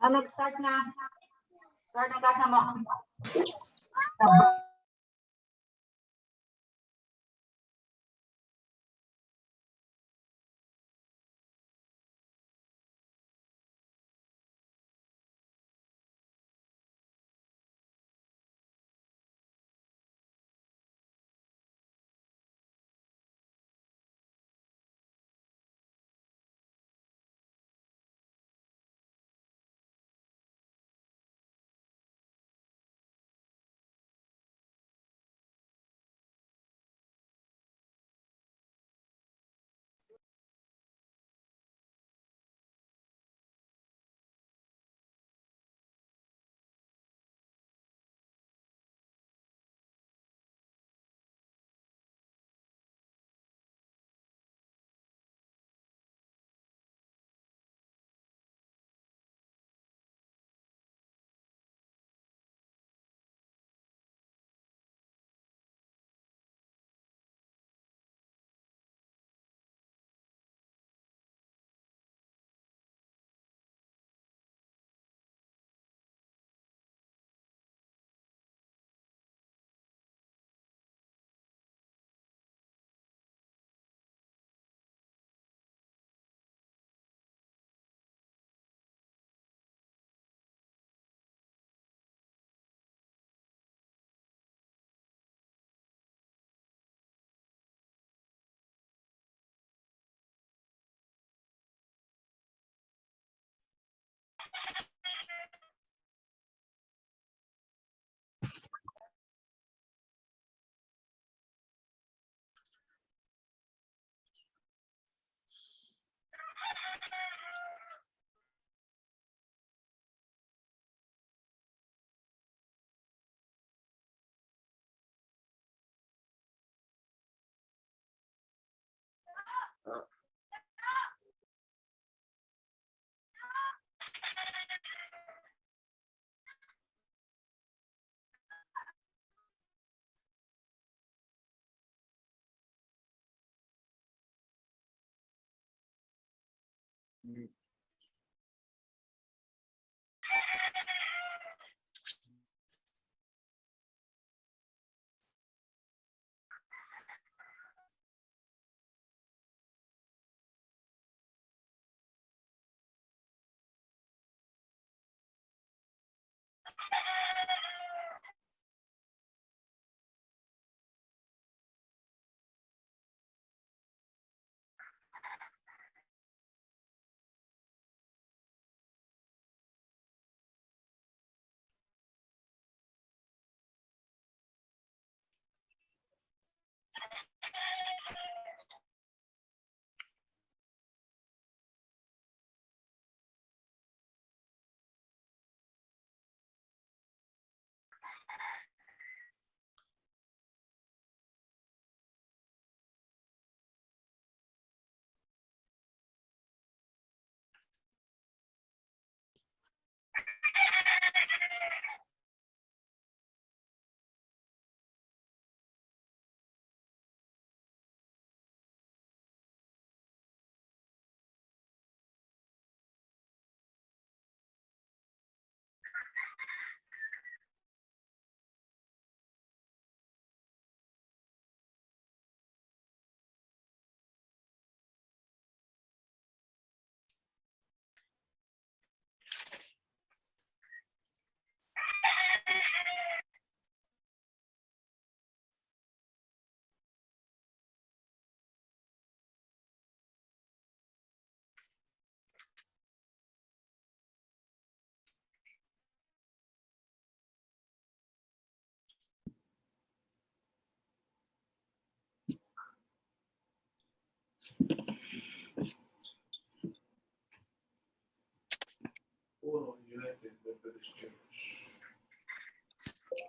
Nag-start na. Start na kasama.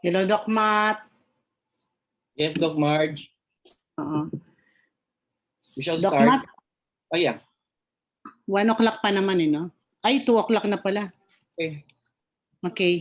Hello, Doc Matt. Yes, Doc Marge. We shall Doc start. Matt, Oh, yeah. 1 o'clock pa naman no? Ay, 2 o'clock na pala. Okay. Okay.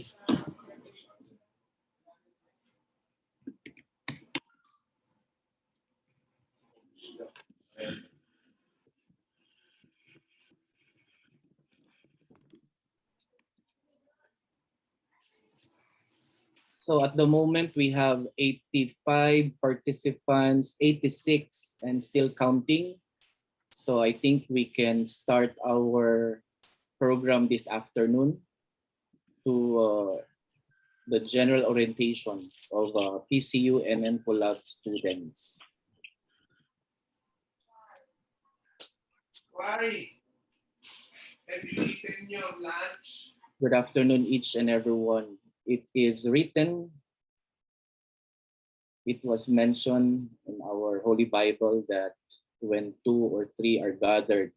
So at the moment, we have 85 participants, 86, and still counting. So I think we can start our program this afternoon to the general orientation of PCU and MMCollab students. Wari, have you eaten your lunch? Good afternoon, each and everyone. It is written, it was mentioned in our Holy Bible that when 2 or 3 are gathered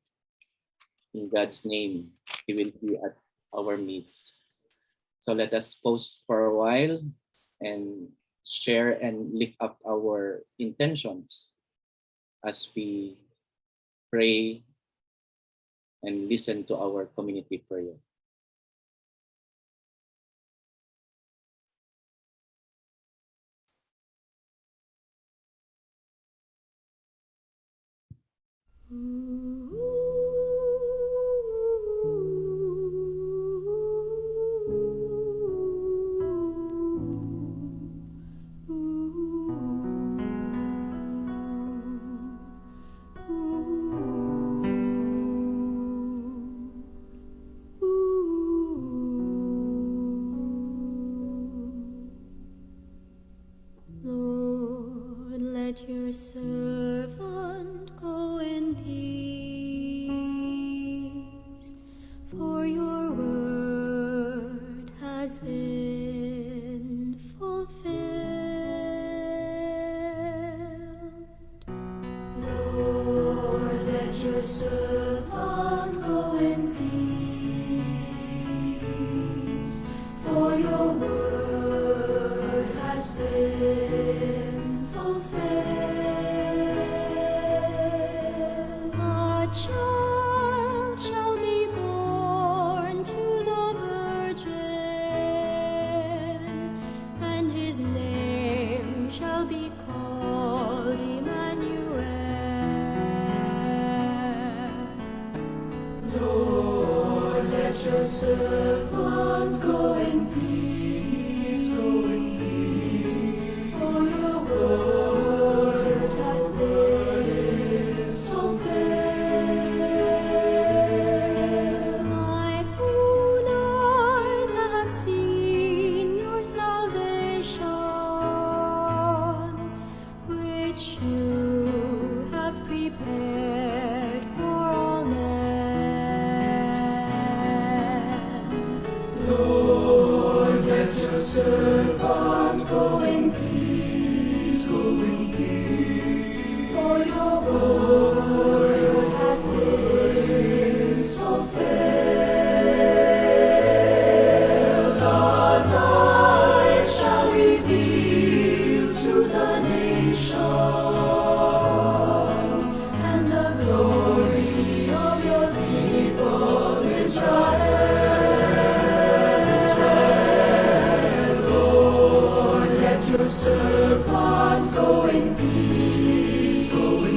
in God's name, He will be at our midst. So let us pause for a while and share and lift up our intentions as we pray and listen to our community prayer. Lord, let your servant go in peace, for your word has been fulfilled. Lord, let your servant go in peace, for your word has been fulfilled. A child shall be born to the Virgin, and his name shall be called Emmanuel. Lord, let your servant go in peace, for your word has been fulfilled. My own eyes have seen your salvation, which you have prepared for all men. Lord, let your servant go in peace, for your word has been fulfilled. The night shall reveal to the nations, and the glory of your people Israel. Lord, let your servant go in peace, for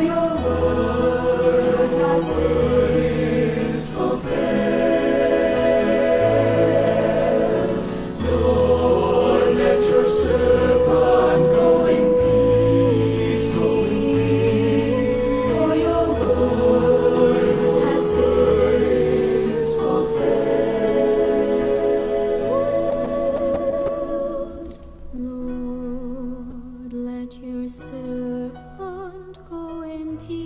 your word has been fulfilled. Lord, let your servant go in peace, for your word has been fulfilled. Lord, let your servant go in peace.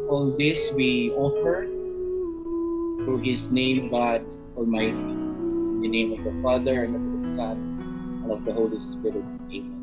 All this we offer through His name, God Almighty, in the name of the Father, and of the Son, and of the Holy Spirit. Amen.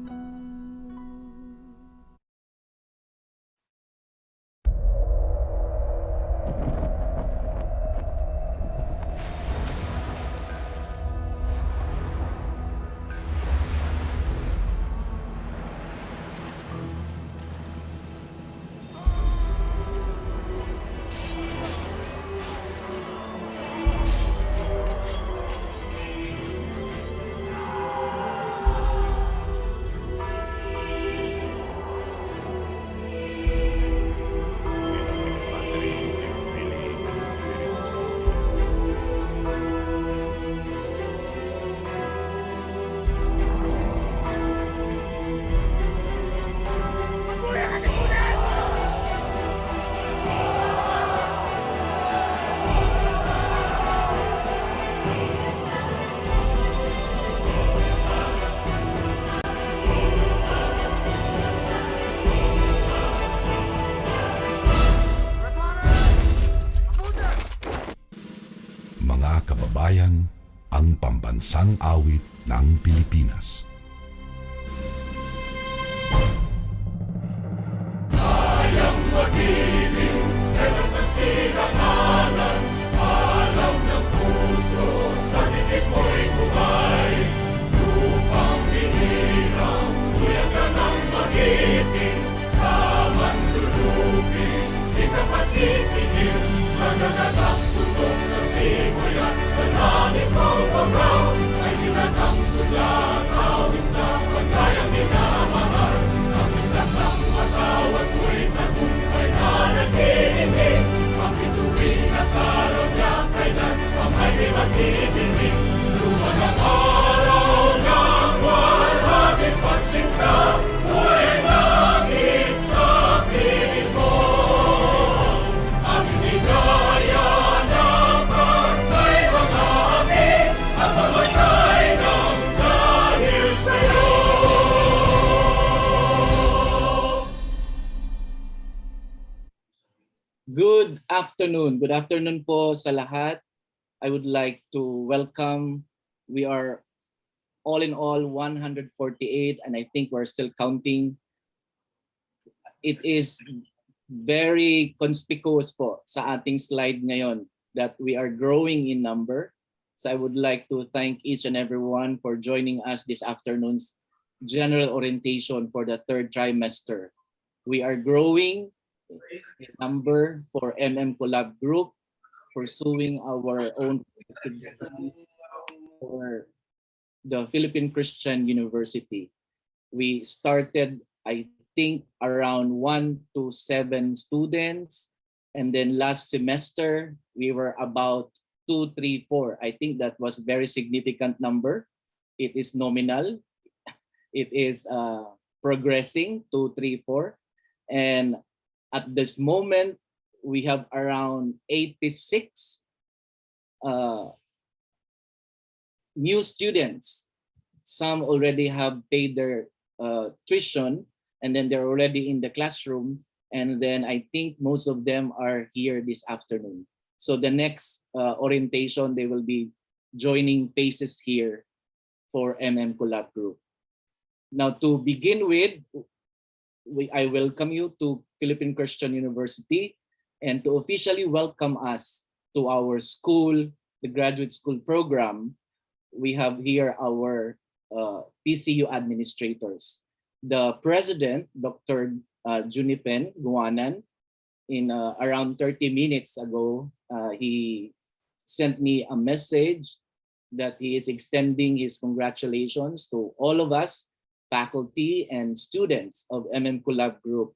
Mga kababayan, ang pambansang awit ng Pilipinas. Good afternoon. Good afternoon po sa lahat. I would like to welcome, we are all in all 148 and I think we're still counting. It is very conspicuous po sa ating slide ngayon that we are growing in number. So I would like to thank each and everyone for joining us this afternoon's general orientation for the third trimester. We are growing in number for MMCollab group, pursuing our own for the Philippine Christian University. We started, I think, around 1 to 7 students. And then last semester, we were about 2, 3, 4. I think that was a very significant number. It is nominal. It is progressing 2, 3, 4. And at this moment, we have around 86 new students. Some already have paid their tuition, and then they're already in the classroom. And then I think most of them are here this afternoon. So the next orientation, they will be joining faces here for MMCollab group. Now to begin with, I welcome you to Philippine Christian University and to officially welcome us to our school, the graduate school program. We have here our PCU administrators. The president, Dr. Junipen Guanan, in around 30 minutes ago, he sent me a message that he is extending his congratulations to all of us, faculty and students of MMCollab group.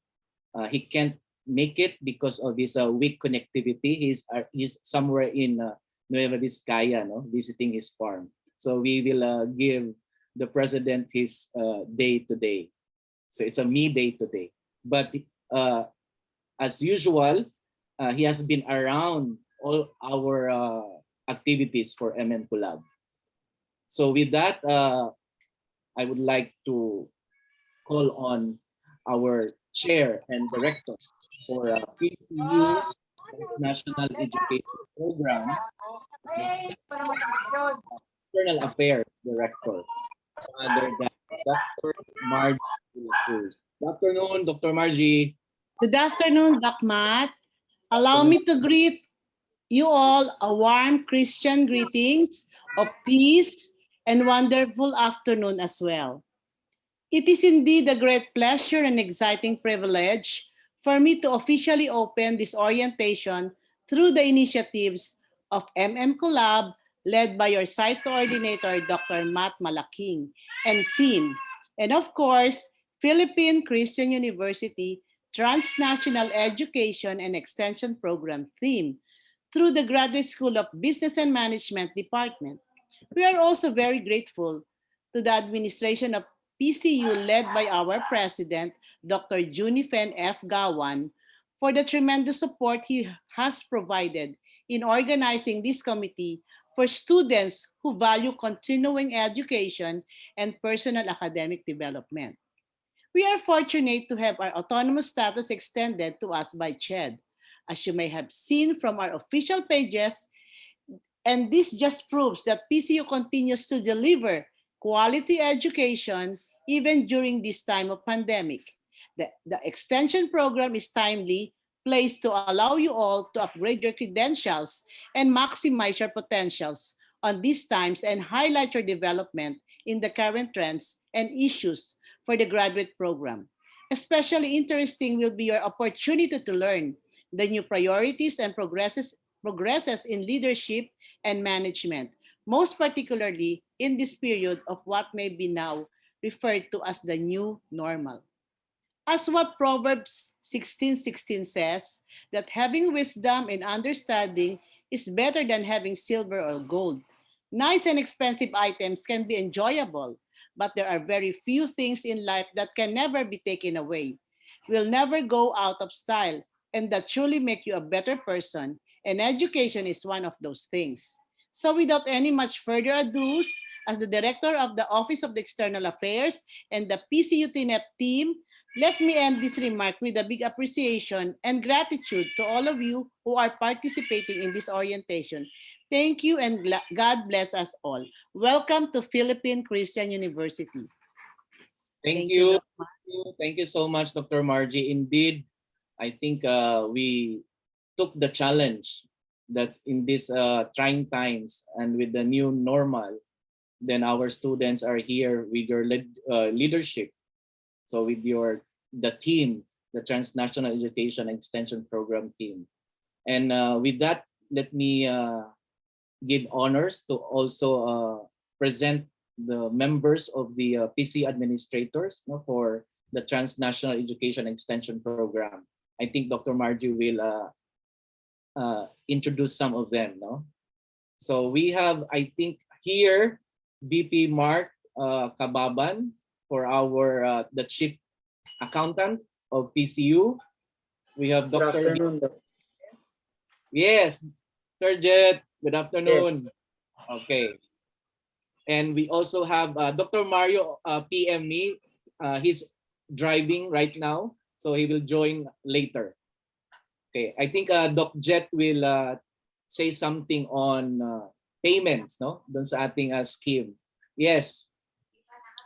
He can't make it because of his weak connectivity. He's somewhere in Nueva Vizcaya, no, visiting his farm. So we will give the president his day today. So it's a me day today. But as usual, he has been around all our activities for MMCollab. So with that, I would like to call on our chair and director for PCU National Education Program, External Affairs Director, other than Dr. Margie. Good afternoon, Dr. Margie. Good afternoon, Doc Matt. Allow me to greet you all a warm Christian greetings of peace and wonderful afternoon as well. It is indeed a great pleasure and exciting privilege for me to officially open this orientation through the initiatives of MMCollab led by your site coordinator, Dr. Matt Malaking, and team. And of course, Philippine Christian University Transnational Education and Extension Program theme through the Graduate School of Business and Management Department. We are also very grateful to the administration of PCU led by our president, Dr. Junifen F. Gawan, for the tremendous support he has provided in organizing this committee for students who value continuing education and personal academic development. We are fortunate to have our autonomous status extended to us by CHED. As you may have seen from our official pages, and this just proves that PCU continues to deliver quality education even during this time of pandemic. The extension program is timely, placed to allow you all to upgrade your credentials and maximize your potentials on these times and highlight your development in the current trends and issues for the graduate program. Especially interesting will be your opportunity to learn the new priorities and progresses in leadership and management, most particularly in this period of what may be now referred to as the new normal. As what Proverbs 16:16 says, that having wisdom and understanding is better than having silver or gold. Nice and expensive items can be enjoyable, but there are very few things in life that can never be taken away, will never go out of style, and that truly make you a better person, and education is one of those things. So without any much further ado, as the Director of the Office of the External Affairs and the PCU-TNEEP team, let me end this remark with a big appreciation and gratitude to all of you who are participating in this orientation. Thank you and God bless us all. Welcome to Philippine Christian University. Thank Thank you, you. Thank you so much, Dr. Margie. Indeed, I think we took the challenge that in these trying times and with the new normal, then our students are here with your leadership. So with the team, the Transnational Education Extension Program team. And with that, let me give honors to also present the members of the PC administrators, no, for the Transnational Education Extension Program. I think Dr. Margie will introduce some of them. No? So we have, I think, here VP Mark Kababan for our the chief accountant of PCU. We have Good Dr. afternoon. Yes, Sir Jet. Good afternoon. Yes. Okay. And we also have Dr. Mario PM me. He's driving right now, so he will join later. Okay, I think Doc Jet will say something on payments, no? Doon sa ating scheme. Yes,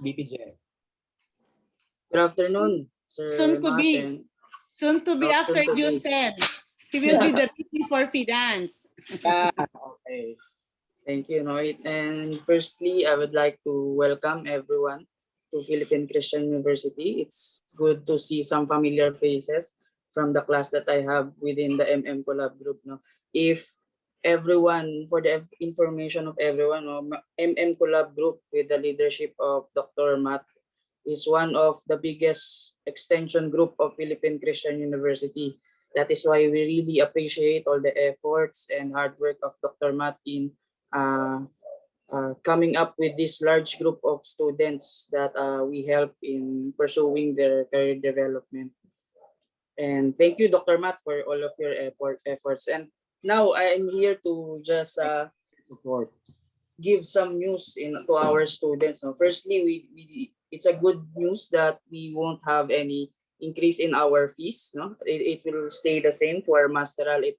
VP Jet. Good afternoon, Sir Soon to Matt, be, and soon to be after soon to June be. 10. He will be the VP for Finance. Okay. Thank you, Noit. And firstly, I would like to welcome everyone to Philippine Christian University. It's good to see some familiar faces from the class that I have within the MMCollab group. No, if everyone, for the information of everyone, no, MMCollab group with the leadership of Dr. Matt is one of the biggest extension group of Philippine Christian University. That is why we really appreciate all the efforts and hard work of Dr. Matt in coming up with this large group of students that we help in pursuing their career development. And thank you, Dr. Matt, for all of your efforts. And now I am here to just Support. give some news to our students. No? Firstly, it's a good news that we won't have any increase in our fees. No, it will stay the same. For masteral, it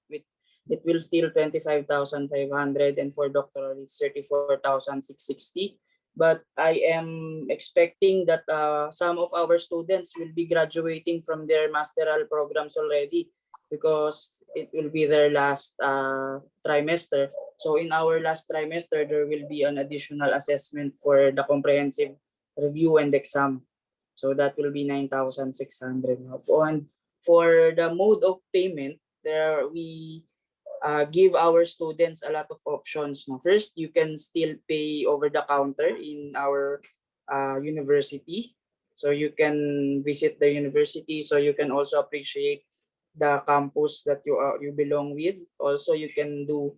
will still 25,500, and for doctoral it's 34,660. But I am expecting that some of our students will be graduating from their masteral programs already, because it will be their last trimester. So in our last trimester, there will be an additional assessment for the comprehensive review and exam. So that will be 9,600. And for the mode of payment, there we give our students a lot of options. First, you can still pay over the counter in our university. So you can visit the university, so you can also appreciate the campus that you belong with. Also, you can do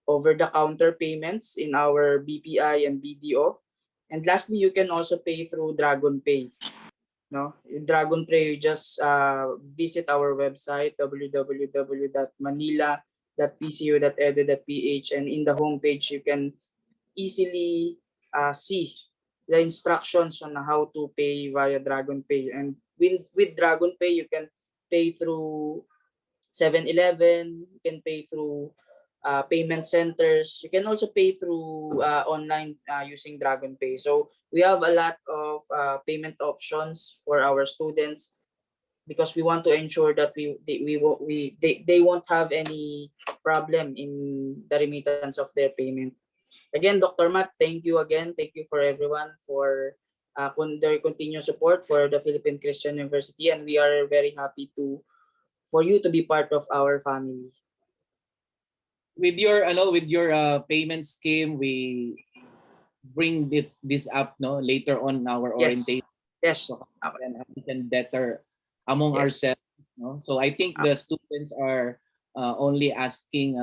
over-the-counter payments in our BPI and BDO. And lastly, you can also pay through Dragon Pay. No, in Dragon Pay, you just visit our website www.manila www.pcu.edu.ph, and in the homepage you can easily see the instructions on how to pay via Dragon Pay. And with Dragon Pay, you can pay through 7-Eleven, you can pay through payment centers, you can also pay through online using Dragon Pay. So we have a lot of payment options for our students, because we want to ensure that they won't have any problem in the remittance of their payment. Again, Dr. Matt, thank you again. Thank you for everyone for their continued support for the Philippine Christian University, and we are very happy for you to be part of our family. With your payment scheme, we bring this up later on in our Yes. orientation, Yes. so we can better among Yes. ourselves. So I think the students are only asking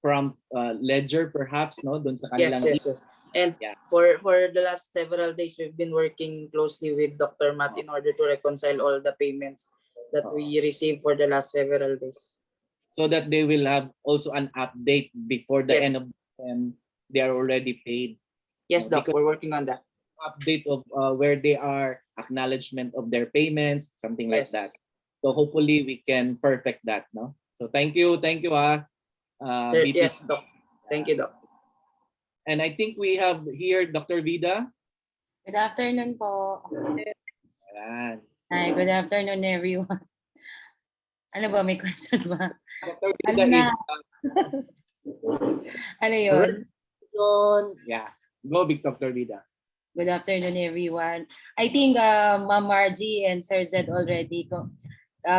from ledger perhaps doon sa Yes, kanilang yes. And Yeah. for the last several days, we've been working closely with Dr. Matt in order to reconcile all the payments that we received for the last several days. so that they will have also an update before the Yes. end of the term. They are already paid. Yes, Doc, Because we're working on that. update of where they are, acknowledgement of their payments, something like Yes. that. So hopefully we can perfect that, So thank you, Sir, VP. yes, Doc. Thank you, Doc. And I think we have here Dr. Vida. Good afternoon po. Ayan. Hi, good afternoon everyone. Ano ba, may question ba? Dr. Ano Vida na? is Ano yun? yeah. Go big Dr. Vida. Good afternoon everyone. I think Ma'am Margie and Sir Jed already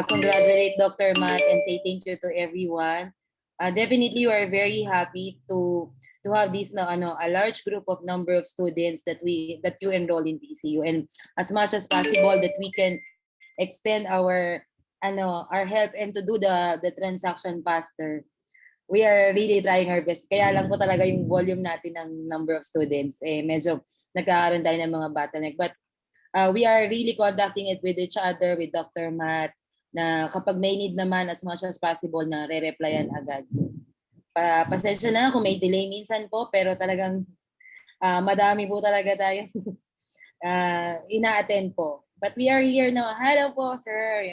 congratulate Dr. Matt and say thank you to everyone. Definitely we are very happy to have this a large group of number of students that you enroll in PCU, and as much as possible that we can extend our help and to do the transaction faster. We are really trying our best. Kaya lang po talaga yung volume natin ng number of students medyo nagkakaroon tayo ng mga bottleneck, but we are really conducting it with each other, with Dr. Matt, na kapag may need naman as much as possible na re-replyan agad. Pasensya na kung may delay minsan po, pero talagang madami po talaga tayo ina-attend po. But we are here now. Hello po, sir.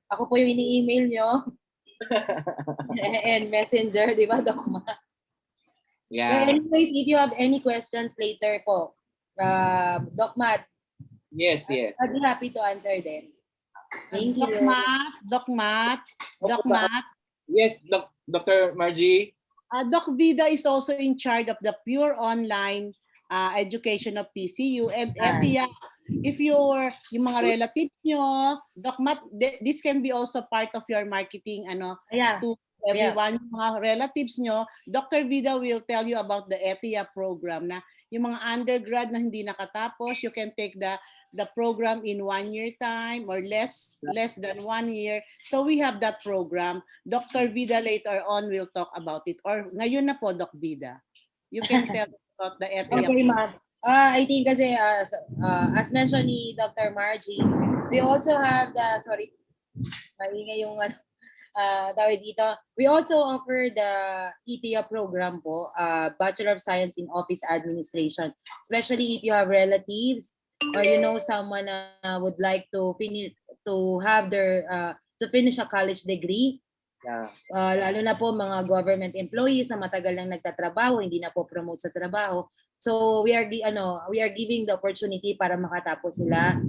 Ako po yung ini-email nyo. And messenger, di ba, Doc Matt? Yeah. So anyways, if you have any questions later po, Doc Matt, Yes. I'd be happy to answer them. Thank you. Doc Matt. Yes, Dr. Margie. Doc Vida is also in charge of the pure online education of PCU. And Etia, if yung mga relatives nyo, Doc Matt, this can be also part of your marketing to everyone, yung mga relatives nyo. Dr. Vida will tell you about the Etia program na yung mga undergrad na hindi nakatapos, you can take the program in 1 year time or less than 1 year. So we have that program. Dr. Vida later on will talk about it. Or ngayon na po, Doc Vida. You can tell about the ETIA. Okay, ma'am. I think kasi as mentioned ni Dr. Margie, we also have maingay yung tawag dito. We also offer the ETIA program po, Bachelor of Science in Office Administration, especially if you have relatives or you know someone would like to finish a college degree. Yeah. Lalo na po mga government employees na matagal nang nagtatrabaho, hindi na po promote sa trabaho. So we are giving the opportunity para makatapos sila.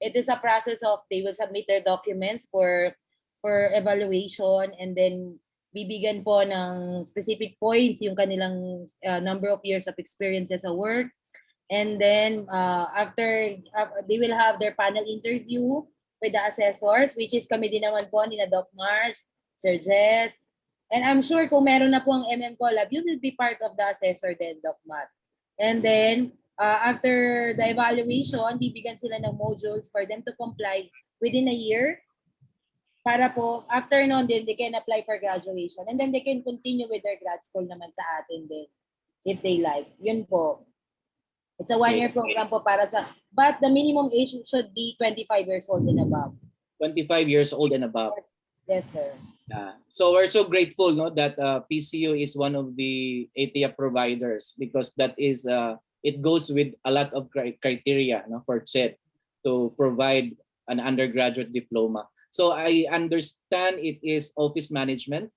It is a process of they will submit their documents for evaluation, and then bibigyan po ng specific points yung kanilang number of years of experiences sa work. And then after they will have their panel interview with the assessors, which is kami din naman po ni na Doc Marge, Sir Jet. And I'm sure kung meron na po ang MMCollab, you will be part of the assessor then, Doc Matt. And then after the evaluation, bibigyan sila ng modules for them to comply within a year. Para po, after noon din, they can apply for graduation. And then they can continue with their grad school naman sa atin din, if they like. Yun po. It's a 1-year program po para but the minimum age should be 25 years old and above. 25 years old and above. Yes, sir. So we're so grateful, no, that PCU is one of the ATIA providers, because that is it goes with a lot of criteria, no, for CHET to provide an undergraduate diploma. So I understand it is office management.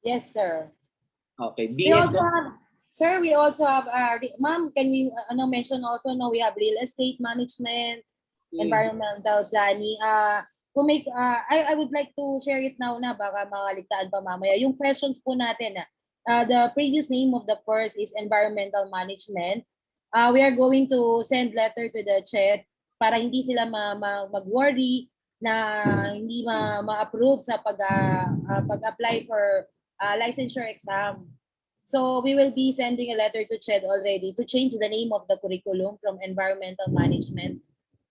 Yes, sir. Okay, We DS, also no? have, sir, we also have, ma'am, can we mention also, no, we have real estate management, environmental planning. I would like to share it now na baka makaligtaan pa mamaya. Yung questions po natin the previous name of the course is environmental management. We are going to send letter to the chat para hindi sila mag-worry na hindi ma-approve sa pag-apply for licensure exam. So we will be sending a letter to CHED already to change the name of the curriculum from environmental management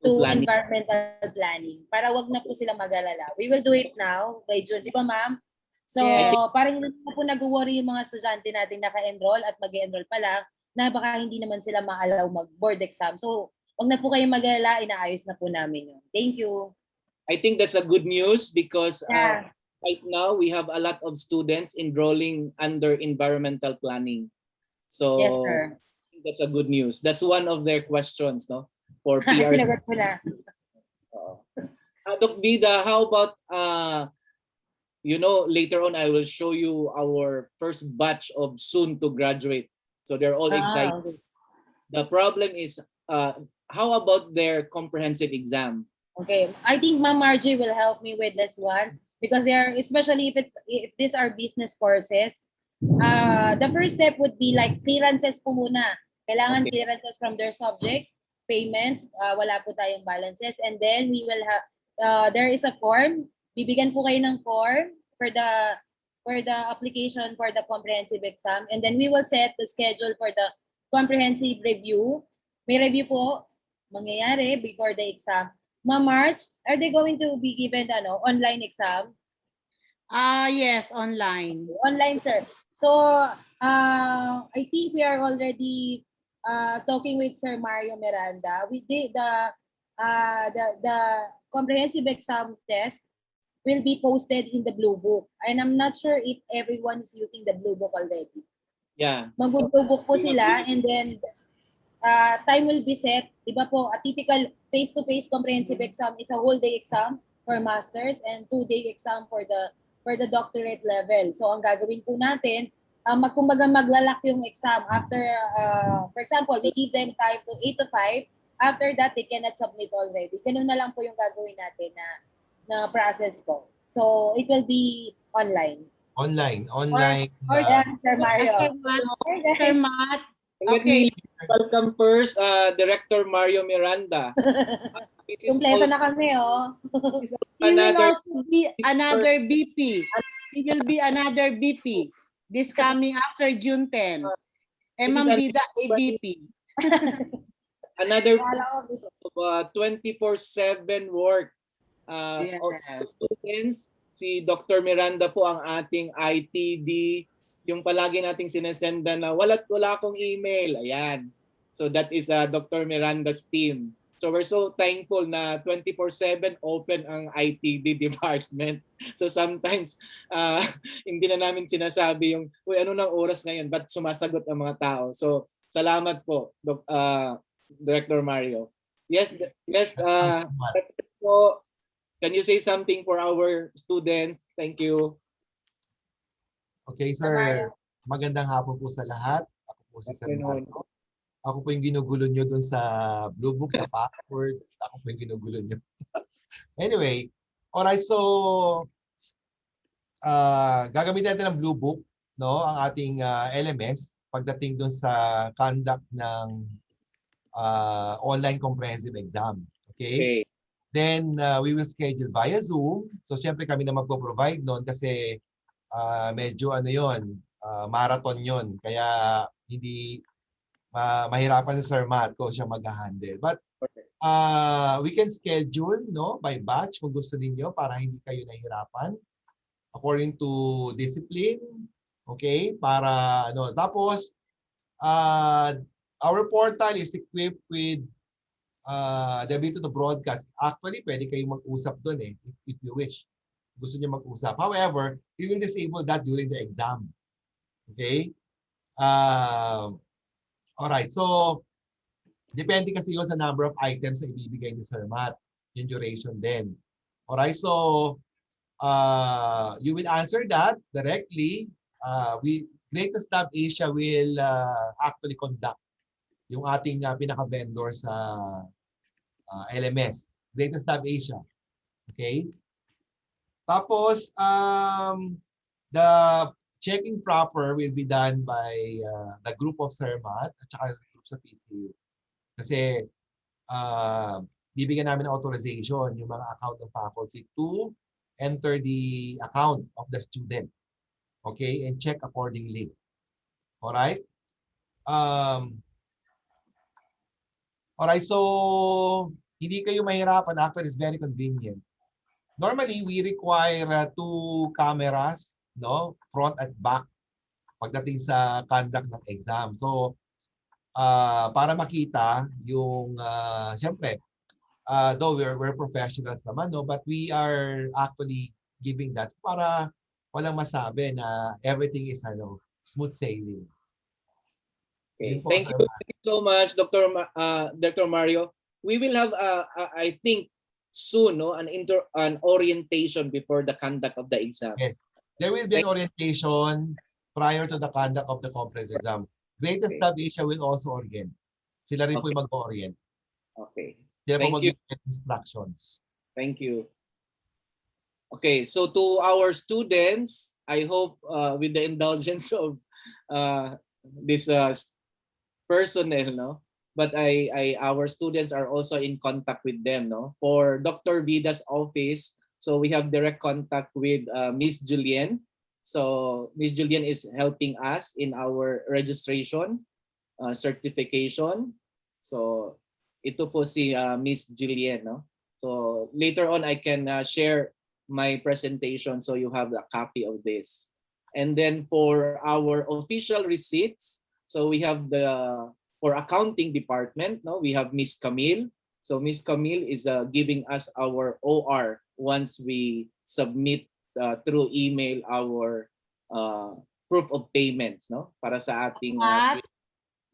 to Planning. environmental planning. Para wag na po sila mag-alala. We will do it now, kay June. Di ba, ma'am? So, Yes. parang hindi na po nag-worry yung mga estudyante natin naka-enroll at mag-enroll pa lang na baka hindi naman sila ma-allow mag-board exam. So, wag na po kayo mag-alala, inaayos na po namin yun. Thank you. I think that's a good news because Yeah. right now we have a lot of students enrolling under environmental planning. So Yes, sir. I think that's a good news. That's one of their questions, no, for PR. Sinagot ko na. Doc Vida, how about later on I will show you our first batch of soon to graduate. So they're all excited. Okay. The problem is how about their comprehensive exam? Okay, I think Ma'am Margie will help me with this one because they are, especially if these are business courses. The first step would be like clearances po muna. Kailangan clearances from their subjects, payments, wala po tayong balances, and then we will have there is a form. Bibigyan po kayo ng form for the application for the comprehensive exam, and then we will set the schedule for the comprehensive review. May review po mangyayari before the exam. March, are they going to be given online exam? Yes, online. Online, sir. So, I think we are already talking with Sir Mario Miranda. We did the comprehensive exam test will be posted in the Blue Book. And I'm not sure if everyone is using the Blue Book already. Yeah. Mag-Blue Book po sila, and then time will be set. Diba po, a typical face-to-face comprehensive exam is a whole day exam for masters and 2-day exam for the doctorate level. So ang gagawin po natin, maglalak yung exam after, for example, we give them time to 8 to 5. After that, they cannot submit already. Ganun na lang po yung gagawin natin na process po. So it will be online. Online. Or Sir Mario. Sir Matt. Let Okay. me welcome first Director Mario Miranda. Kompleto na kami, oh. He will also be another BP. He will be another BP this coming after June 10. Ma'am Vida, ABP. Another 24/7 work. Yes. Students, si Dr. Miranda po ang ating ITD, yung palagi nating sinesenda na wala akong email. Ayan. So that is Dr. Miranda's team. So we're so thankful na 24/7 open ang ITD department. So sometimes hindi na namin sinasabi yung, uy, ano nang oras ngayon? Ba't sumasagot ang mga tao? So salamat po, Director Mario. Yes, po. Can you say something for our students? Thank you. Okay, sir. Magandang hapon po sa lahat. Ako po si Sir Marco. Ako po yung ginugulo nyo dun sa Blue Book, sa password. Ako po yung ginugulo nyo. Anyway, alright, so gagamitin natin ng Blue Book, no, ang ating LMS pagdating dun sa conduct ng online comprehensive exam. Okay? Then we will schedule via Zoom. So siyempre kami na magpo-provide noon kasi medyo marathon yon. Kaya hindi mahirapan si Sir Marco siya mag-handle. But we can schedule, no, by batch kung gusto niyo para hindi kayo nahihirapan according to discipline. Okay? Para tapos our portal is equipped with the ability to broadcast. Actually, pwede kayong mag-usap doon if you wish. gusto niyo mag-usap. However, we will disable that during the exam. Okay? Alright, so depende kasi yun sa number of items na ibibigay ni Sir Matt. Yung duration din. Alright, so you will answer that directly. Greatest Lab Asia will actually conduct yung ating pinaka-vendor sa LMS. Greatest Lab Asia. Okay? Tapos, the checking proper will be done by the group of Sir Matt at saka the group sa PCU. Kasi bibigyan namin ng authorization yung mga account of faculty to enter the account of the student. Okay? And check accordingly. Alright? Alright, so hindi kayo mahirapan. Actually, it's very convenient. Normally, we require 2 cameras, no? Front at back pagdating sa conduct ng exam. So, para makita yung, siyempre, though we're professionals naman, no? But we are actually giving that para walang masabi na everything is smooth sailing. Okay. Thank you so much, Dr. Mario. We will have, I think, soon, no, an orientation before the conduct of the exam. Yes, there will be an orientation prior to the conduct of the conference exam. Greatest Lab Asia will also orient. Sila rin po yung mag-orient. Okay. Sila po Thank you. mag-get instructions. Thank you. Okay, so to our students, I hope with the indulgence of this personnel, no, but our students are also in contact with them, no. For Dr. Vida's office, so we have direct contact with Miss Julienne. So Miss Julienne is helping us in our registration, certification. So ito po si Miss Julienne, no. So later on, I can share my presentation so you have a copy of this. And then for our official receipts, so we have for accounting department, no, we have Miss Camille. So Miss Camille is giving us our OR once we submit through email our proof of payments, no, para sa ating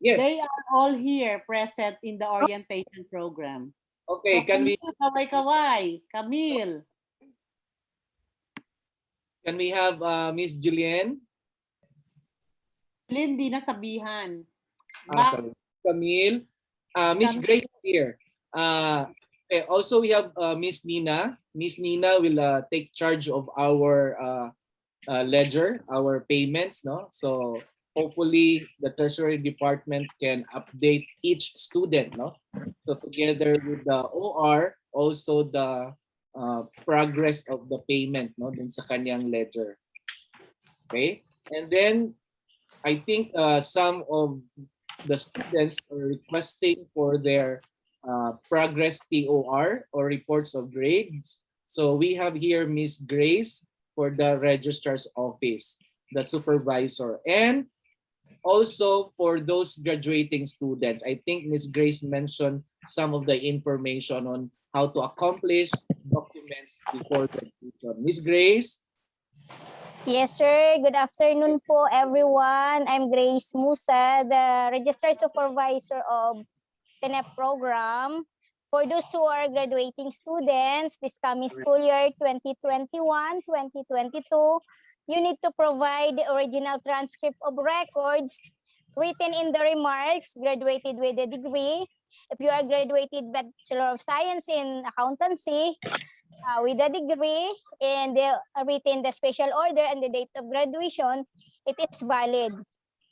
yes. They are all here present in the orientation program. Okay, So, can we kaway-kaway, Camille. Can we have Miss Julienne? Hindi nasabihan. Sorry. Camille. Miss Grace is here. Okay, also, we have Miss Nina. Miss Nina will take charge of our ledger, our payments. No, so hopefully the Treasury Department can update each student. No, so together with the OR, also the progress of the payment, no, dun sa kanyang ledger. Okay, and then I think some of the students are requesting for their progress TOR or reports of grades. So we have here Miss Grace for the registrar's office, the supervisor, and also for those graduating students. I think Miss Grace mentioned some of the information on how to accomplish documents before graduation. Miss Grace? Yes, sir. Good afternoon po, everyone. I'm Grace Musa, the Registrar Supervisor of TNEEP program. For those who are graduating students, this coming school year 2021-2022, you need to provide the original transcript of records written in the remarks, graduated with a degree. If you are graduated Bachelor of Science in Accountancy, with a degree and written the special order and the date of graduation, it is valid.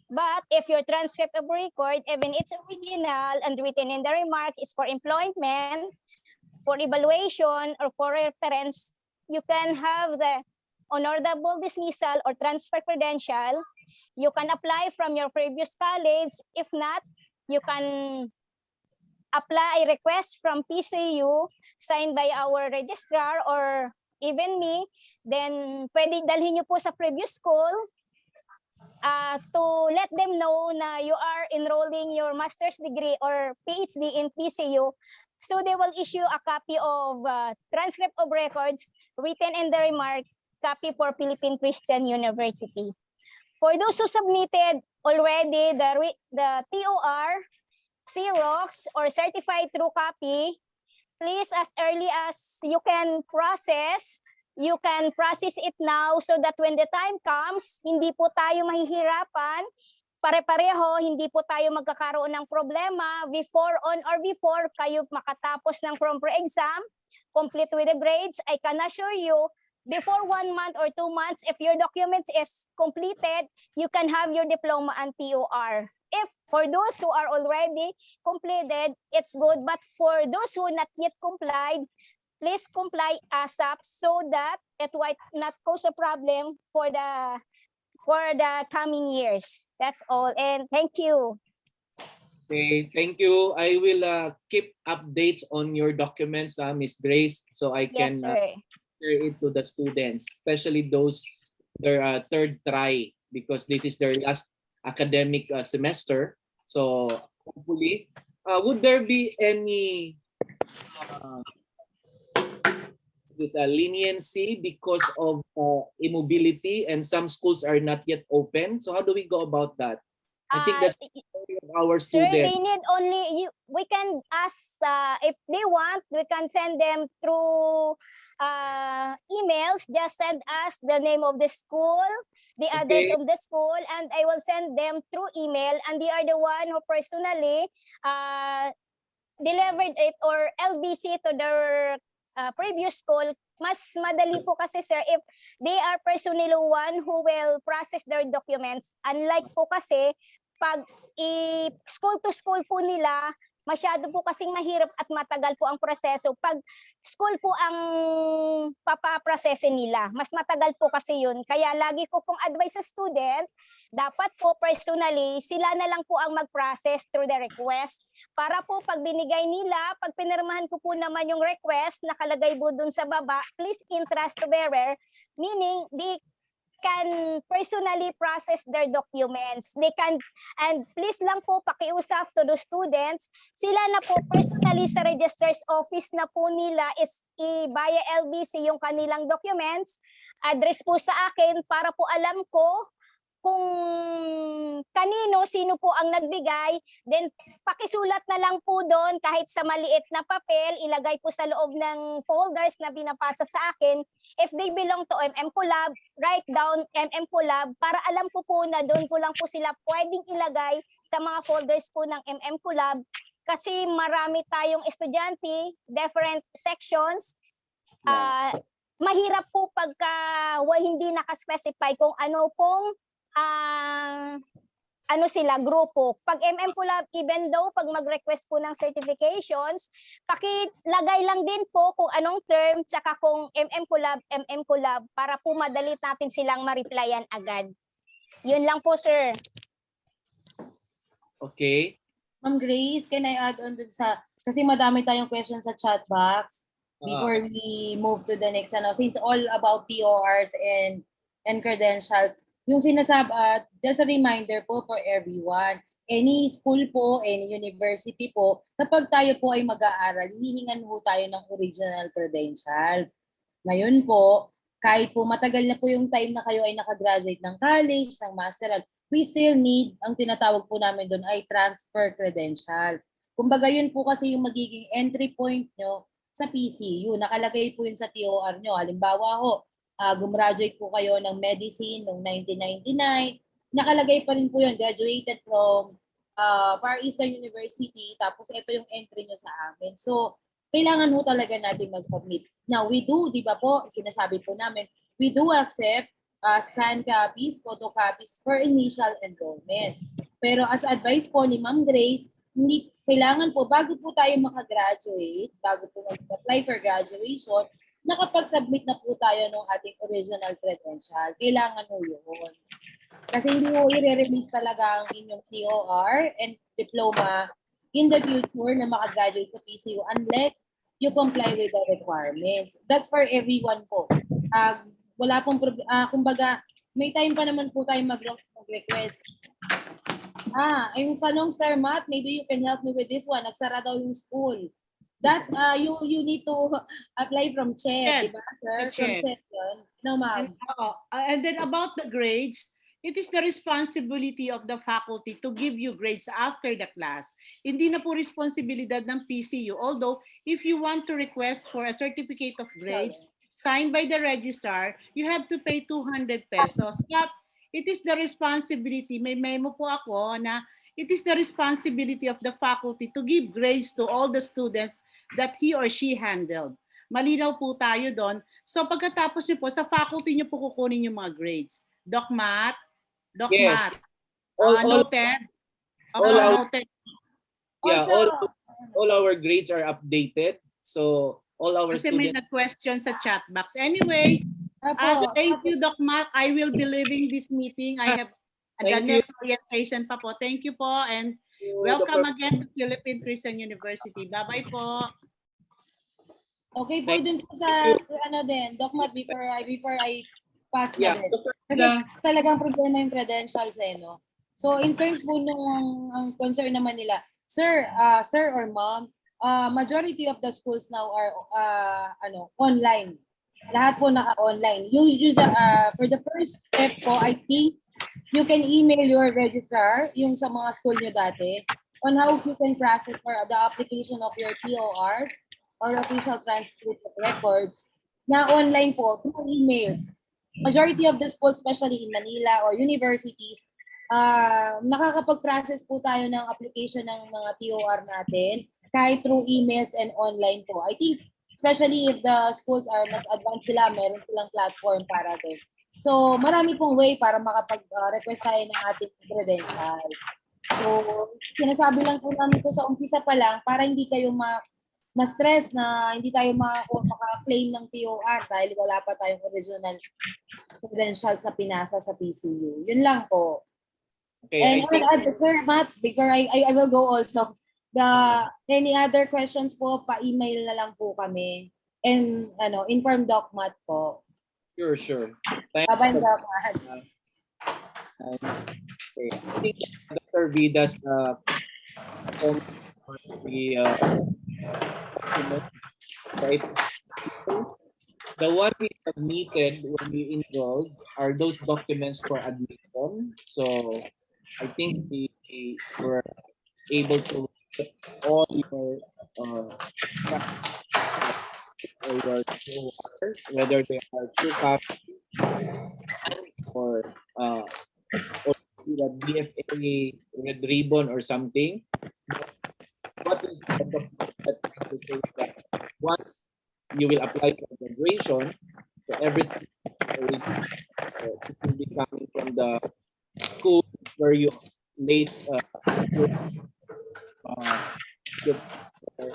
But if your transcript of record, even it's original and written in the remark, is for employment, for evaluation, or for reference, you can have the honorable dismissal or transfer credential. You can apply from your previous college. If not, you can apply a request from PCU signed by our registrar or even me. Then pwede dalhin nyo po sa previous school to let them know na you are enrolling your master's degree or PhD in PCU So they will issue a copy of transcript of records written in the remark, copy for Philippine Christian University. For those who submitted already the TOR, Xerox, or certified true copy, please, as early as you can process it now so that when the time comes, hindi po tayo mahihirapan, pare-pareho, hindi po tayo magkakaroon ng problema before kayo makatapos ng proper exam, complete with the grades. I can assure you, before 1 month or 2 months, if your documents is completed, you can have your diploma and TOR. If for those who are already completed, it's good. But for those who not yet complied, please comply ASAP so that it might not cause a problem for the coming years. That's all, and thank you. Okay, thank you. I will keep updates on your documents, Miss Grace, so I can Yes, sir. share it to the students, especially those their third try, because this is their last academic semester. So hopefully, would there be any this leniency because of immobility and some schools are not yet open? So how do we go about that? I think that's our Sir, students. they need only we can ask if they want, we can send them through emails. Just send us the name of the school, the address of the school, and I will send them through email, and they are the one who personally delivered it or LBC to their previous school. Mas madali po kasi, sir, if they are personally one who will process their documents. Unlike po kasi, pag school to school po nila, masyado po kasing mahirap at matagal po ang proseso. Pag school po ang papaprosesin nila, mas matagal po kasi yun. Kaya lagi ko pong advice sa student, dapat po personally, sila na lang po ang mag-process through the request. Para po pag binigay nila, pag pinirmahan ko po naman yung request, nakalagay po dun sa baba, please entrust to bearer, meaning they can personally process their documents. They can, and please lang po pakiusap to the students, sila na po personally sa registrar's office na po nila is via LBC yung kanilang documents, address po sa akin para po alam ko kung kanino, sino po ang nagbigay, then pakisulat na lang po doon kahit sa maliit na papel, ilagay po sa loob ng folders na binapasa sa akin. If they belong to MMCollab, write down MMCollab para alam ko po na doon ko lang po sila pwedeng ilagay sa mga folders po ng MMCollab kasi marami tayong estudyante, different sections. Mahirap po pagka hindi nakaspecify kung ano pong sila, grupo. Pag MMCollab, even though pag mag-request po ng certifications, pakilagay lang din po kung anong term, tsaka kung MMCollab, para po madali natin silang ma-replyan agad. Yun lang po, sir. Okay. Ma'am Grace, can I add on dun sa, kasi madami tayong questions sa chat box before we move to the next, since all about TORs and credentials. Yung sinasabi, just a reminder po for everyone, any school po, any university po, kapag tayo po ay mag-aaral, hinihingan po tayo ng original credentials. Ngayon po, kahit po matagal na po yung time na kayo ay nakagraduate ng college, ng masteral, we still need, ang tinatawag po namin doon ay transfer credentials. Kumbaga yun po kasi yung magiging entry point nyo sa PCU. Nakalagay po yun sa TOR nyo. Halimbawa ho, gumraduate po kayo ng medicine noong 1999. Nakalagay pa rin po yun, graduated from Far Eastern University, tapos ito yung entry nyo sa amin. So, kailangan po talaga natin mag-submit. Now, we do, di ba po, sinasabi po namin, we do accept scan copies, photocopies for initial enrollment. Pero as advice po ni Ma'am Grace, hindi kailangan po, bago po tayo makagraduate, bago po mag-apply for graduation, nakapag-submit na po tayo ng ating original credential. Kailangan mo yun. Kasi hindi mo i-release talaga ang inyong TOR and diploma in the future na makagraduate sa PCU unless you comply with the requirements. That's for everyone po. Wala pong, kumbaga, may time pa naman po tayo mag-request. Yung tanong, Star Math, maybe you can help me with this one. Nagsara daw yung school. That you need to apply from CHED, CHED, di ba, sir? the From CHED. CHED yun. No, ma'am. And then about the grades, it is the responsibility of the faculty to give you grades after the class. Hindi na po responsibilidad ng PCU. Although, if you want to request for a certificate of grades signed by the registrar, you have to pay 200 pesos. But it is the responsibility, may memo po ako na it is the responsibility of the faculty to give grades to all the students that he or she handled. Malinaw po tayo doon. So pagkatapos niyo po, sa faculty niyo po kukunin yung mga grades. Doc Matt? Doc Yes. Matt? All Noted? all our- Noted. Yeah, Also, all our grades are updated. So all our Kasi may students. nag-question sa chat box. Anyway, thank you, Doc Matt. I will be leaving this meeting. I have the Thank you. next orientation pa po. Thank you po and welcome again to Philippine Christian University. Bye-bye po. okay po Thank dun po sa ano din, Doc Matt, before I pass na din. Kasi talagang problema yung credentials no. So in terms po nung ang concern naman nila, sir or ma'am, majority of the schools now are online. Lahat po naka-online. You for the first step po, I think you can email your registrar yung sa mga school nyo dati on how you can process for the application of your TOR or official transcript of records na online po through emails. Majority of the schools, especially in Manila or universities, nakakapag-process po tayo ng application ng mga TOR natin kahit through emails and online po. I think especially if the schools are mas advanced sila, meron silang platform para doon. So, marami pong way para makapag-request tayo ng ating credentials. So, sinasabi lang po namin ito sa umpisa pa lang para hindi kayo ma-stress na hindi tayo maka-claim ng TOR dahil wala pa tayong original credentials na pinasa sa PCU. Yun lang po. Okay, And Sir Matt, before I will go also, any other questions po, pa-email na lang po kami. And inform Doc Matt po. Sure. Thank Bye-bye, you. Doc Matt. Okay. I think Dr. Vida's comment on the documents, right? The one we submitted when we enrolled are those documents for admission. So I think we were able to get all your whether they are true copies or the BFA red ribbon or something. What is the document that to say that once you will apply for graduation, so everything it will be coming from the school where you late gets and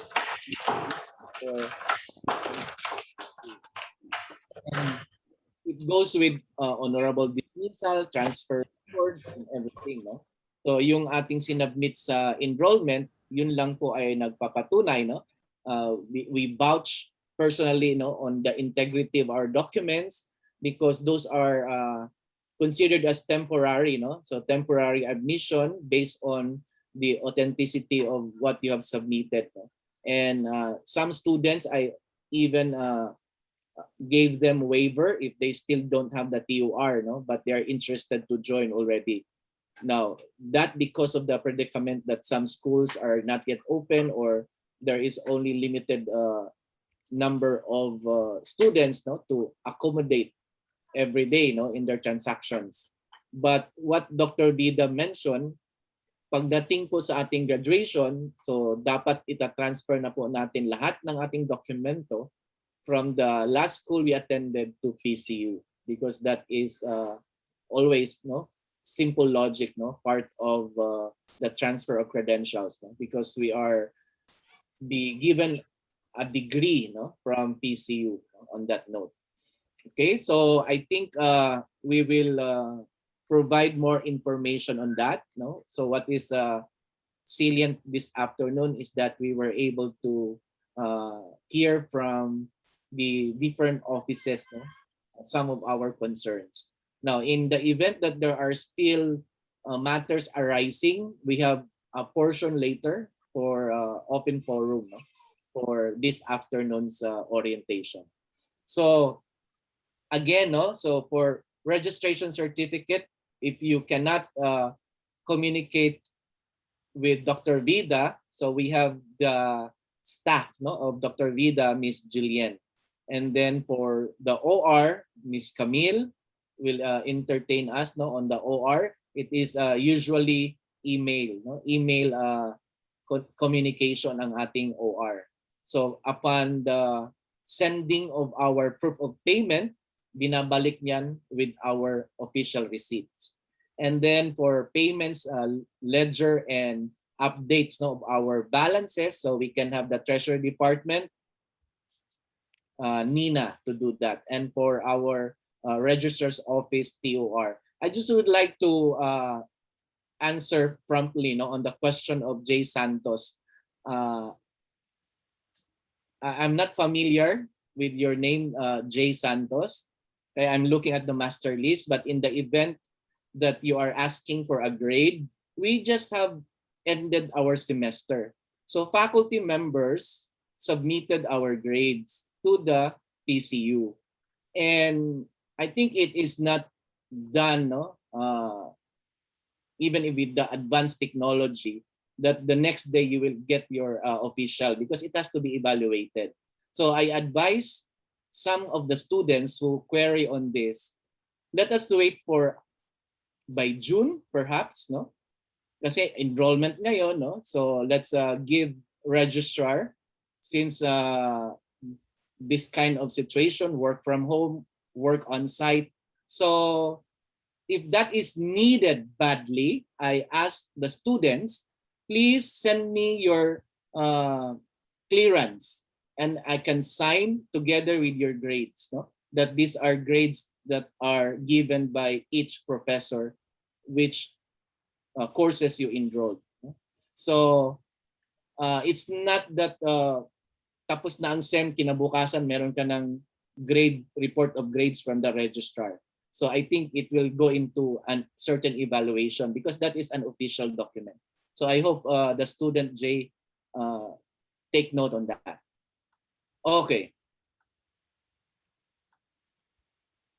it goes with honorable dismissal, transfer records, and everything, no? So yung ating sinubmit sa enrollment, yun lang po ay nagpapatunay, no? We vouch personally, no, on the integrity of our documents because those are considered as temporary, no? So temporary admission based on the authenticity of what you have submitted, no? And some students, I even gave them waiver if they still don't have the TOR, no, but they are interested to join already. Now, that because of the predicament that some schools are not yet open or there is only limited number of students, no, to accommodate every day, no, in their transactions. But what Dr. Vida mentioned, pagdating po sa ating graduation, so dapat ita-transfer na po natin lahat ng ating dokumento from the last school we attended to PCU because that is always, no, simple logic, no, part of the transfer of credentials, no, because we are be given a degree, no, from PCU, no, on that note. Okay, so I think we will provide more information on that, no. So what is salient this afternoon is that we were able to hear from the different offices, no, some of our concerns. Now, in the event that there are still matters arising, we have a portion later for open forum, no, for this afternoon's orientation. So again, no, so for registration certificate, if you cannot communicate with Dr. Vida, so we have the staff, no, of Dr. Vida, Miss Julian. And then for the OR, Miss Camille will entertain us, no, on the OR. It is usually email, no, email communication ang ating OR. So upon the sending of our proof of payment, binabalik niyan with our official receipts. And then for payments, ledger and updates, no, of our balances, so we can have the Treasury Department, Nina, to do that. And for our Registrar's Office, TOR. I just would like to answer promptly, no, on the question of Jay Santos. I'm not familiar with your name, Jay Santos. Okay, I'm looking at the master list, but in the event that you are asking for a grade, we just have ended our semester. So faculty members submitted our grades to the PCU. And I think it is not done, no, even with the advanced technology, that the next day you will get your official, because it has to be evaluated. So I advise some of the students who query on this, let us wait for by June perhaps, no? Kasi enrollment ngayon, no? So let's give registrar, since this kind of situation, work from home, work on site. So if that is needed badly, I ask the students, please send me your clearance, and I can sign together with your grades, no? That these are grades that are given by each professor, which courses you enrolled. No? So it's not that tapos na ang SEM, kinabukasan meron ka ng grade report of grades from the registrar. So I think it will go into a certain evaluation, because that is an official document. So I hope the student Jay take note on that. Okay.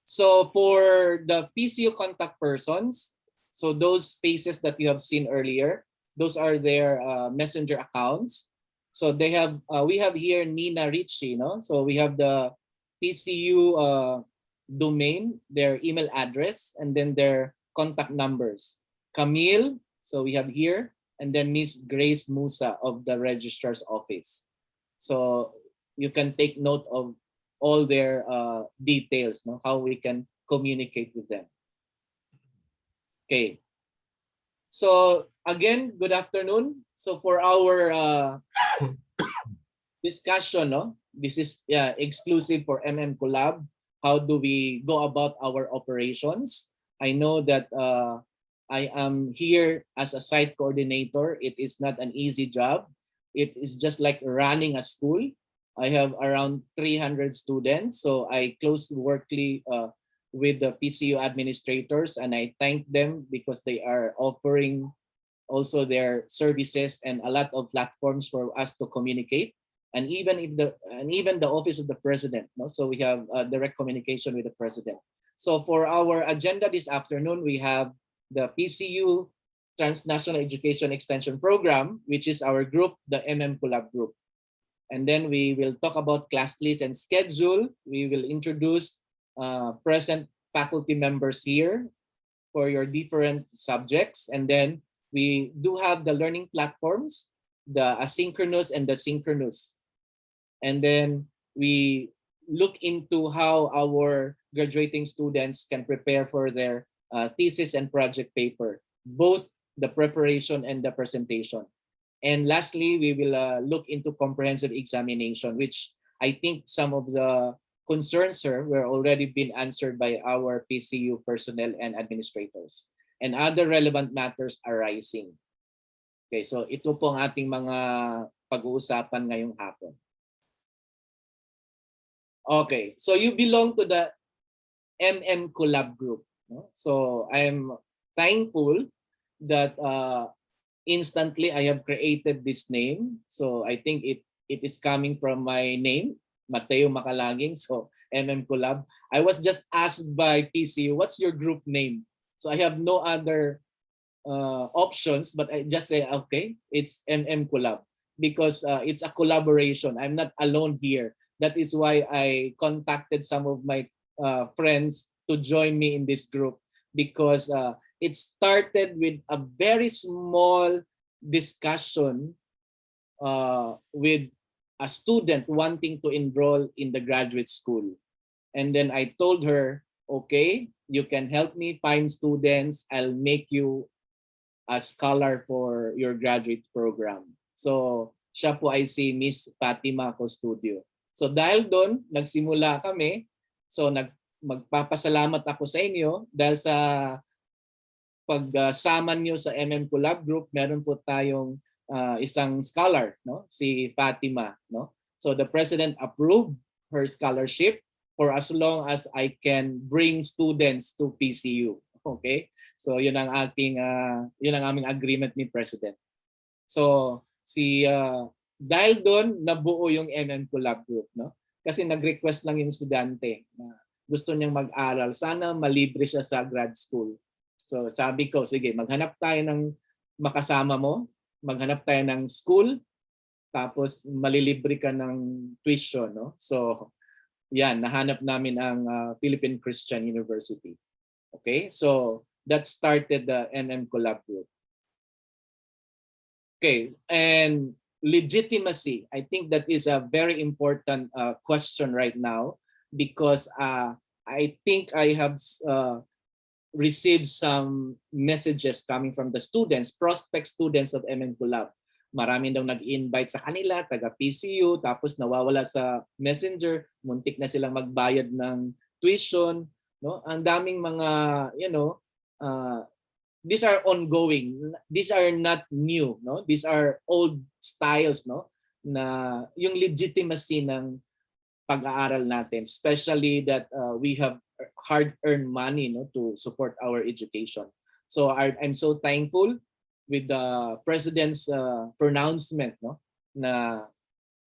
So for the PCU contact persons, so those faces that you have seen earlier, those are their messenger accounts. So they have, we have here Nina Richie, no? So we have the PCU domain, their email address, and then their contact numbers. Camille, so we have here, and then Miss Grace Musa of the Registrar's Office. So you can take note of all their details, no? How we can communicate with them. Okay. So again, good afternoon. So for our discussion, no? This is exclusive for MMCollab. How do we go about our operations? I know that I am here as a site coordinator. It is not an easy job. It is just like running a school. I have around 300 students, so I closely work with the PCU administrators, and I thank them because they are offering also their services and a lot of platforms for us to communicate. And even the office of the president, no? So we have direct communication with the president. So for our agenda this afternoon, we have the PCU Transnational Education Extension Program, which is our group, the MMCollab group. And then we will talk about class list and schedule. We will introduce present faculty members here for your different subjects. And then we do have the learning platforms, the asynchronous and the synchronous. And then we look into how our graduating students can prepare for their thesis and project paper, both the preparation and the presentation. And lastly, we will look into comprehensive examination, which I think some of the concerns, sir, were already been answered by our PCU personnel and administrators, and other relevant matters arising. Okay, so ito po ang ating mga pag-uusapan ngayong hapon. Okay, so you belong to the MMCollab group. No? So I'm thankful that instantly I have created this name. So I think it it is coming from my name, Mateo Macalanging, so MMCollab. I was just asked by PCU, what's your group name? So I have no other options, but I just say, okay, it's MMCollab because it's a collaboration. I'm not alone here. That is why I contacted some of my friends to join me in this group because it started with a very small discussion with a student wanting to enroll in the graduate school. And then I told her, okay, you can help me find students. I'll make you a scholar for your graduate program. So siya po ay si Miss Fatima Custodio. So dahil doon, nagsimula kami. So magpapasalamat ako sa inyo dahil sa pagsama nyo sa MMCollab group, meron po tayong isang scholar, no? Si Fatima, no? So the president approved her scholarship for as long as I can bring students to PCU. Okay? So yun ang aming agreement ni President. So dahil doon nabuo yung MMCollab group, no? Kasi nag-request lang yung estudyante na gusto niyang mag-aral, sana malibre siya sa grad school. So sabi ko, sige, maghanap tayo ng makasama mo, maghanap tayo ng school, tapos malilibre ka ng tuition, no? So yan, nahanap namin ang Philippine Christian University. Okay, so that started the MMCollab group. Okay, and legitimacy, I think that is a very important question right now because I think I have received some messages coming from the students, prospect students of MMCollab. Marami daw nag-invite sa kanila, taga PCU, tapos nawawala sa messenger, muntik na silang magbayad ng tuition, no? Ang daming mga, these are ongoing. These are not new, no? These are old styles, no? Na yung legitimacy ng pag-aaral natin, especially that we have hard-earned money, no, to support our education. So I'm so thankful with the President's pronouncement, no, na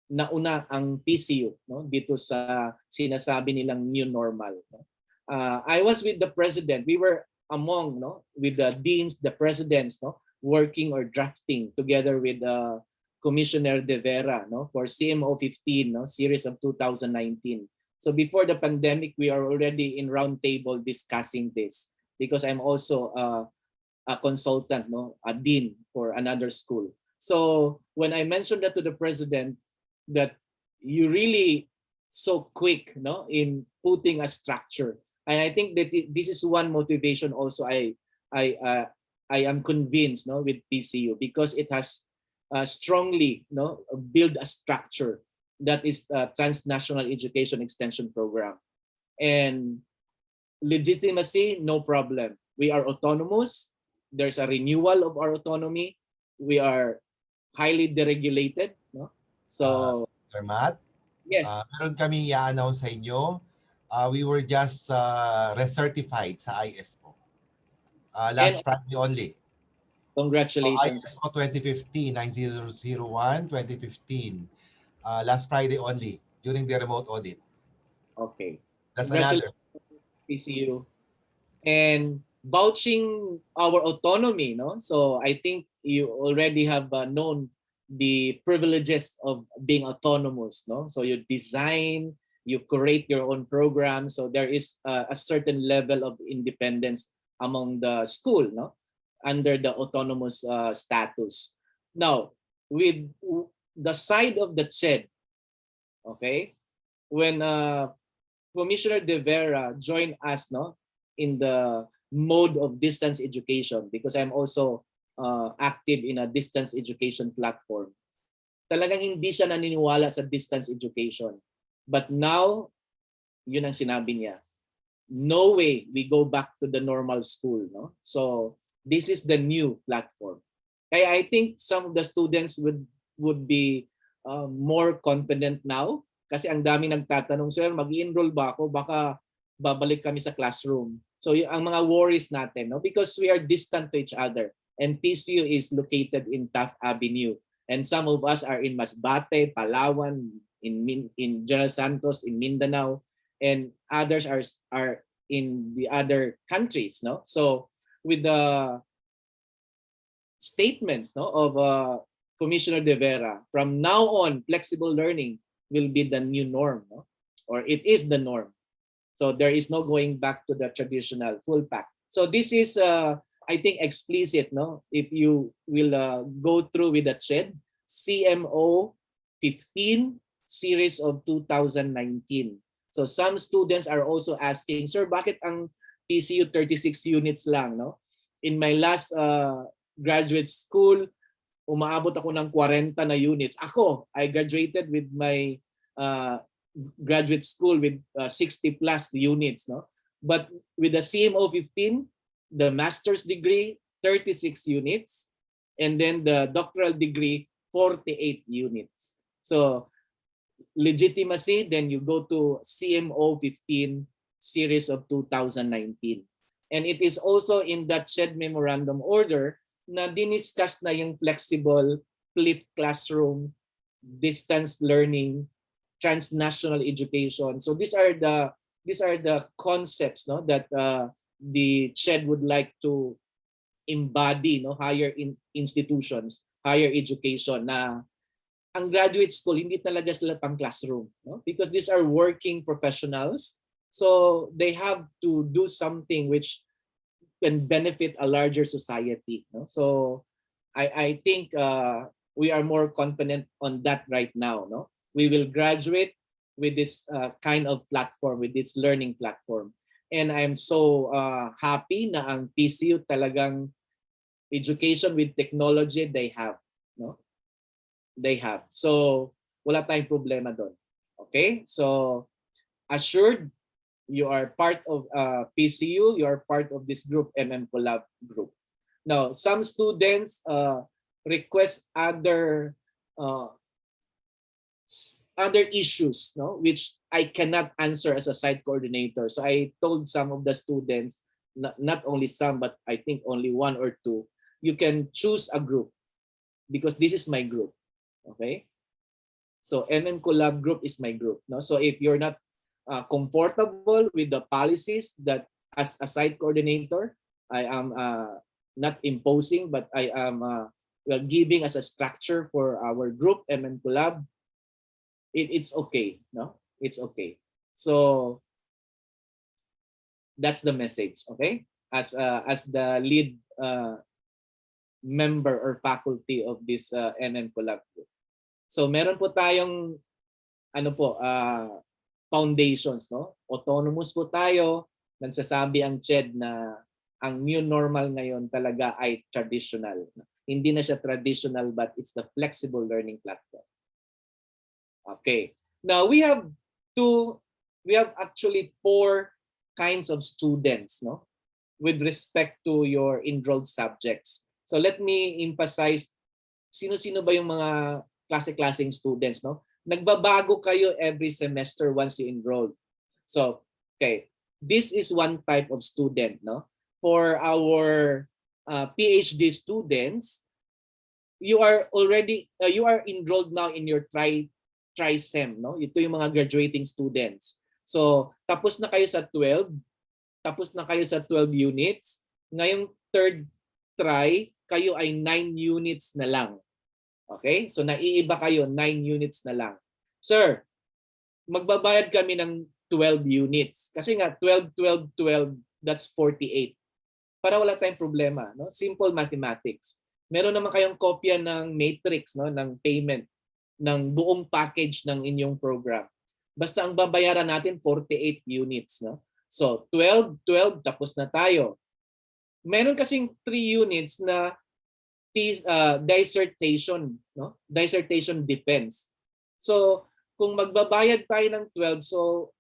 nauna ang PCU, no, dito sa sinasabi nilang new normal. No? I was with the President. We were among, no, with the deans, the presidents, no, working or drafting together with Commissioner De Vera, no, for CMO 15, no, series of 2019. So before the pandemic, we are already in roundtable discussing this because I'm also a consultant, no, a dean for another school. So when I mentioned that to the president, that you really so quick, no, in putting a structure, and I think that this is one motivation also I am convinced, no, with PCU because it has strongly, no, build a structure that is a transnational education extension program. And legitimacy, no problem. We are autonomous. There's a renewal of our autonomy. We are highly deregulated, no? So, Sir Matt, yes. meron kaming i-announce sa inyo. We were just recertified sa ISO. Last Friday only. Congratulations. ISO 2015, 9001, 2015. Last Friday only during the remote audit. Okay. That's another. PCU. And vouching our autonomy, no? So I think you already have known the privileges of being autonomous, no? So you design, you create your own program. So there is a certain level of independence among the school, no? Under the autonomous status. Now, with the side of the CHED, okay, when Commissioner De Vera joined us, no, in the mode of distance education, because I'm also active in a distance education platform. Talagang hindi siya naniniwala sa distance education. But now, yun ang sinabi niya. No way we go back to the normal school, no? So this is the new platform. Kaya I think some of the students would be more confident now kasi ang daming nagtatanong, sir, mag-enroll ba ako? Baka babalik kami sa classroom. So ang mga worries natin, no? Because we are distant to each other and PCU is located in Taft Avenue And some of us are in Masbate, Palawan, in General Santos, in Mindanao, and others are in the other countries, no? So with the statements, no, of Commissioner De Vera, from now on, flexible learning will be the new norm, no? Or it is the norm. So there is no going back to the traditional full pack. So this is, I think, explicit, no? If you will go through with the CHED, CMO 15 series of 2019. So some students are also asking, sir, bakit ang PCU 36 units lang, no? In my last graduate school, umaabot ako ng 40 na units. Ako, I graduated with my graduate school with 60 plus units, no? But with the CMO 15, the master's degree 36 units, and then the doctoral degree 48 units. So legitimacy, then you go to CMO 15 series of 2019. And it is also in that SHED memorandum order na diniscuss na yung flexible, flipped classroom, distance learning, transnational education. So these are the concepts, no, that the SHED would like to embody, no, higher institutions, higher education, na ang graduate school hindi talaga sila pang classroom, no? Because these are working professionals, so they have to do something which can benefit a larger society, no? So I think we are more confident on that right now, no? We will graduate with this kind of platform, with this learning platform. And I'm so happy na ang PCU talagang education with technology they have, no? They have. So wala tayong problema doon. Okay? So assured, you are part of PCU, you are part of this group, MMCollab group. Now, some students request other issues, no, which I cannot answer as a site coordinator. So I told some of the students, not only some, but I think only one or two, you can choose a group because this is my group. Okay? So MMCollab group is my group. No? So if you're not comfortable with the policies that as a site coordinator, I am not imposing, but I am giving as a structure for our group, MMCollab, it's okay. No? It's okay. So that's the message. Okay? As the lead member or faculty of this MMCollab group. So meron po tayong foundations, no? Autonomous po tayo. Nagsasabi ang CHED na ang new normal ngayon talaga ay traditional. Hindi na siya traditional, but it's the flexible learning platform. Okay. Now we have actually 4 kinds of students, no? With respect to your enrolled subjects. So let me emphasize, sino-sino ba yung mga klase-klaseng students, no? Nagbabago kayo every semester once you enroll. So, okay, this is one type of student, no? For our PhD students, you are enrolled now in your tri-sem, no? Ito yung mga graduating students. So, tapos na kayo sa 12 units. Ngayong third try, kayo ay 9 units na lang. Okay? So naiiba kayo, 9 units na lang. Sir, magbabayad kami ng 12 units. Kasi nga, 12, 12, 12, that's 48. Para wala tayong problema. No? Simple mathematics. Meron naman kayong kopya ng matrix, no? Ng payment, ng buong package ng inyong program. Basta ang babayaran natin, 48 units. No? So 12, 12, tapos na tayo. Meron kasing 3 units na dissertation, no? Dissertation defense. So, kung magbabayad tayo ng 12, so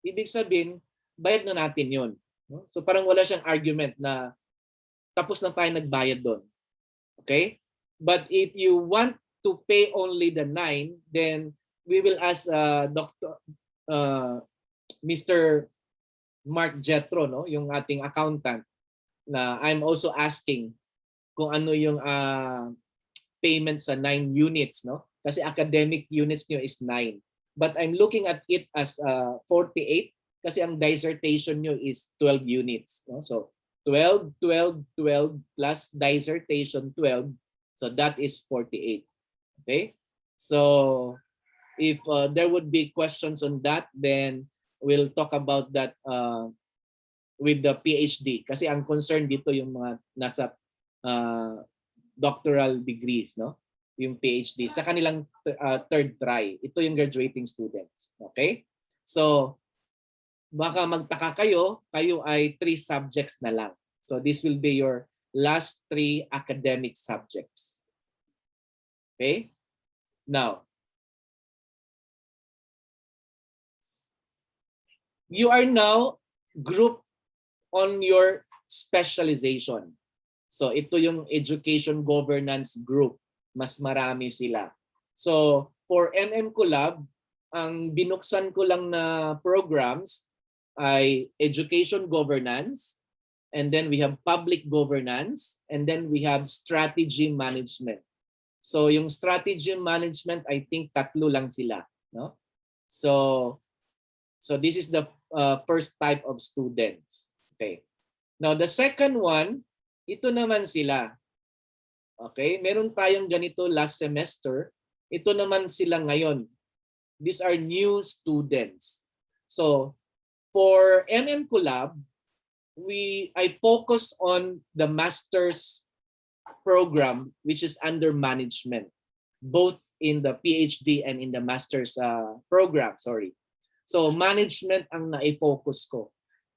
ibig sabihin, bayad na natin 'yon, no? So parang wala siyang argument na tapos na tayo nagbayad doon. Okay? But if you want to pay only the 9, then we will ask Mr. Mark Jetro, no? Yung ating accountant, na I'm also asking kung ano yung payment sa 9 units, no? Kasi academic units nyo is 9. But I'm looking at it as 48 kasi ang dissertation nyo is 12 units, no? So 12, 12, 12 plus dissertation 12. So that is 48. Okay? So if there would be questions on that, then we'll talk about that with the PhD. Kasi ang concern dito yung mga nasa doctoral degrees, no? Yung PhD sa kanilang third try. Ito yung graduating students. Okay? So baka magtaka kayo ay 3 subjects na lang. So this will be your last 3 academic subjects. Okay? Now, you are now grouped on your specialization. So ito yung education governance group. Mas marami sila. So for MMCollab, ang binuksan ko lang na programs ay education governance, and then we have public governance, and then we have strategy management. So yung strategy management, I think 3 lang sila, no? So this is the first type of students. Okay. Now the second one, ito naman sila. Okay, meron tayong ganito last semester. Ito naman sila ngayon. These are new students. So for MMCollab, I focus on the master's program, which is under management, both in the PhD and in the master's program. Sorry. So management ang na-focus ko.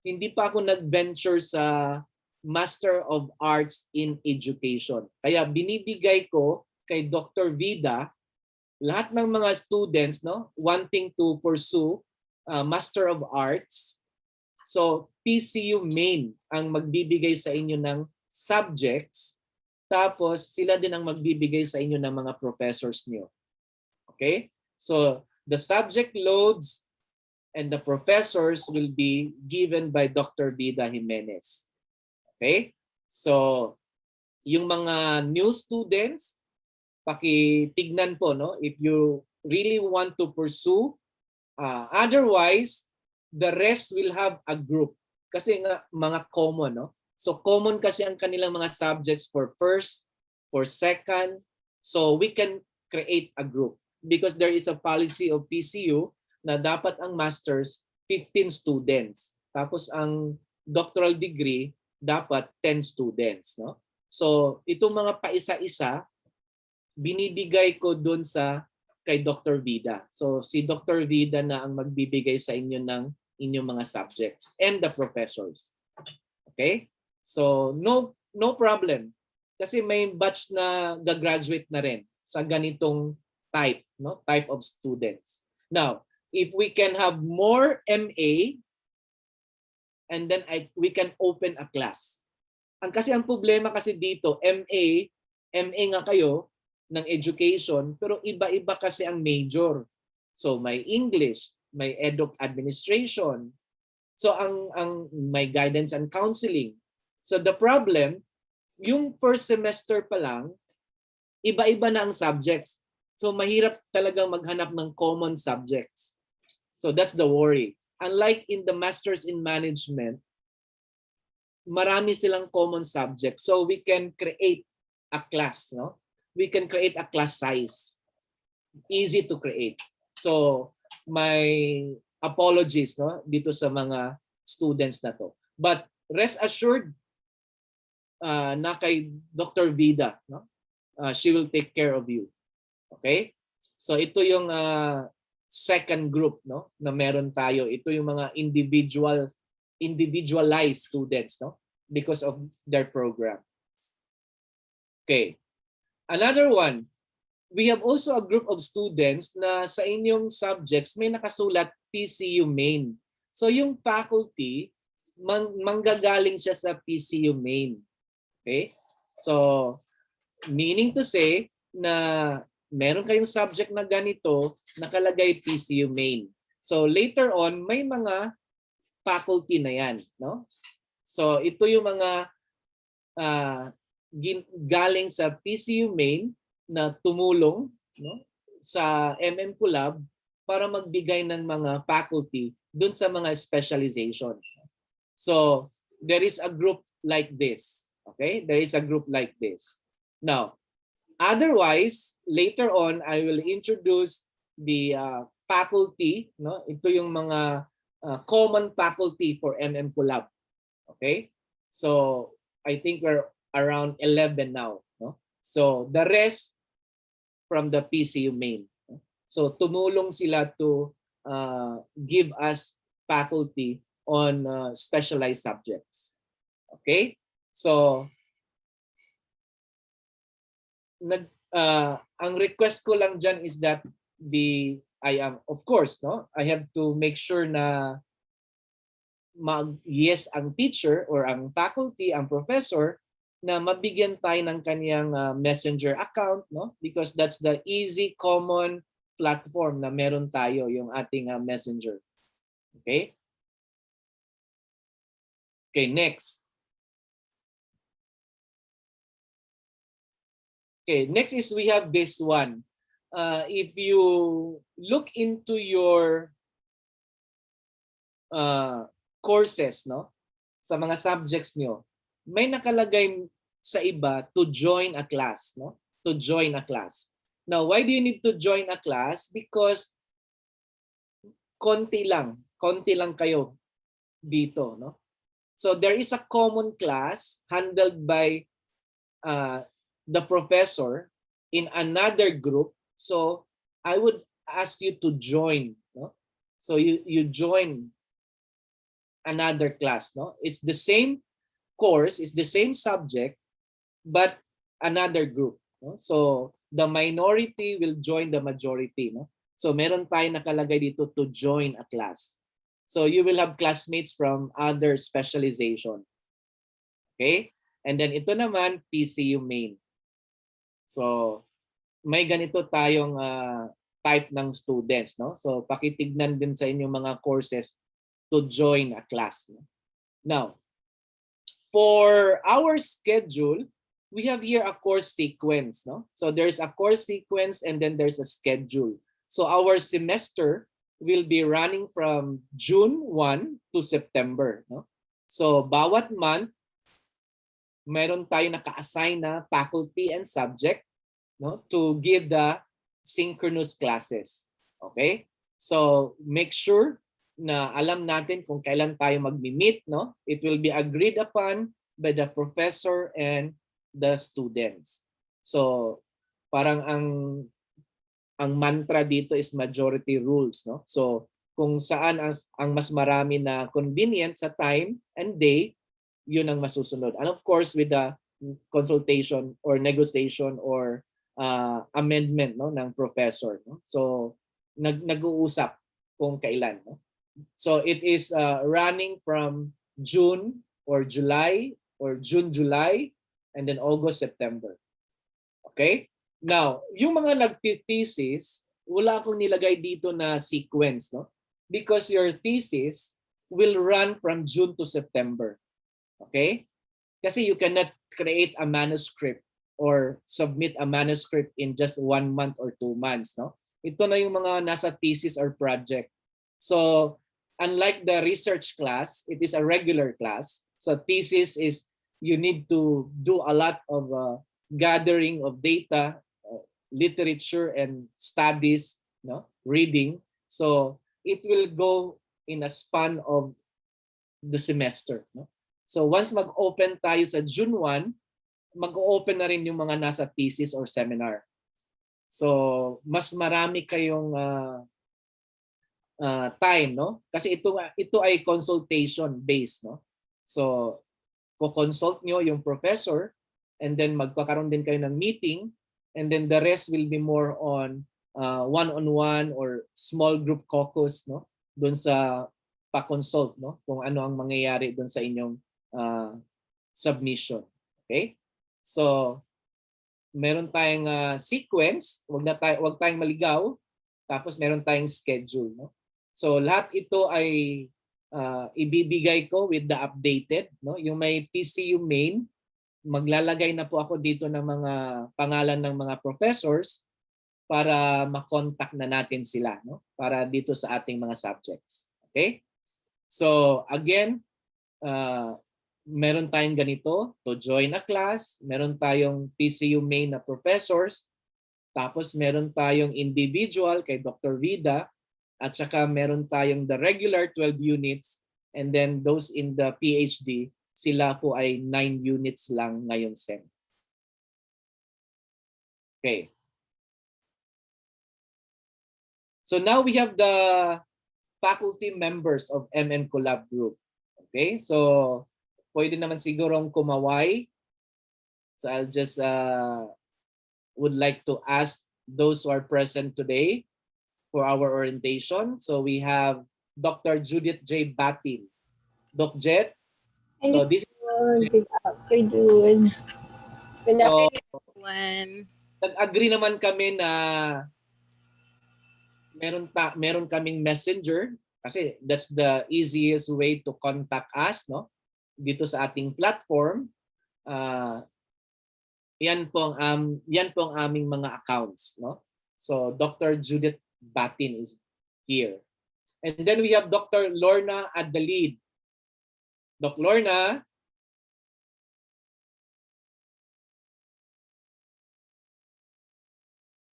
Hindi pa ako nag-venture sa Master of Arts in Education. Kaya binibigay ko kay Dr. Vida lahat ng mga students, no, wanting to pursue Master of Arts. So PCU main ang magbibigay sa inyo ng subjects, tapos sila din ang magbibigay sa inyo ng mga professors niyo. Okay? So the subject loads and the professors will be given by Dr. Vida Jimenez. Okay? So yung mga new students, pakitignan po, no, if you really want to pursue. Otherwise, the rest will have a group kasi nga mga common, no? So common kasi ang kanilang mga subjects for first, for second. So we can create a group because there is a policy of PCU na dapat ang masters 15 students. Tapos ang doctoral degree dapat 10 students, no? So itong mga paisa-isa binibigay ko doon sa kay Dr. Vida. So si Dr. Vida na ang magbibigay sa inyo ng inyong mga subjects and the professors. Okay? So no problem. Kasi may batch na gagraduate na rin sa ganitong type, no? Type of students. Now, if we can have more MA and then we can open a class. Kasi ang problema kasi dito, MA nga kayo ng education, pero iba-iba kasi ang major. So may English, may administration. So ang may guidance and counseling. So the problem, yung first semester pa lang, iba-iba na ang subjects. So mahirap talagang maghanap ng common subjects. So that's the worry. Unlike in the Masters in Management, marami silang common subjects. So we can create a class, no? We can create a class size. Easy to create. So my apologies, no, dito sa mga students na to. But rest assured na kay Dr. Vida, no? She will take care of you. Okay? So ito yung second group, no, na meron tayo. Ito yung mga individualized students, no, because of their program. Okay. Another one, we have also a group of students na sa inyong subjects may nakasulat PCU main. So yung faculty, manggagaling siya sa PCU main. Okay? So meaning to say na meron kayong subject na ganito, nakalagay PCU main. So later on, may mga faculty na yan, no? So ito yung mga galing sa PCU main na tumulong, no, sa MMCollab para magbigay ng mga faculty dun sa mga specialization. So there is a group like this. Okay, there is a group like this. Now, otherwise, later on, I will introduce the faculty. No, ito yung mga common faculty for MMCollab. Okay, so I think we're around 11 now. No, so the rest from the PCU main. So tumulong sila to give us faculty on specialized subjects. Okay? So ang request ko lang dyan is that I am, of course, no, I have to make sure na yes ang teacher or ang faculty, ang professor, na mabigyan tayo ng kaniyang messenger account, no, because that's the easy common platform na meron tayo, yung ating messenger. Okay? Okay, next. Okay, next is we have this one. If you look into your courses, no, sa mga subjects nyo, may nakalagay sa iba to join a class, no? To join a class. Now, why do you need to join a class? Because konti lang kayo dito, no? So there is a common class handled by the professor in another group. So I would ask you to join, no? So you join another class, no? It's the same course, it's the same subject, but another group, no? So the minority will join the majority, no? So meron tayo nakalagay dito to join a class. So you will have classmates from other specialization. Okay? And then ito naman, PCU main. So may ganito tayong type ng students, no? So pakitignan din sa inyong mga courses to join a class, no? Now, for our schedule, we have here a course sequence, no? So there's a course sequence and then there's a schedule. So our semester will be running from June 1 to September, no? So bawat month, meron tayo naka-assign na faculty and subject, no, to give the synchronous classes. Okay? So make sure na alam natin kung kailan tayo magmi-meet, no? It will be agreed upon by the professor and the students. So parang ang mantra dito is majority rules, no? So kung saan ang mas marami na convenient sa time and day, yun ang masusunod. And of course with the consultation or negotiation or amendment, no, ng professor, no? So nag-uusap kung kailan, no? So it is running from June or July or June-July and then August-September. Okay? Now, yung mga nagti-thesis, wala akong nilagay dito na sequence, no? Because your thesis will run from June to September. Okay? Kasi you cannot create a manuscript or submit a manuscript in just 1 month or 2 months, no? Ito na yung mga nasa thesis or project. So, unlike the research class, it is a regular class. So, thesis is you need to do a lot of gathering of data, literature and studies, no, reading. So, it will go in a span of the semester, no? So, once mag-open tayo sa June 1, mag-open na rin yung mga nasa thesis or seminar. So, mas marami kayong time, no? Kasi ito ay consultation based, no? So, ko-consult nyo yung professor and then magkakaroon din kayo ng meeting and then the rest will be more on one-on-one or small group caucus, no? Doon sa pa-consult, no? Kung ano ang mangyayari doon sa inyong submission. Okay? So, meron tayong sequence, wag tayong maligaw, tapos meron tayong schedule, no? So lahat ito ay ibibigay ko with the updated, no? Yung may PCU main, maglalagay na po ako dito ng mga pangalan ng mga professors para makontak na natin sila, no? Para dito sa ating mga subjects. Okay? So again, meron tayong ganito, to join a class, meron tayong PCU main na professors, tapos meron tayong individual kay Dr. Vida, at saka meron tayong the regular 12 units, and then those in the PhD, sila po ay 9 units lang ngayong SEM. Okay. So now we have the faculty members of MMCollab group. Okay, so pwede naman sigurong kumaway. So I'll just would like to ask those who are present today for our orientation. So we have Dr. Judith J. Batin. Doc Jet. So this Good afternoon. Good so, afternoon. nag-agree naman kami na meron kaming messenger kasi that's the easiest way to contact us, no? Dito sa ating platform. Yan po ang aming mga accounts, no? So Dr. Judith Batin is here. And then we have Dr. Lorna at the lead. Doc Lorna.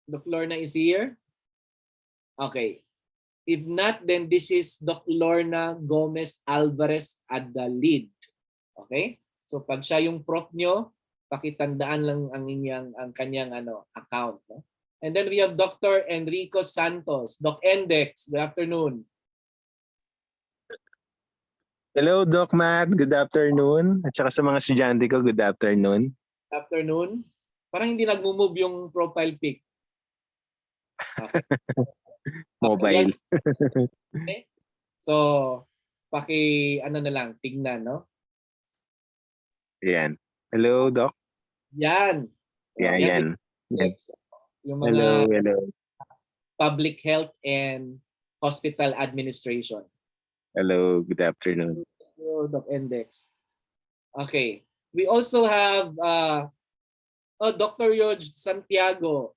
Doc Lorna is here. Okay. If not, then this is Doc Lorna Gomez Alvarez at the lead. Okay? So pag siya yung prof nyo, pakitandaan lang ang kanyang account, no? And then we have Dr. Enrico Santos, Doc Endex. Good afternoon. Hello, Doc Matt. Good afternoon. At saka sa mga estudyante ko, good afternoon. Good afternoon. Parang hindi nag-move yung profile pic. Okay. Mobile. Okay. So, na lang, tingnan, no? Yan. Hello, Doc. Yan. Yan. Yung mga hello. Public health and hospital administration. Hello, good afternoon. Doc Index. Okay. We also have Dr. George Santiago.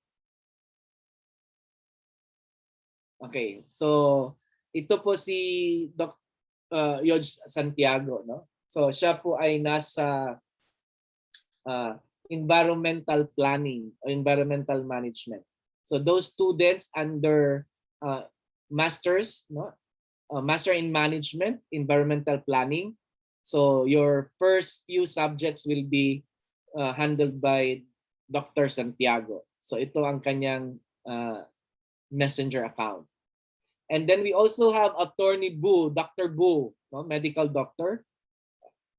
Okay. So, ito po si Dr. George Santiago, no? So, siya po ay nasa environmental planning or environmental management. So, those students under masters, no? Master in Management, Environmental Planning. So your first few subjects will be handled by Dr. Santiago. So ito ang kanyang messenger account. And then we also have Attorney Bu, Dr. Bu, no? Medical doctor.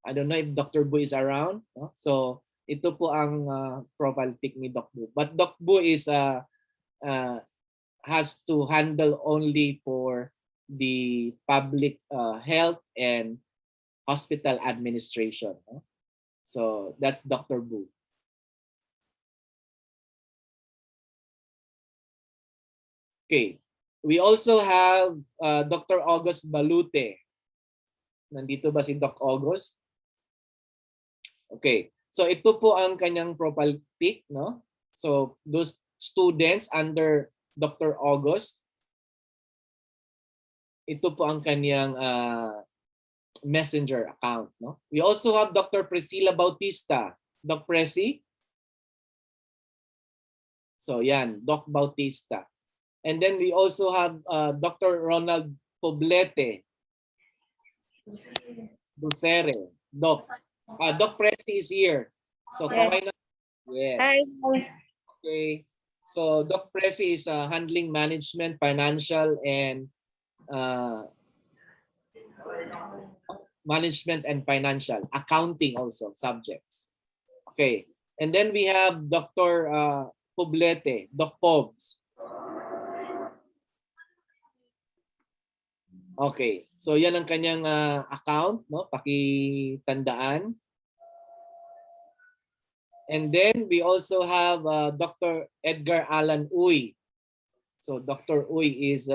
I don't know if Dr. Bu is around. No? So ito po ang profile pic ni Doc Bu. But Doc Bu is has to handle only for the public health and hospital administration. No? So that's Dr. Bu. Okay. We also have Dr. August Balute. Nandito ba si Doc August? Okay. So ito po ang kanyang profile pic, no? So those students under Dr. August, ito po ang kanyang messenger account, no? We also have Dr. Priscilla Bautista. Doc Presi. So yan, Doc Bautista. And then we also have Dr. Ronald Poblete. Dulcere. Doc. Doc Presi is here. So kaway na. Yes. Hi. Okay. So Doc Presi is handling management, financial, and management and financial, accounting also subjects. Okay, and then we have Dr. Poblete, Doc Pobs. Okay, so yan ang kanyang account, no? Pakitandaan. And then we also have Dr. Edgar Alan Uy. So Dr. Uy is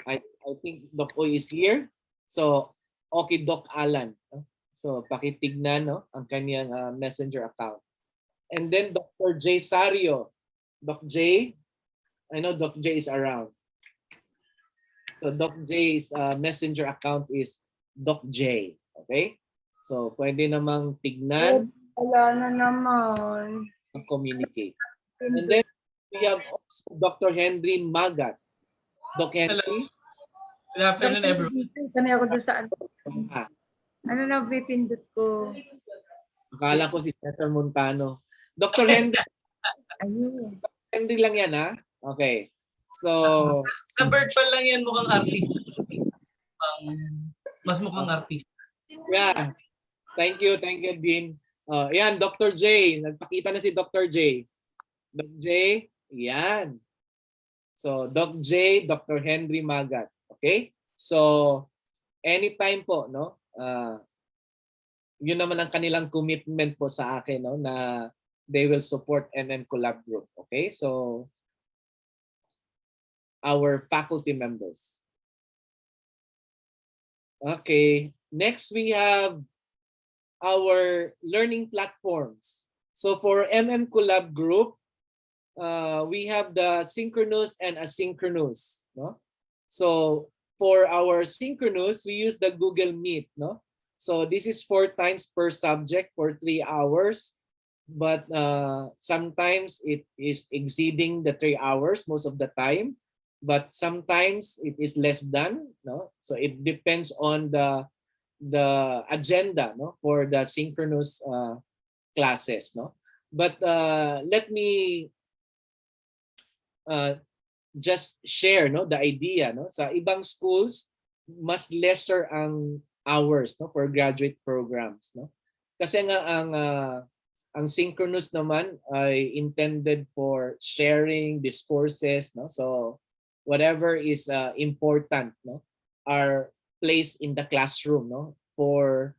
I think Doc Uy is here. So okay, Doc Alan. So pakitignan no ang kanyang messenger account. And then Dr. J. Sario. Doc J, I know Doc J is around. So Doc J's messenger account is Doc J. Okay? So pwede namang tignan, Wala na naman. communicate. And then we have also Dr. Henry Magat. Doc Henry. Good afternoon, everyone. Sanay ako doon sa ano. Ah, Ano na pipindot ko? akala ko si Cesar Montano. Dr. Henry. Ayun. Henry lang yan ha? Okay. So, Sa virtual lang yan mukhang artista. Mas mukhang artista. yeah. Thank you, Dean. Yan, Dr. J. Nagpakita na si Dr. J. Doc J, yan. So, Doc J, Dr. Henry Magat. Okay? So, anytime po, no? Yun naman ang kanilang commitment po sa akin, no? Na they will support MMCollab group. Okay? So, our faculty members. Okay. Next, we have our learning platforms. So for MMCollab group, we have the synchronous and asynchronous. No? So for our synchronous, we use the Google Meet. No? So this is 4 times per subject for 3 hours. But sometimes it is exceeding the 3 hours most of the time. But sometimes it is less than. No? So it depends on the agenda, no, for the synchronous classes, no. But let me just share, no, the idea, no. Sa ibang schools mas lesser ang hours, no, for graduate programs, no. Kasi nga ang synchronous naman ay intended for sharing discourses, no. So whatever is important, no, are placed in the classroom, no, for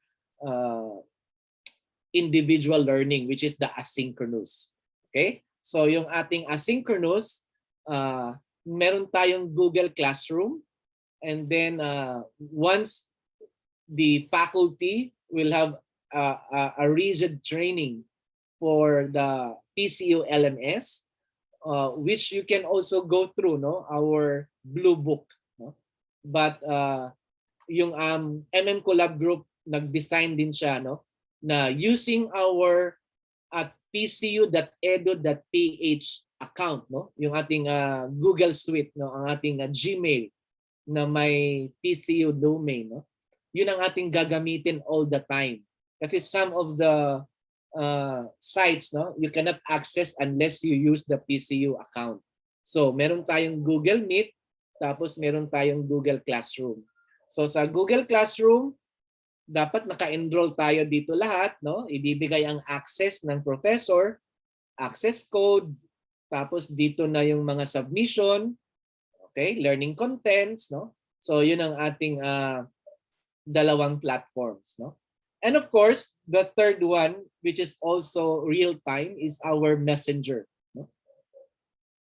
individual learning, which is the asynchronous. Okay? So yung ating asynchronous, meron tayong Google Classroom, and then once the faculty will have a rigid training for the PCU-LMS, which you can also go through, no, our blue book, no. But yung MMCollab group nag-design din siya, no, na using our at pcu.edu.ph account, no, yung ating Google Suite, no, ang ating Gmail na may PCU domain, no. Yun ang ating gagamitin all the time. Kasi some of the sites, no, you cannot access unless you use the PCU account. So meron tayong Google Meet, tapos meron tayong Google Classroom. So sa Google Classroom, dapat naka-enroll tayo dito lahat, no? Ibibigay ang access ng professor, access code, tapos dito na yung mga submission, okay, learning contents, no? So yun ang ating dalawang platforms, no? And of course, the third one, which is also real time, is our messenger, no?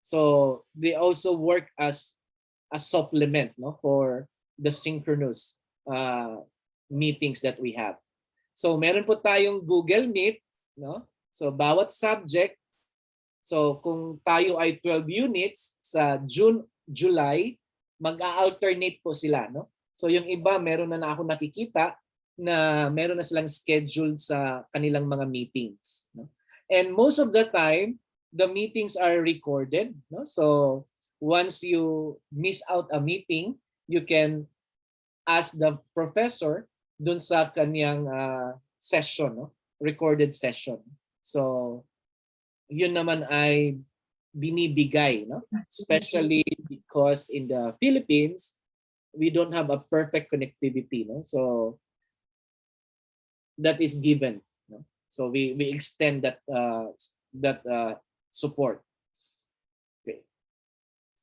So they also work as a supplement, no, for the synchronous meetings that we have. So meron po tayong Google Meet, no? So bawat subject, so kung tayo ay 12 units sa June, July, mag-alternate po sila, no? So yung iba meron na ako nakikita na meron na silang schedule sa kanilang mga meetings, no? And most of the time, the meetings are recorded, no? So once you miss out a meeting, you can ask the professor dun sa kanyang session, no? Recorded session. So yun naman ay binibigay, no? Especially because in the Philippines, we don't have a perfect connectivity, no? So that is given, no? So we extend that support. Okay.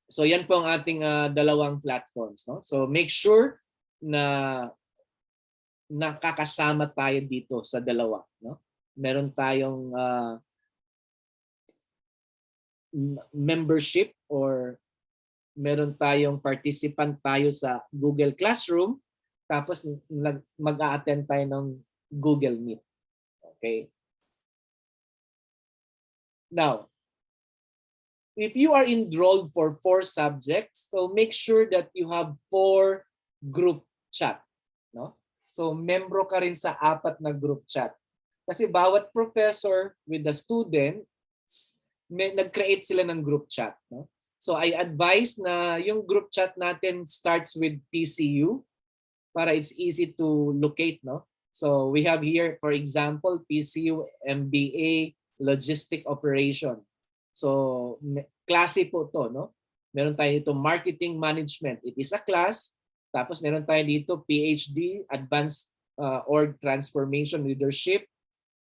So yan po ang ating dalawang platforms, no? So make sure na nakakasama tayo dito sa dalawa, no? Meron tayong membership or meron tayong participant tayo sa Google Classroom, tapos mag-a-attend tayo ng Google Meet. Okay. Now, if you are enrolled for 4 subjects, so make sure that you have 4 group chat, no? So membro ka rin sa 4 na group chat. Kasi bawat professor with the student, nag-create sila ng group chat, no? So I advise na yung group chat natin starts with PCU para it's easy to locate, no? So we have here, for example, PCU MBA Logistic Operation. So klase po to, no? Meron tayo dito Marketing Management. It is a class. Tapos meron tayo dito PhD Advanced Org Transformation Leadership.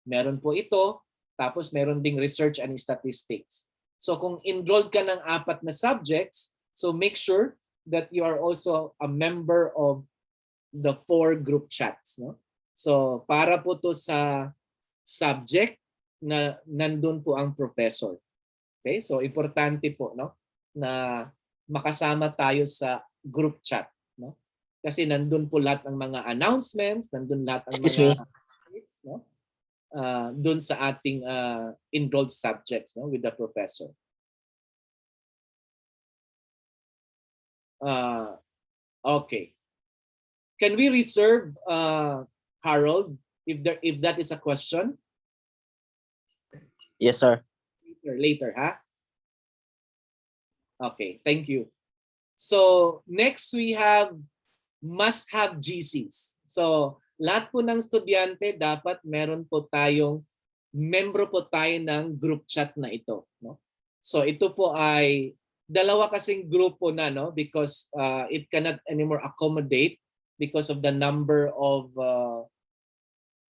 Meron po ito. Tapos meron ding Research and Statistics. So kung enrolled ka ng 4 na subjects, so make sure that you are also a member of the 4 group chats, no? So para po to sa subject na nandun po ang professor. Okay? So importante po, no, na makasama tayo sa group chat, no? Kasi nandun po lahat ng mga announcements, nandun lahat ng mga updates, no? Dun sa ating enrolled subjects, no, with the professor. Okay. Can we reserve Harold if that is a question? Yes, sir. Later, ha? Okay, thank you. So next we have must-have GCs. So lahat po ng estudyante dapat meron po tayong membro po tayo ng group chat na ito, no? So ito po ay dalawa kasing grupo na, no, because it cannot anymore accommodate because of the number of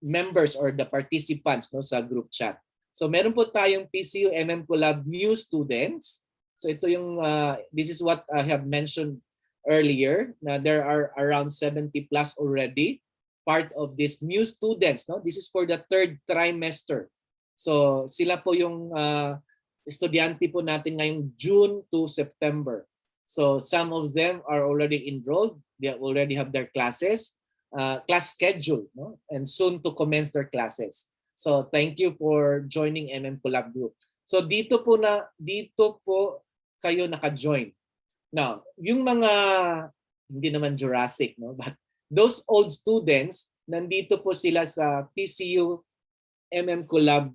members or the participants, no, sa group chat. So meron po tayong PCU MMCollab new students. So ito yung this is what I have mentioned earlier, na there are around 70 plus already part of these new students, no? This is for the 3rd trimester. So sila po yung estudyante po natin ngayong June to September. So some of them are already enrolled. They already have their classes, class schedule, no? And soon to commence their classes. So thank you for joining MMCollab group. So dito po kayo naka-join. Now, yung mga hindi naman Jurassic, no, but those old students, nandito po sila sa PCU MMCollab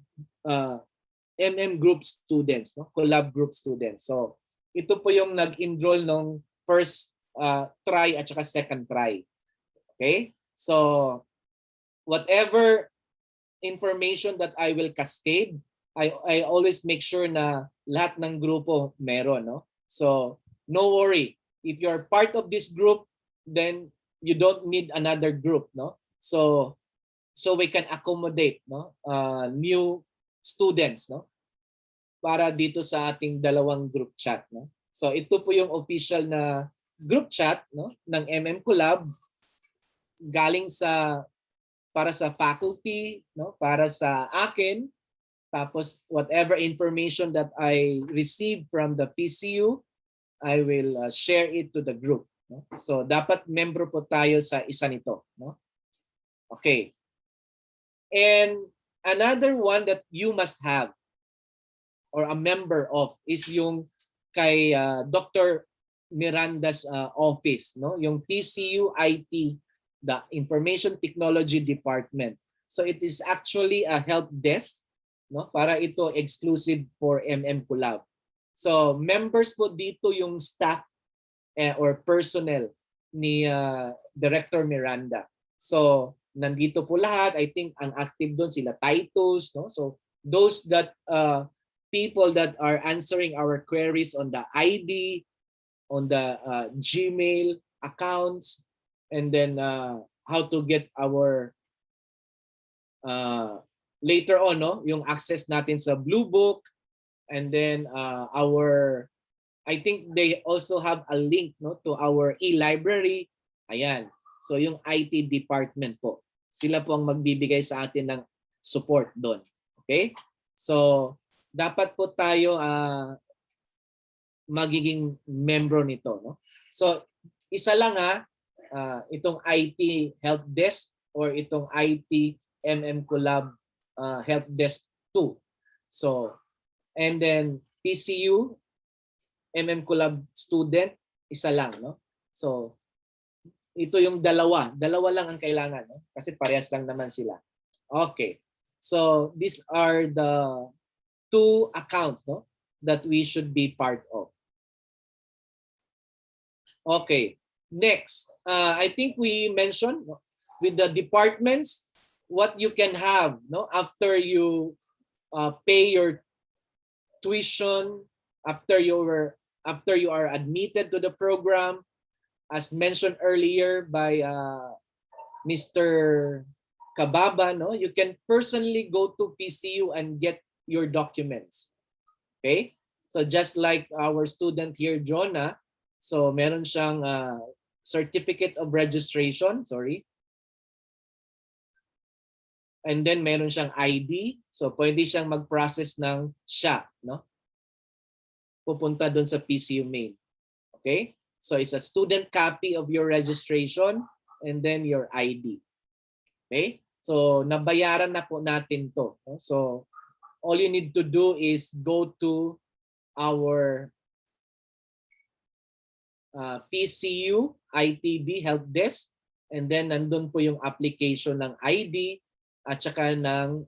MM group students, no? Collab group students. So ito po yung nag-enroll nung first try at saka second try. Okay? So whatever information that I will cascade, I always make sure na lahat ng grupo meron, no? So no worry, if you're part of this group, then you don't need another group, no? So we can accommodate, no, new students, no, para dito sa ating dalawang group chat, no? So ito po yung official na group chat, no, ng MMCollab galing para sa faculty, no, para sa akin, tapos whatever information that I receive from the PCU, I will share it to the group, no? So dapat membro po tayo sa isa nito, no? Okay. And another one that you must have or a member of is yung kay Dr. Miranda's office, no? Yung PCU-IT, the Information Technology Department. So it is actually a help desk, no? Para ito exclusive for MMCollab. So members po dito yung staff or personnel ni Director Miranda. So nandito po lahat. I think ang active doon sila Titus, no? So those that people that are answering our queries on the ID, on the Gmail accounts, and then how to get our later on, no, yung access natin sa Blue Book, and then I think they also have a link, no, to our e-library. Ayan. So yung IT department po, sila po ang magbibigay sa atin ng support doon. Okay? So dapat po tayo magiging membro nito, no? So isa lang itong IT help desk or itong IT MMCollab help desk 2. So, and then PCU, MMCollab student, isa lang, no? So, ito yung dalawa lang ang kailangan, no? Kasi parehas lang naman sila. Okay. So, these are the 2 accounts, no, that we should be part of. Okay. Next, I think we mentioned, no, with the departments what you can have, no, after you pay your tuition, after you are admitted to the program, as mentioned earlier by Mr. Kababa, no, you can personally go to PCU and get your documents. Okay? So just like our student here, Jonah, so meron siyang certificate of registration, sorry. And then meron siyang ID, so pwede siyang mag-process ng SHA, no? Pupunta doon sa PCU main. Okay? So it's a student copy of your registration and then your ID. Okay? So nabayaran na po natin to. So all you need to do is go to our PCU ITD help desk, and then nandun po yung application ng ID at saka ng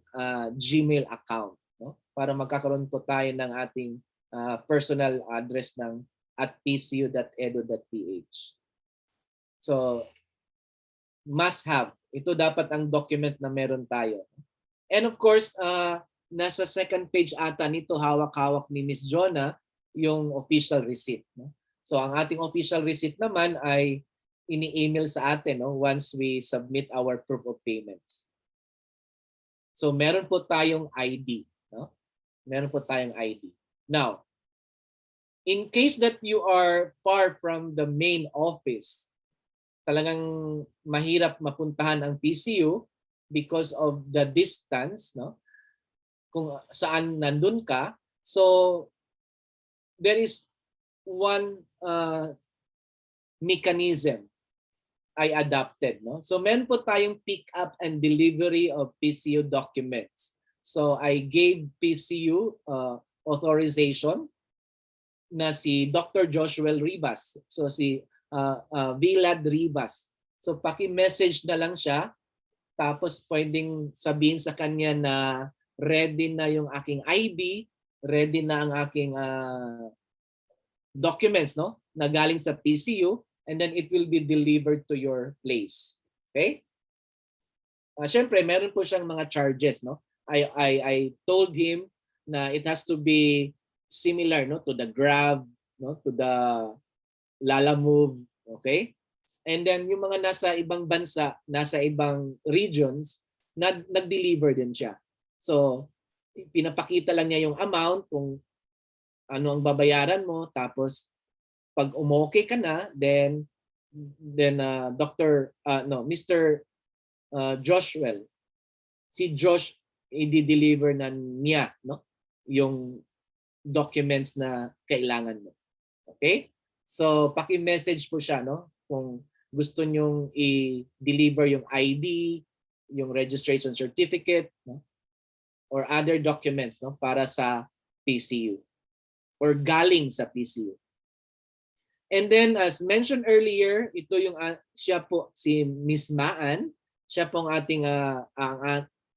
Gmail account, no? Para magkakaroon po tayo ng ating personal address ng at pcu.edu.ph. So must have. Ito dapat ang document na meron tayo. And of course, nasa second page ata nito, hawak-hawak ni Miss Jonah, yung official receipt. No? So ang ating official receipt naman ay ini-email sa atin, no, once we submit our proof of payments. So meron po tayong ID. No? Meron po tayong ID. Now, in case that you are far from the main office, talagang mahirap mapuntahan ang PCU because of the distance, no? Kung saan nandun ka. So there is one mechanism I adopted, no? So meron po tayong pick up and delivery of PCU documents. So I gave PCU authorization na si Dr. Joshua Ribas. So si Vilad Ribas. So paki-message na lang siya, tapos pwedeng sabihin sa kanya na ready na yung aking ID, ready na ang aking documents, no, na galing sa PCU, and then it will be delivered to your place. Okay? Syempre, meron po siyang mga charges, no? I told him na it has to be similar, no, to the Grab, no, to the Lalamove, okay? And then yung mga nasa ibang bansa, nasa ibang regions, nag-deliver din siya. So, pinapakita lang niya yung amount, kung ano ang babayaran mo, tapos pag umokay ka na, then Mr. Joshua, si Josh, i-deliver na niya, no, yung documents na kailangan mo. Okay? So, paki-message po siya, no, kung gusto nyong i-deliver yung ID, yung registration certificate, no, or other documents, no, para sa PCU or galing sa PCU. And then as mentioned earlier, ito yung siya po si Miss Maan, siya pong ating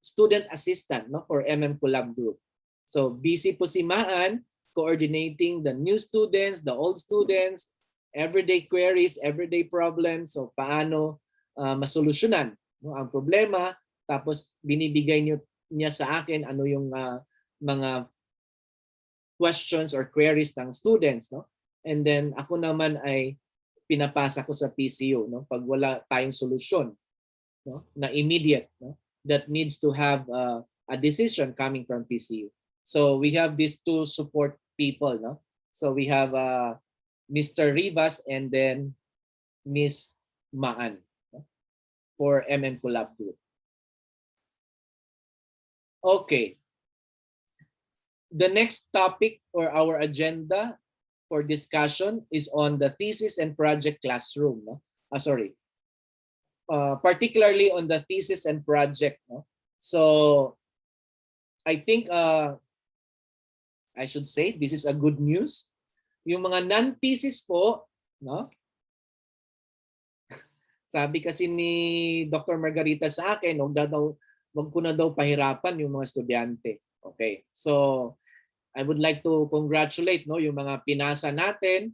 student assistant, no, for MMCollab group. So busy po si Maan coordinating the new students, the old students, everyday queries, everyday problems. So paano masolusyonan, no, ang problema, tapos binibigay niya sa akin ano yung mga questions or queries ng students, no? And then ako naman ay pinapasa ko sa PCU, no, pag wala tayong solusyon, no, na immediate, no, that needs to have a decision coming from PCU. So we have these two support people, no? So we have Mr. Rivas and then Miss Maan, no, for MMCollab group. Okay. The next topic or our agenda for discussion is on the thesis and project classroom, no? Particularly on the thesis and project, no, So I think I should say this is a good news. Yung mga non-thesis po, no? Sabi kasi ni Dr. Margarita sa akin, wag ko na daw pahirapan yung mga estudyante. Okay. So I would like to congratulate yung mga pinasa natin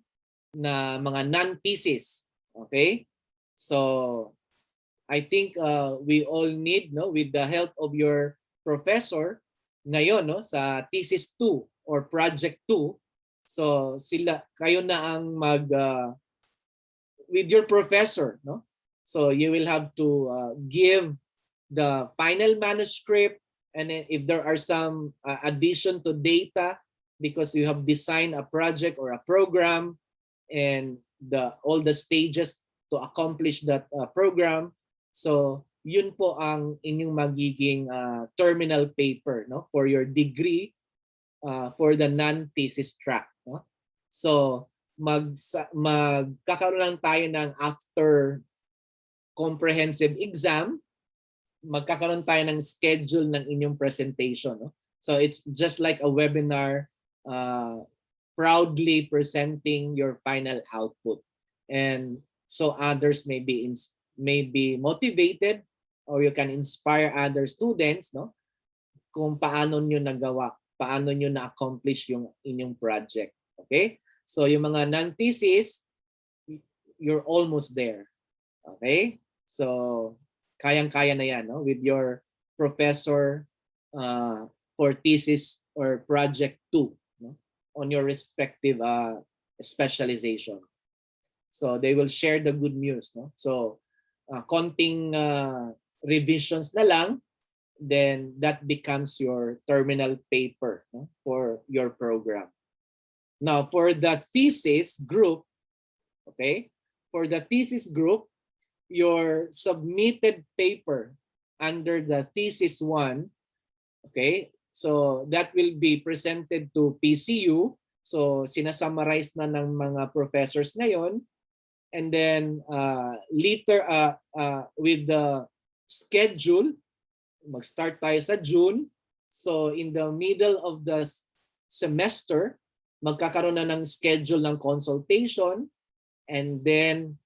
na mga non-thesis. Okay? So I think we all need with the help of your professor ngayon sa thesis 2 or project 2. So kayo na ang with your professor, so you will have to give the final manuscript, and then if there are some addition to data because you have designed a project or a program and all the stages to accomplish that program. So yun po ang inyong magiging terminal paper for your degree for the non-thesis track. So magkakaroon lang tayo ng after comprehensive exam, magkakaroon tayo ng schedule ng inyong presentation. So it's just like a webinar, proudly presenting your final output. And so others may be motivated, or you can inspire other students kung paano nyo nagawa, paano nyo na-accomplish yung inyong project. Okay? So yung mga non-thesis, you're almost there. Okay? So kayang-kaya na yan with your professor for thesis or project 2 on your respective specialization. So they will share the good news. So konting revisions na lang, then that becomes your terminal paper for your program. Now, for the thesis group, okay, for the thesis group, your submitted paper under the thesis 1, okay, so that will be presented to PCU. So sinasummarize na ng mga professors ngayon, and then later with the schedule, mag-start tayo sa June. So in the middle of the semester, magkakaroon na ng schedule ng consultation, and then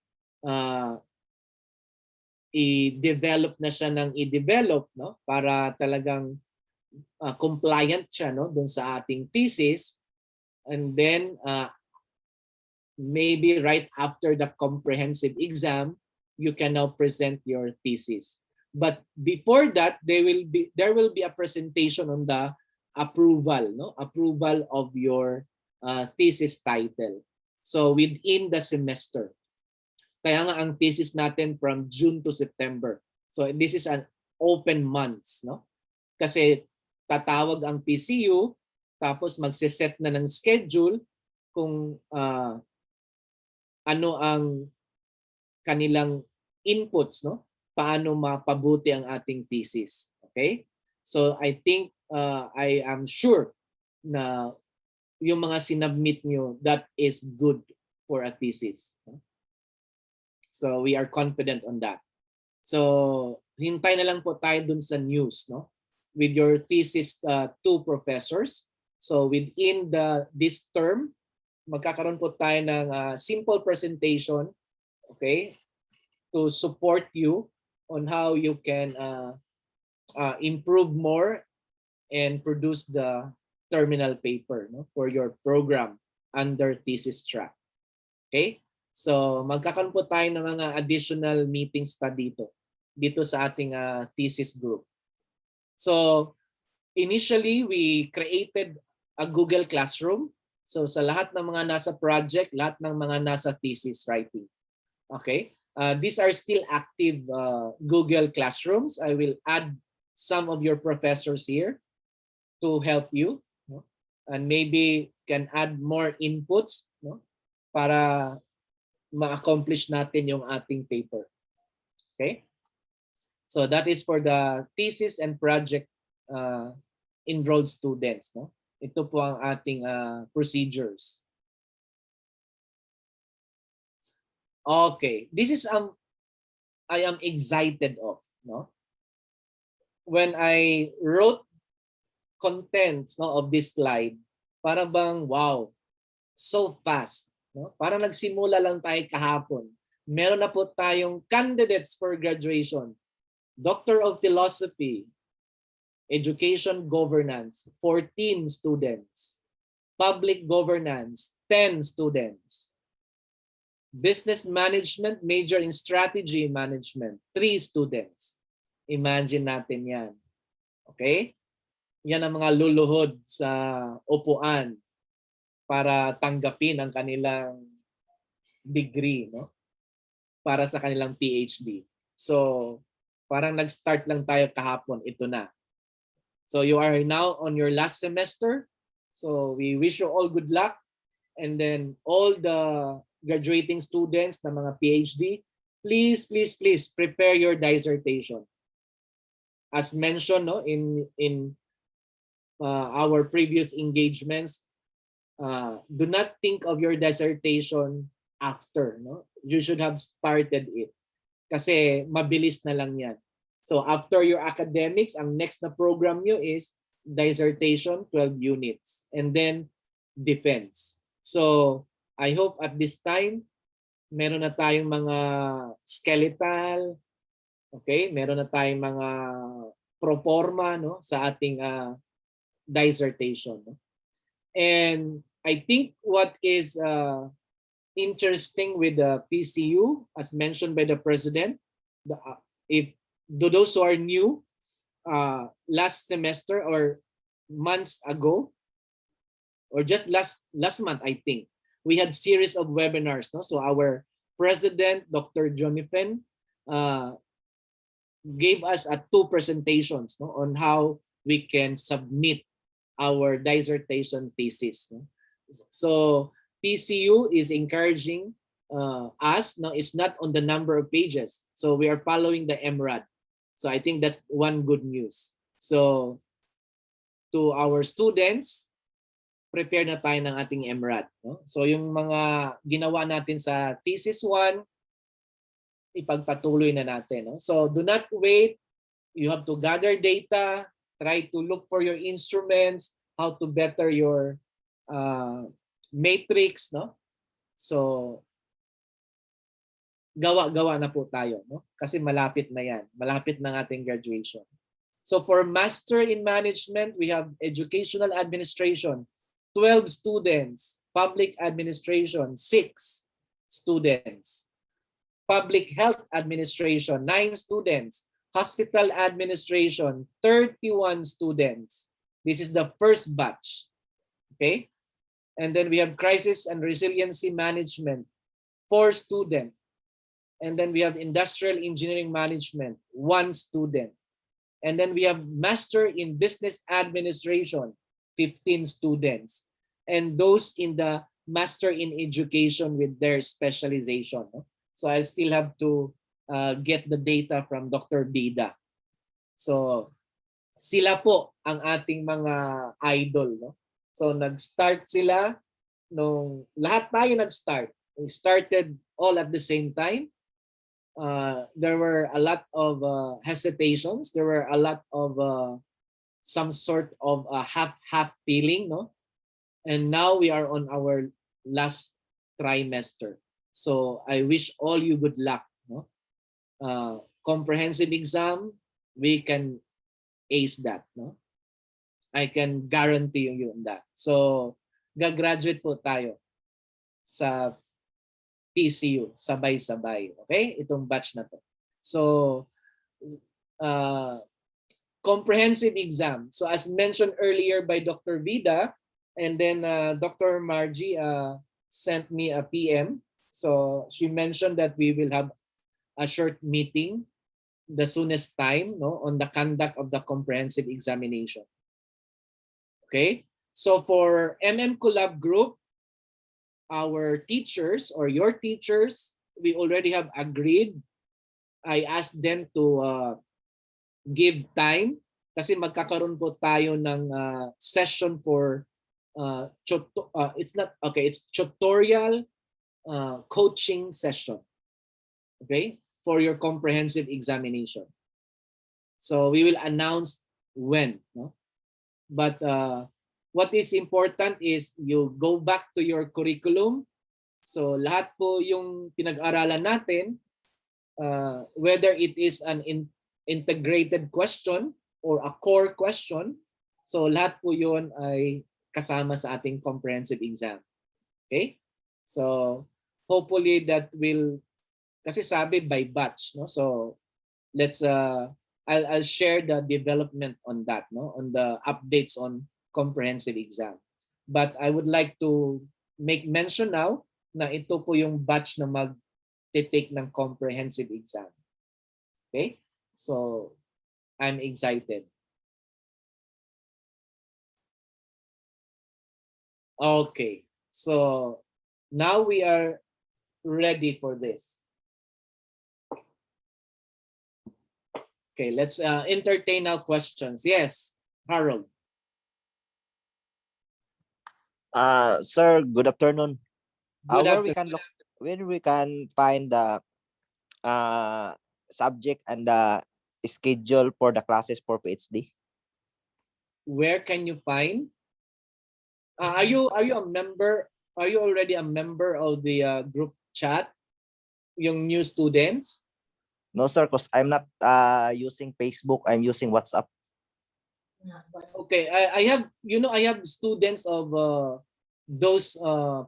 i-develop na siya ng i-develop para talagang compliant siya dun sa ating thesis. And then maybe right after the comprehensive exam, you can now present your thesis. But before that, there will be a presentation on the approval of your thesis title. So within the semester. Kaya nga ang thesis natin from June to September. So this is an open months, Kasi tatawag ang PCU, tapos magse-set na ng schedule kung ano ang kanilang inputs, paano mapabuti ang ating thesis. Okay? So I think I am sure na yung mga sinubmit nyo, that is good for a thesis. So we are confident on that. So hintay na lang po tayo dun sa news with your thesis 2 professors. So within this term, magkakaroon po tayo ng simple presentation, okay, to support you on how you can improve more and produce the terminal paper for your program under thesis track. Okay? So magkakaroon po tayo ng mga additional meetings pa dito sa ating thesis group. So initially, we created a Google Classroom. So sa lahat ng mga nasa project, lahat ng mga nasa thesis writing. Okay? These are still active Google Classrooms. I will add some of your professors here to help you. And maybe can add more inputs para ma-accomplish natin yung ating paper. Okay? So that is for the thesis and project enrolled students. Ito po ang ating procedures. Okay, this is I am excited of. when I wrote contents, no, of this slide, para bang wow, so fast, no? Parang nagsimula lang tayo kahapon. Meron na po tayong candidates for graduation. Doctor of Philosophy, Education Governance, 14 students. Public Governance, 10 students. Business Management, major in Strategy Management, 3 students. Imagine natin yan. Okay? Yan ang mga luluhod sa upuan para tanggapin ang kanilang degree, no? Para sa kanilang PhD. So, parang nag-start lang tayo kahapon, ito na. So, you are now on your last semester. So, we wish you all good luck. And then, all the graduating students na mga PhD, please, please, please prepare your dissertation. As mentioned, no, in our previous engagements, do not think of your dissertation after, no? You should have started it. Kasi mabilis na lang yan. So after your academics, ang next na program nyo is dissertation, 12 units. And then defense. So I hope at this time, meron na tayong mga skeletal, okay? Meron na tayong mga proforma, no, sa ating dissertation. No? And I think what is interesting with the PCU, as mentioned by the president, if those who are new, last semester or months ago, or just last month, I think, we had series of webinars. No? So our president, Dr. Jonathan, gave us 2 presentations, no, on how we can submit our dissertation thesis. No? So PCU is encouraging us. No, it's not on the number of pages. So we are following the MRAD. So I think that's one good news. So to our students, prepare na tayo ng ating MRAD. No? So yung mga ginawa natin sa thesis 1, ipagpatuloy na natin. No? So do not wait. You have to gather data, try to look for your instruments, how to better your matrix, no? So gawa-gawa na po tayo, no? Kasi malapit na 'yan. Malapit na ang ating graduation. So for Master in Management, we have Educational Administration, 12 students. Public Administration, 6 students. Public Health Administration, 9 students. Hospital Administration, 31 students. This is the first batch. Okay? And then we have Crisis and Resiliency Management, 4 students. And then we have Industrial Engineering Management, 1 student. And then we have Master in Business Administration, 15 students. And those in the Master in Education with their specialization. No? So I still have to get the data from Dr. Bida. So sila po ang ating mga idol. No? So nag-start sila nung lahat tayo nag-start. We started all at the same time. There were a lot of hesitations. There were a lot of some sort of half feeling, no? And now we are on our last trimester. So I wish all you good luck. No? Comprehensive exam, we can ace that. No? I can guarantee you that. So gagraduate po tayo sa PCU, sabay-sabay. Okay? Itong batch na to. So comprehensive exam. So as mentioned earlier by Dr. Vida, and then Dr. Margie sent me a PM. So she mentioned that we will have a short meeting the soonest time, no, on the conduct of the comprehensive examination. Okay? So for MMCollab group, our teachers or your teachers, we already have agreed. I asked them to give time kasi magkakaroon po tayo ng session for it's not okay, it's tutorial coaching session. Okay? For your comprehensive examination. So we will announce when. No? But what is important is you go back to your curriculum. So lahat po yung pinag-aralan natin, whether it is an integrated question or a core question, so lahat po yun ay kasama sa ating comprehensive exam. Okay? So hopefully that will, kasi sabi by batch, no? So let's I'll share the development on that, no? On the updates on comprehensive exam. But I would like to make mention now na ito po yung batch na mag-take ng comprehensive exam. Okay? So I'm excited. Okay. So now we are ready for this. Okay, let's entertain now questions. Yes, Harold. Sir, good afternoon. Good When we can find the subject and the schedule for the classes for PhD? Where can you find? Are you a member? Are you already a member of the group chat? Yung new students? No, sir, because I'm not using Facebook. I'm using WhatsApp. Okay, I have, you know, I have students of those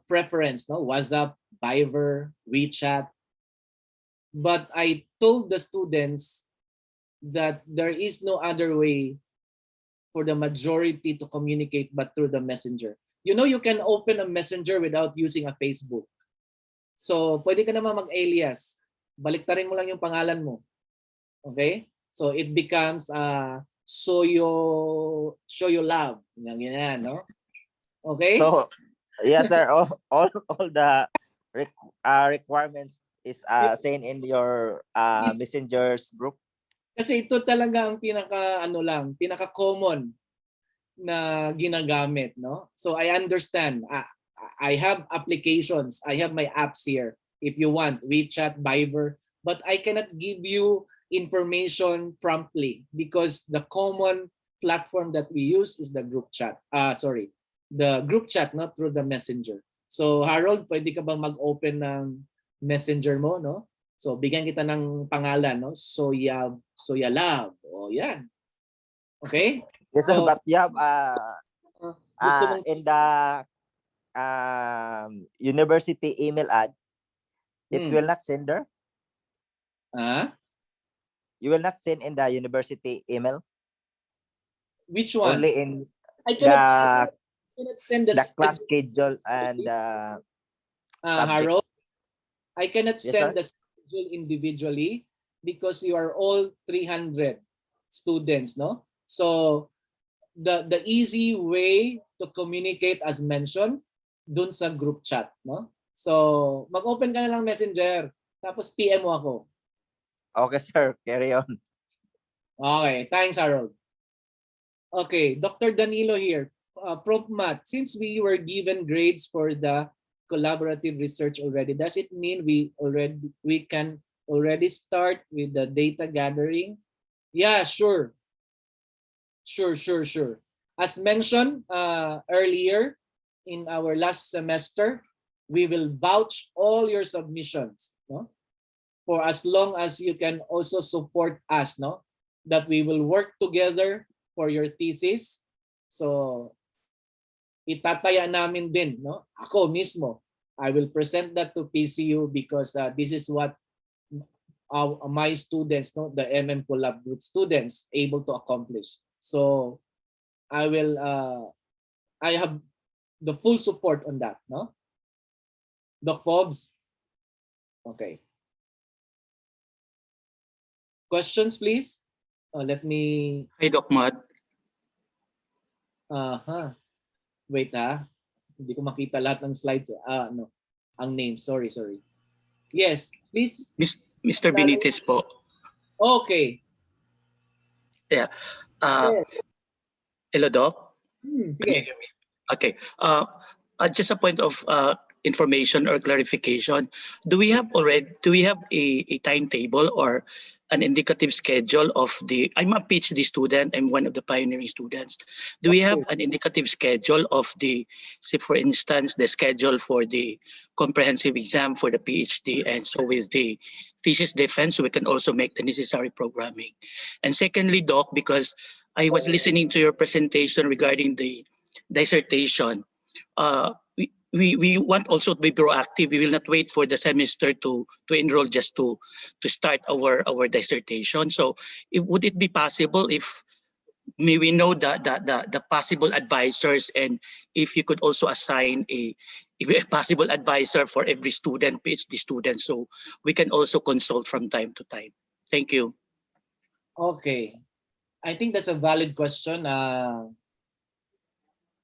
preference, no? WhatsApp, Viber, WeChat. But I told the students that there is no other way for the majority to communicate but through the messenger. You know, you can open a messenger without using a Facebook. So, pwede ka naman mag-alias. Baliktarin mo lang yung pangalan mo. Okay? So, it becomes show your love. Yan, no? Okay? So, yes, sir. All the requirements is sent in your messengers group. Kasi ito talaga ang pinaka-common na ginagamit, no? So I understand. I have applications. I have my apps here. If you want, WeChat, Viber, but I cannot give you information promptly because the common platform that we use is the group chat. The group chat, not through the messenger. So Harold, pwede ka bang mag-open ng messenger mo, no? So bigyan kita ng pangalan, no? Soya Lab. O yan. Okay? Yes, sir, so, but you have in the university email ad, it will not send there? You will not send in the university email? Which one? Only in I cannot send the class schedule and Harold, I cannot Yes, send sir? the schedule individually because you are all 300 students, no? So the easy way to communicate, as mentioned, dun sa group chat, no? So mag-open ka na lang messenger, tapos PM mo ako. Okay, sir. Carry on. Okay, thanks, Harold. Okay, Dr. Danilo here. Prof. Matt, since we were given grades for the collaborative research already, does it mean we can already start with the data gathering? Yeah, sure. Sure. As mentioned earlier in our last semester, we will vouch all your submissions, no? For as long as you can also support us, no? That we will work together for your thesis. So itataya namin din, no? Ako mismo, I will present that to PCU because this is what my students, no, the MMCollab group students able to accomplish. So I will I have the full support on that, no? Doc Pobs? Okay. Questions, please? Let me... Hey, Doc Matt. Wait, hindi ko makita lahat ng slides. No. Ang name, sorry. Yes, please. Mr. Benitez po. Okay. Yeah. Yes. Hello, Doc? Sige. Can you hear me? Okay. Just a point of information or clarification. Do we have a timetable or an indicative schedule of I'm a PhD student, I'm one of the pioneering students. Do we have an indicative schedule of say for instance, the schedule for the comprehensive exam for the PhD, and so with the thesis defense, we can also make the necessary programming. And secondly, Doc, because I was listening to your presentation regarding the dissertation, we want also to be proactive. We will not wait for the semester to enroll just to start our dissertation. So would it be possible if may we know the possible advisors, and if you could also assign a possible advisor for every student, PhD student, so we can also consult from time to time. Thank you. Okay. I think that's a valid question.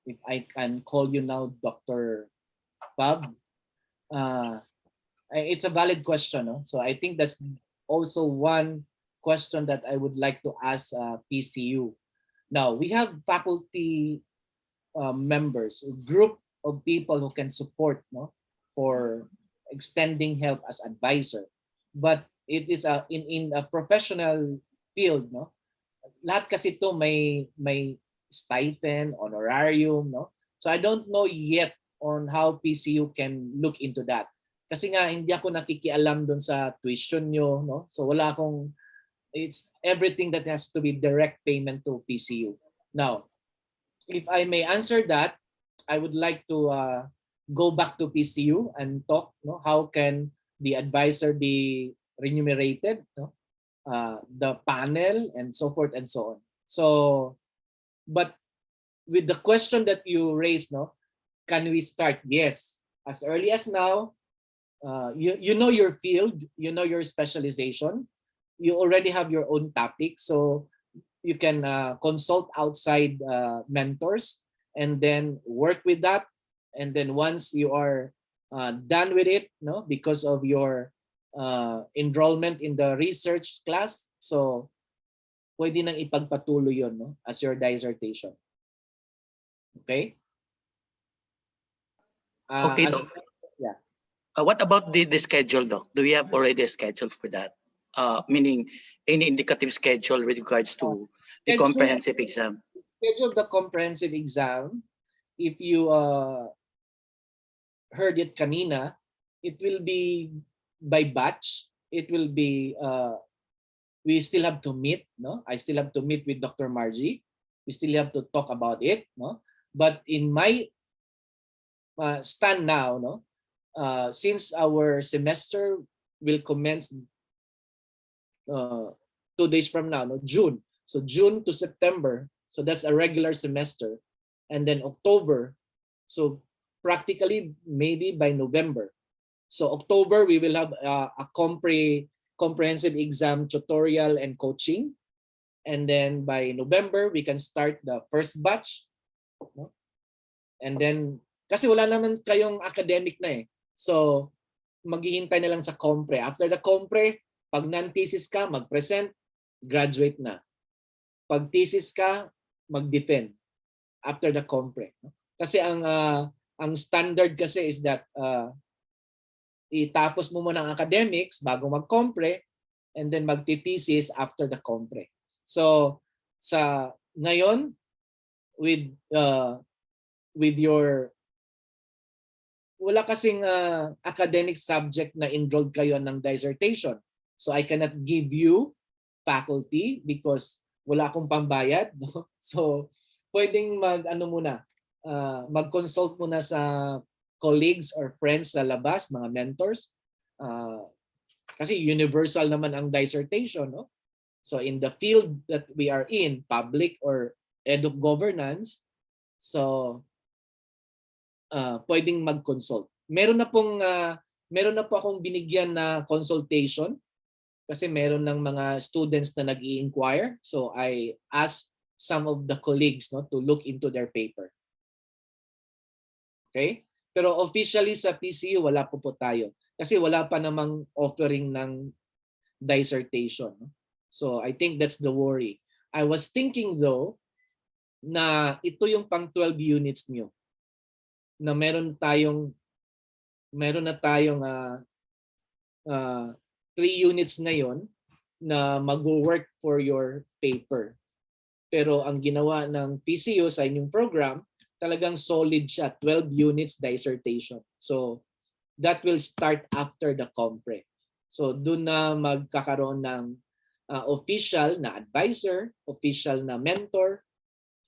If I can call you now Dr. Fab, it's a valid question. No? So I think that's also one question that I would like to ask PCU. Now, we have faculty members, a group of people who can support, no, for extending help as advisor. But it is in a professional field, no? Lahat kasi ito may stipend, honorarium, no? So I don't know yet on how PCU can look into that. Kasi nga hindi ako nakikialam doon sa tuition nyo, no? So wala akong, it's everything that has to be direct payment to PCU. Now, if I may answer that, I would like to go back to PCU and talk, no, how can the advisor be remunerated, no? The panel and so forth and so on. So, but with the question that you raised, no, can we start? Yes, as early as now. You know your field, you know your specialization, you already have your own topic, so you can consult outside mentors and then work with that. And then once you are done with it, no, because of your enrollment in the research class, so pwede nang ipagpatuloy yon, no, as your dissertation. Okay? Okay, Doc. Yeah. What about the schedule, Doc? Do we have already a schedule for that? Meaning any indicative schedule with regards to the comprehensive exam? Schedule the comprehensive exam. If you heard it kanina, it will be by batch. It will be, we still have to meet, no? I still have to meet with Dr. Margie. We still have to talk about it, no? But in my stand now, no? Since our semester will commence 2 days from now, no? June. So June to September, so that's a regular semester. And then October, so practically maybe by November. So October, we will have a comprehensive exam tutorial and coaching. And then by November, we can start the first batch. No? And then, kasi wala naman kayong academic na eh. So, maghihintay na lang sa compre. After the compre, pag non-thesis ka, mag-present, graduate na. Pag thesis ka, mag-defend after the compre. Kasi ang standard kasi is that itapos mo muna ang academics bago mag-compre and then magti-thesis after the compre. So, sa ngayon, with your wala kasing academic subject na enrolled kayo ng dissertation. So I cannot give you faculty because wala akong pambayad. No? So pwedeng mag-consult muna sa colleagues or friends sa labas, mga mentors. Kasi universal naman ang dissertation. No? So in the field that we are in, public or edu governance, so pwedeng mag-consult. Meron na po akong binigyan na consultation kasi meron ng mga students na nag-i-inquire. So I asked some of the colleagues, no, to look into their paper. Okay? Pero officially sa PCU wala po tayo kasi wala pa namang offering ng dissertation. No? So I think that's the worry. I was thinking though na ito yung pang 12 units niyo, na meron tayong meron na tayong 3 units ngayon na mag-work for your paper. Pero ang ginawa ng PCU sa inyong program, talagang solid siya, 12 units dissertation. So that will start after the compre. So doon na magkakaroon ng official na advisor, official na mentor.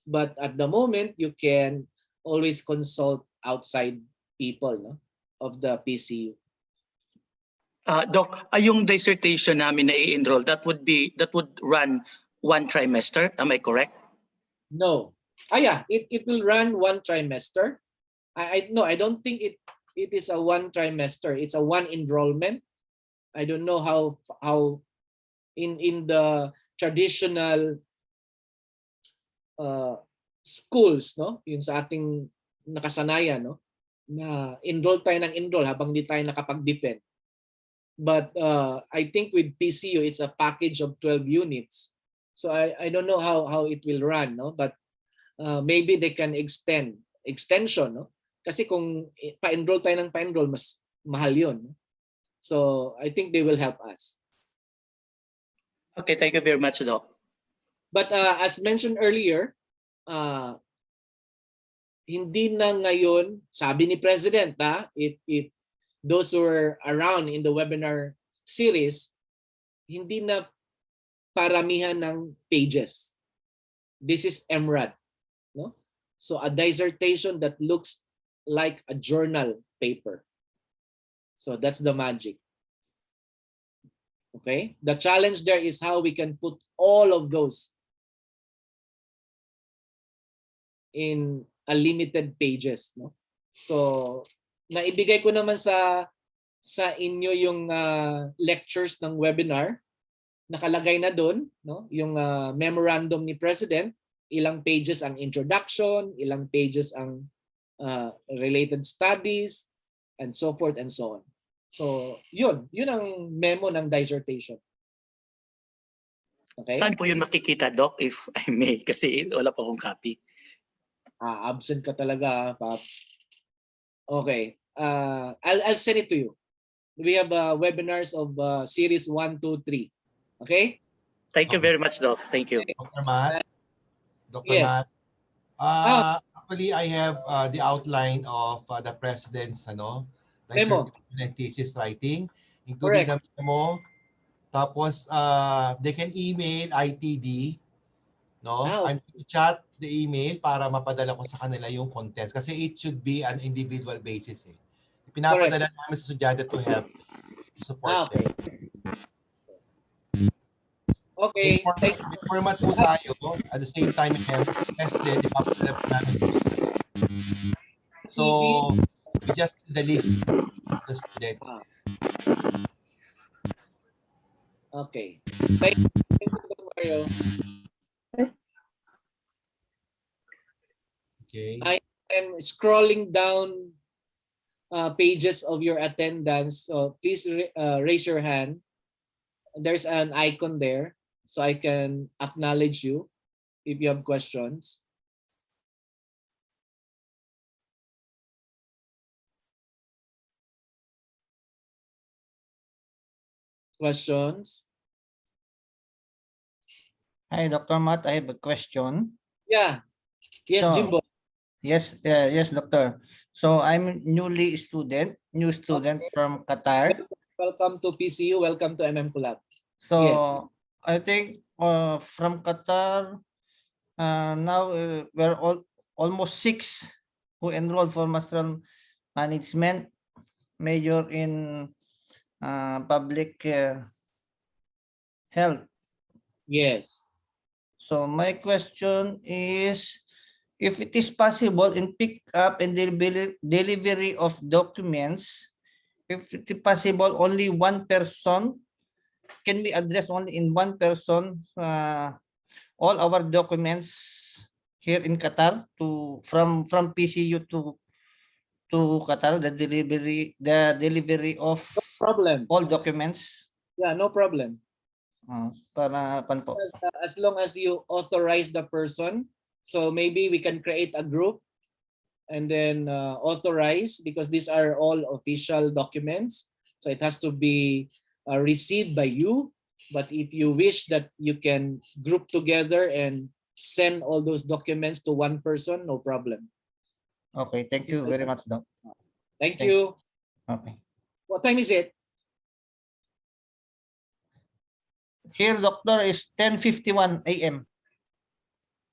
But at the moment, you can always consult outside people, no, of the PCU. Doc, yung dissertation namin na i-enroll, that would run 1 trimester. Am I correct? No. Yeah, it will run 1 trimester. No, I don't think it is a 1 trimester. It's a 1 enrollment. I don't know how in the traditional schools, no, yung sa ating nakasanayan, no, na enroll tayo ng enroll habang di tayo nakapag-defend. But I think with PCU, it's a package of 12 units. So I don't know how it will run, no, but maybe they can extension, no, kasi kung pa-enroll tayo ng pa-enroll, mas mahal yun, no? So I think they will help us. Okay, thank you very much, Doc. But as mentioned earlier, hindi na ngayon, sabi ni President, if those who were around in the webinar series, hindi na paramihan ng pages. This is MRAD, no? So a dissertation that looks like a journal paper. So that's the magic. Okay? The challenge there is how we can put all of those in a limited pages, no? So naibigay ko naman sa inyo yung lectures ng webinar. Nakalagay na doon, no, yung memorandum ni President, ilang pages ang introduction, ilang pages ang related studies, and so forth and so on. So yun ang memo ng dissertation. Okay? Saan po yun makikita, Doc, if I may? Kasi wala pa akong copy. Absent ka talaga, Pops. Okay. I'll send it to you. We have webinars of series 1, 2, 3. Okay? Thank you very much, Doc. Thank you. Dr. Matt? Dr. Yes. Matt? Actually, I have the outline of the President's dissertation and thesis writing, including the memo. Tapos, they can email ITD. No? I'm going to chat the email para mapadala ko sa kanila yung contents. Kasi it should be an individual basis. Pinapadala namin sa estudyante to help to support them. Okay. May format po tayo. At the same time, tested, ipapadala po namin sa so, we just the list of the students. Okay. Thank you, Mario. Okay. I am scrolling down pages of your attendance. So please raise your hand. There's an icon there, so I can acknowledge you if you have questions. Questions? Hi, Dr. Matt. I have a question. Yeah. Yes, Jimbo. Yes, doctor. So I'm new student from Qatar. Welcome to PCU. Welcome to MMCollab. So yes. I think from Qatar, now we're almost 6 who enrolled for Master Management, major in public health. Yes. So my question is, if it is possible in pick up and delivery of documents, if it is possible only one person, can we address only in one person all our documents here in Qatar from PCU to Qatar, the delivery of all documents? Yeah, no problem. As long as you authorize the person, so maybe we can create a group and then authorized, because these are all official documents. So it has to be received by you. But if you wish that you can group together and send all those documents to one person, no problem. Okay, thank you very much, Doc. Thank Thank- you. Okay. What time is it? Here, Doctor, is 10:51 a.m.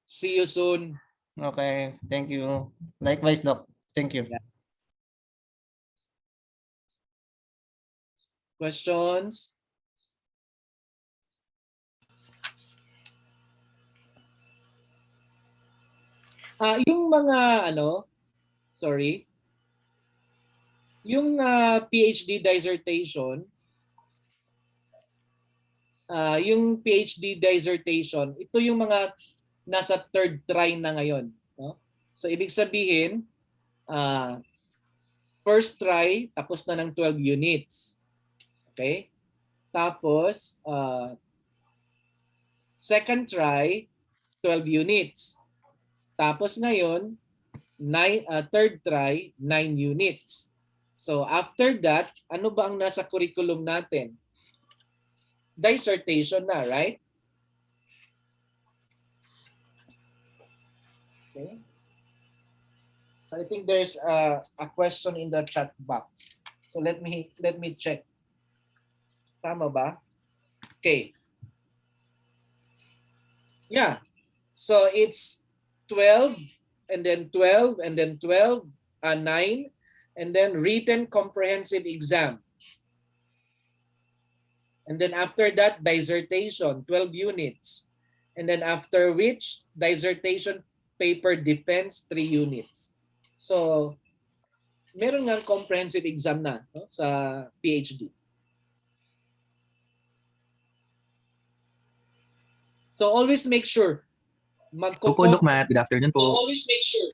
See you soon. Okay, thank you. Likewise, Doc. Thank you. Questions? Yung mga sorry. Yung PhD dissertation, ito yung mga nasa third try na ngayon, no? So ibig sabihin, first try tapos na ng 12 units. Okay? Tapos second try 12 units. Tapos ngayon third try 9 units. So after that, ano ba ang nasa curriculum natin? Dissertation na, right? Okay. So I think there's a question in the chat box. So let me check. Tama ba? Okay. Yeah. So it's 12 and then 12 and then 12 9 and then written comprehensive exam. And then after that, dissertation, 12 units. And then after which, dissertation paper defense, 3 units. So, meron nga comprehensive exam na, no, sa PhD. So, always make sure, Doc Matt, good afternoon po. always make sure,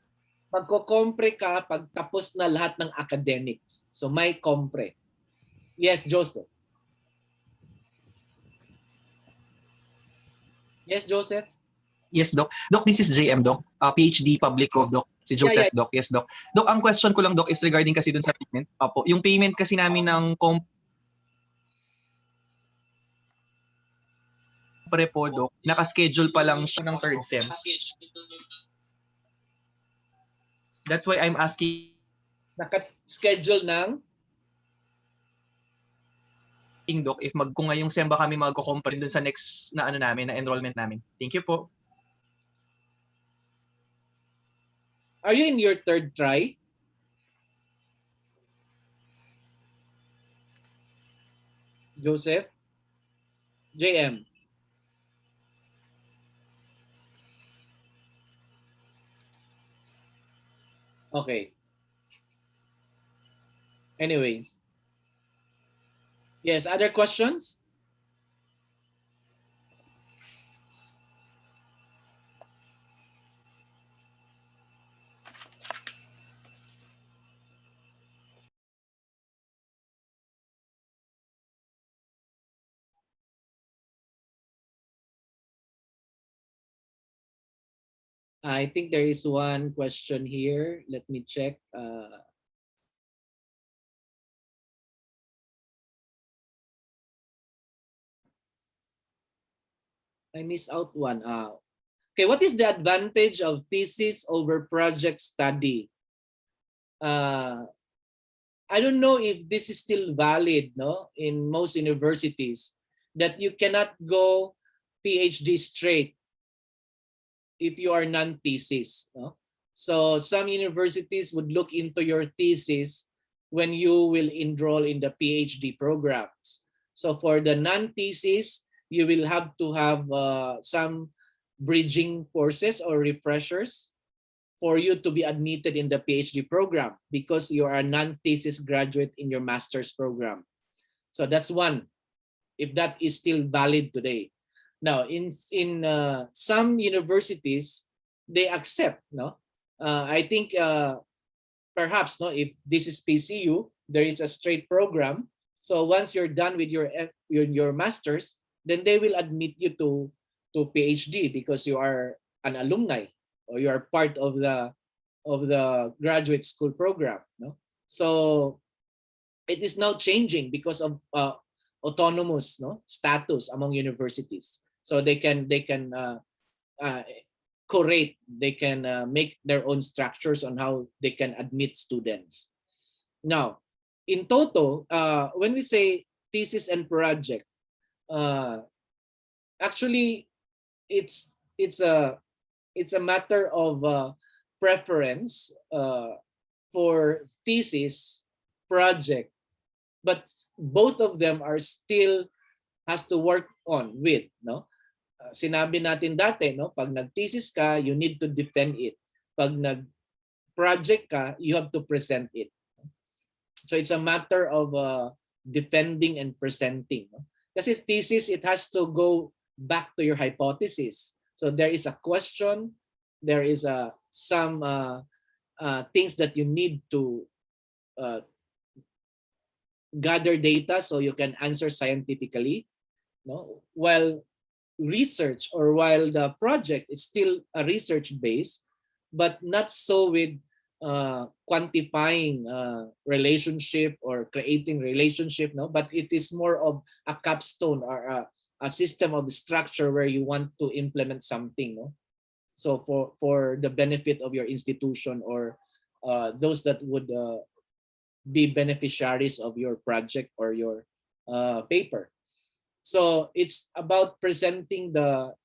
magko-compre ka pag tapos na lahat ng academics. So, may compre. Yes, Joseph. Yes, Joseph? Yes, Doc. Doc, this is JM, Doc. PhD Public Co, Doc. Si Joseph, Yeah. Doc. Yes, Doc. Doc, ang question ko lang, Doc, is regarding kasi dun sa payment. Opo, yung payment kasi namin ng compre po, Doc, nakaschedule pa lang siya ng third sem. That's why I'm asking. Naka-schedule ng? Doc, if kung ngayong sem ba kami magko-compare dun sa next na namin, na enrollment namin. Thank you po. Are you in your third try? Joseph? JM? Okay. Anyways. Yes, other questions? I think there is one question here. Let me check. I missed out one. Okay, what is the advantage of thesis over project study? I don't know if this is still valid, no, in most universities, that you cannot go PhD straight if you are non-thesis, no? So some universities would look into your thesis when you will enroll in the PhD programs. So for the non-thesis, you will have to have some bridging courses or refreshers for you to be admitted in the PhD program because you are a non-thesis graduate in your master's program. So that's one, if that is still valid today. Now, in some universities, they accept, no? I think perhaps, no, if this is PCU, there is a straight program. So once you're done with your master's, then they will admit you to PhD because you are an alumni or you are part of the of the graduate school program. No? So it is now changing because of autonomous status among universities. So they can curate, they can make their own structures on how they can admit students. Now, in total, when we say thesis and project, actually it's a matter of preference for thesis, project, but both of them are still has to work on with, no? Sinabi natin dati, no, pag nag-thesis ka, you need to defend it. Pag nag-project ka, you have to present it. So it's a matter of defending and presenting. No? Kasi thesis, it has to go back to your hypothesis. So there is a question, there is some things that you need to gather data so you can answer scientifically. No? While research or while the project is still a research base, but not so with quantifying relationship or creating relationship, no, but it is more of a capstone or a system of structure where you want to implement something, no. So for the benefit of your institution or those that would be beneficiaries of your project or your paper. So it's about presenting the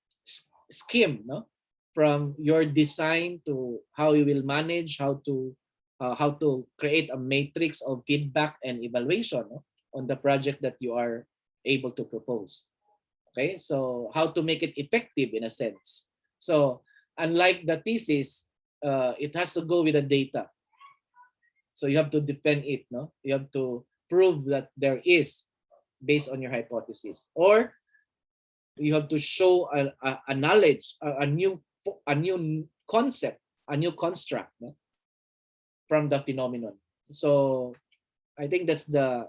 scheme, no, from your design to how you will manage, how to create a matrix of feedback and evaluation, no, on the project that you are able to propose. Okay, so how to make it effective in a sense. So unlike the thesis, it has to go with the data. So you have to defend it, no? You have to prove that there is based on your hypothesis, or you have to show a knowledge, a new concept, a new construct, no, from the phenomenon. So I think that's the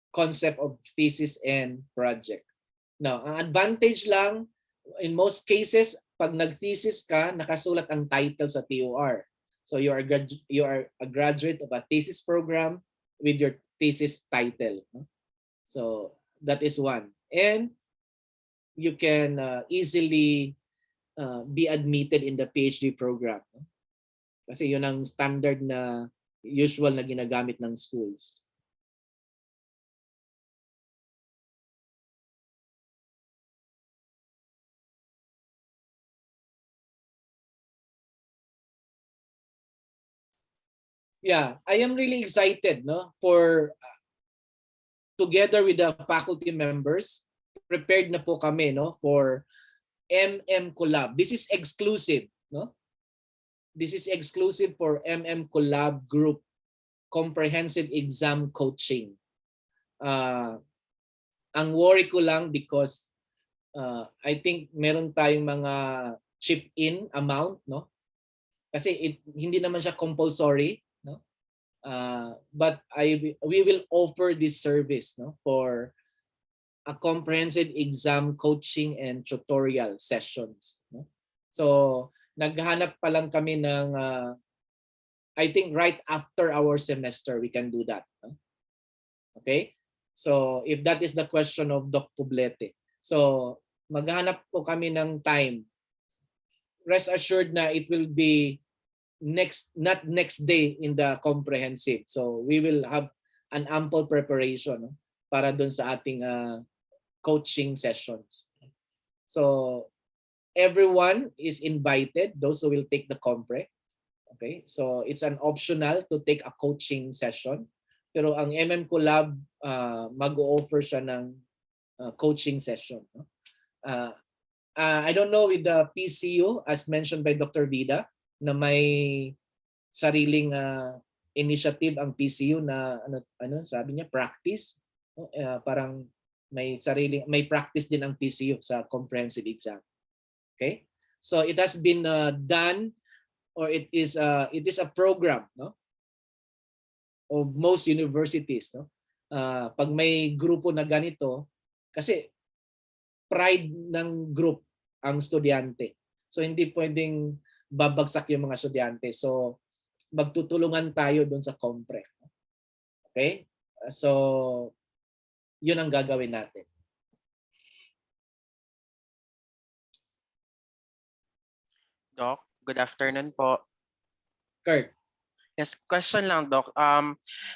concept of thesis and project. Now, ang advantage lang, in most cases, pag nag-thesis ka, nakasulat ang title sa TOR. So you are a graduate of a thesis program with your thesis title. So that is one. And you can easily be admitted in the PhD program. Kasi yun ang standard na usual na ginagamit ng schools. Yeah, I am really excited, no, for together with the faculty members, prepared na po kami, no, for MMCollab. This is exclusive, no? This is exclusive for MMCollab group comprehensive exam coaching. Ang worry ko lang because I think meron tayong mga chip-in amount, no? Kasi hindi naman siya compulsory, no? But we will offer this service, no, for a comprehensive exam coaching and tutorial sessions, no? So naghahanap pa lang kami ng I think right after our semester we can do that, no? Okay, so if that is the question of Doc Poblete, so maghahanap po kami ng time. Rest assured na it will be not next day in the comprehensive. So we will have an ample preparation, no, para dun sa ating coaching sessions. So everyone is invited, those who will take the compre. Okay, so it's an optional to take a coaching session. Pero ang MMCollab mag-o-offer siya ng coaching session, no? I don't know with the PCU, as mentioned by Dr. Vida, na may sariling initiative ang PCU na ano sabi niya, practice, no? Parang may practice din ang PCU sa comprehensive exam. Okay, so it has been done, or it is a program, no, of most universities, no. Pag may grupo na ganito, kasi pride ng group ang estudyante. So hindi pwedeng babagsak yung mga estudyante. So magtutulungan tayo doon sa compre. Okay? So yun ang gagawin natin. Doc, good afternoon po. Kurt. Yes, question lang, Doc.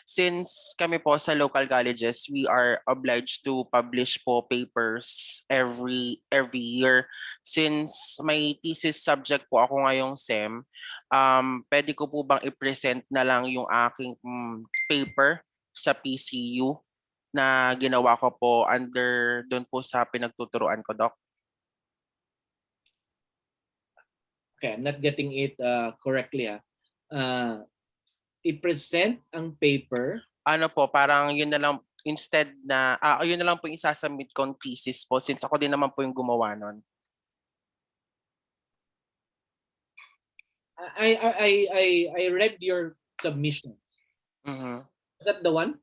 Since kami po sa local colleges, we are obliged to publish po papers every year. Since may thesis subject po ako ngayong SEM, pwede ko po bang i-present na lang yung aking paper sa PCU na ginawa ko po under doon po sa pinagtuturuan ko, Doc? Okay, I'm not getting it correctly. I-present ang paper. Ano po, parang yun na lang, instead na, yun na lang po yung isasubmit kong thesis po since ako din naman po yung gumawa nun. I read your submissions. Mhm. Is that the one?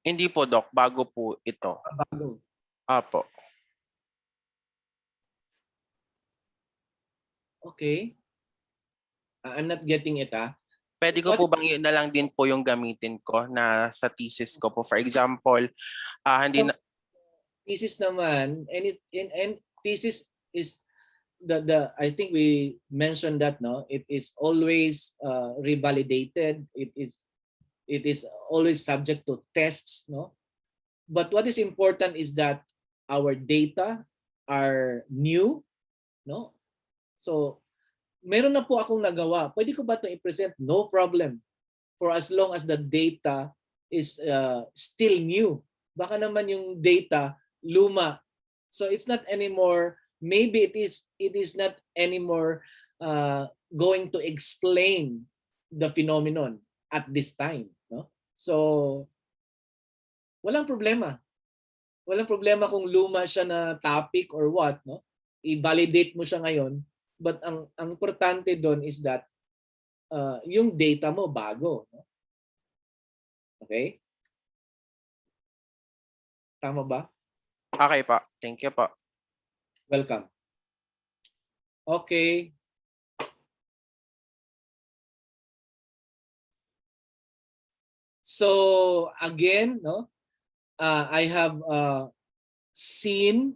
Hindi po, Doc. Bago po ito. Bago. Apo. Okay. I'm not getting it, Pwede ko po bang yun na lang din po yung gamitin ko na sa thesis ko po? For example, hindi na... Thesis naman, and thesis is the I think we mentioned that, no? It is always revalidated. It is always subject to tests, no? But what is important is that our data are new, no? So meron na po akong nagawa. Pwede ko ba ito i-present? No problem. For as long as the data is still new. Baka naman yung data luma. So it's not anymore, maybe it is not anymore going to explain the phenomenon at this time. No? So walang problema. Walang problema kung luma siya na topic or what. No? I-validate mo siya ngayon. But ang importante doon is that yung data mo bago. No? Okay? Tama ba? Okay pa. Thank you po. Welcome. Okay. So again, no, I have seen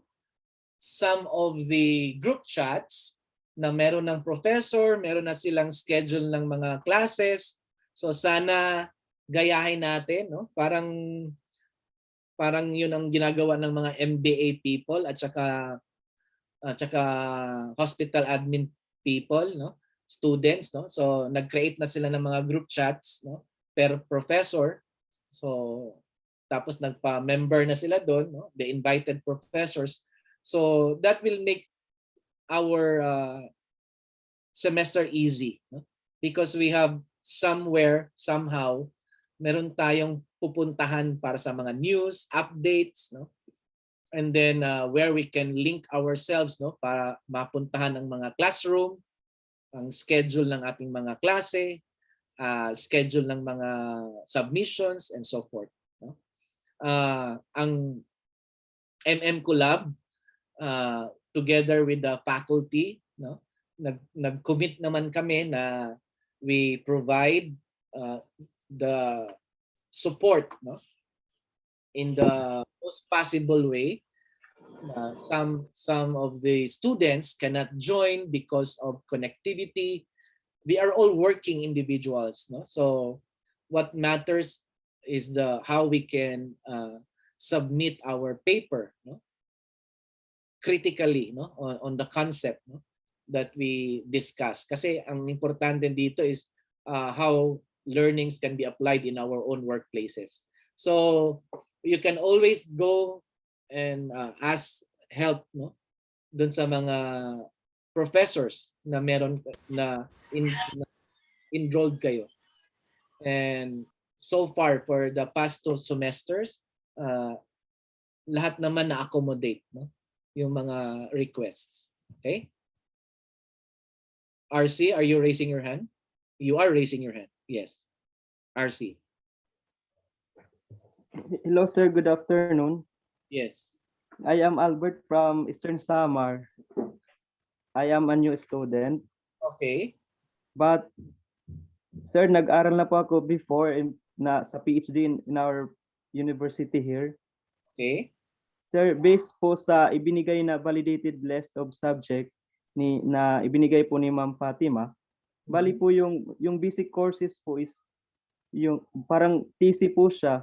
some of the group chats na meron ng professor, meron na silang schedule ng mga classes. So sana gayahin natin, no? Parang yun ang ginagawa ng mga MBA people at saka hospital admin people, no? Students, no? So nag-create na sila ng mga group chats, no? Per professor. So tapos nagpa-member na sila doon, no? The invited professors. So that will make our semester easy, no? Because we have somewhere, somehow, meron tayong pupuntahan para sa mga news, updates, no? And then where we can link ourselves, no, para mapuntahan ng mga classroom, ang schedule ng ating mga klase, schedule ng mga submissions, and so forth. No? Ang MMCollab, together with the faculty, no, nag-commit naman kami na we provide the support, no, in the most possible way. Some of the students cannot join because of connectivity. We are all working individuals, no? So what matters is how we can submit our paper, no? Critically, no, on the concept, no, that we discuss. Kasi ang importante dito is how learnings can be applied in our own workplaces. So you can always go and ask help, no, dun sa mga professors na meron na enrolled kayo. And so far for the past 2 semesters, lahat naman na-accommodate, no, yung mga requests. Okay? RC, are you raising your hand? You are raising your hand. Yes. RC. Hello, sir. Good afternoon. Yes. I am Albert from Eastern Samar. I am a new student. Okay. But sir, nag-aral na po ako before na sa PhD in our university here. Okay. Sir, based po sa ibinigay na validated list of subject na ibinigay po ni Ma'am Fatima, bali po yung basic courses po is yung parang TC po siya.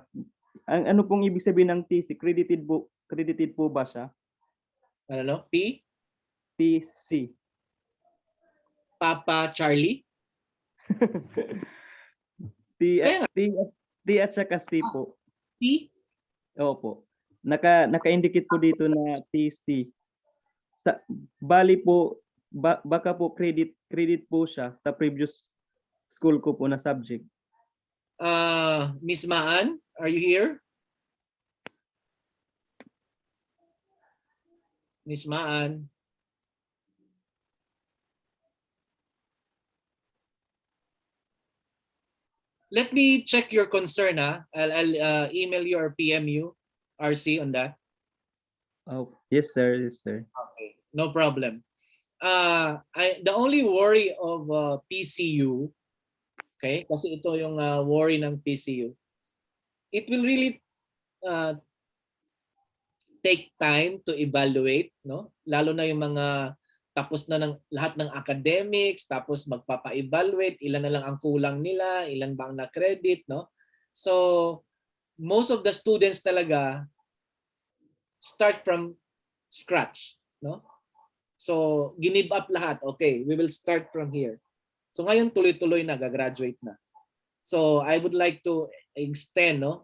Ano pong ibig sabihin ng TC? Credited po ba siya? Ano? P? TC. Papa Charlie? T at saka C po. T? Opo. Naka-indicate po dito na TC. Bali po, baka po credit po siya sa previous school ko po na subject. Miss Maan, are you here? Miss Maan. Let me check your concern. I'll email you or PM you, RC, on that. Oh, yes sir, yes sir. Okay, no problem. The only worry of PCU, okay, kasi ito yung worry ng PCU, it will really take time to evaluate, no? Lalo na yung mga tapos na ng lahat ng academics, tapos magpapa-evaluate, ilan na lang ang kulang nila, ilan ba ang na-credit, no? So, most of the students talaga start from scratch, no? So, give up lahat. Okay, we will start from here. So, ngayon tuloy-tuloy na, gagraduate na. So, I would like to extend, no?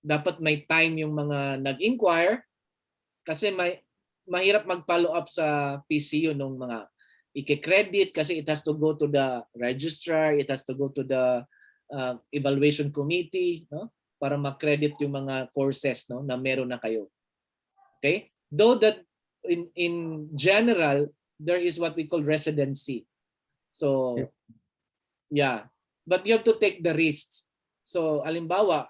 Dapat may time yung mga nag-inquire kasi mahirap mag-follow up sa PCU nung mga i-credit kasi it has to go to the registrar, it has to go to the evaluation committee, no? Para ma-credit yung mga courses, no, na meron na kayo. Okay? Though that in general there is what we call residency. So yeah, but you have to take the risks. So halimbawa,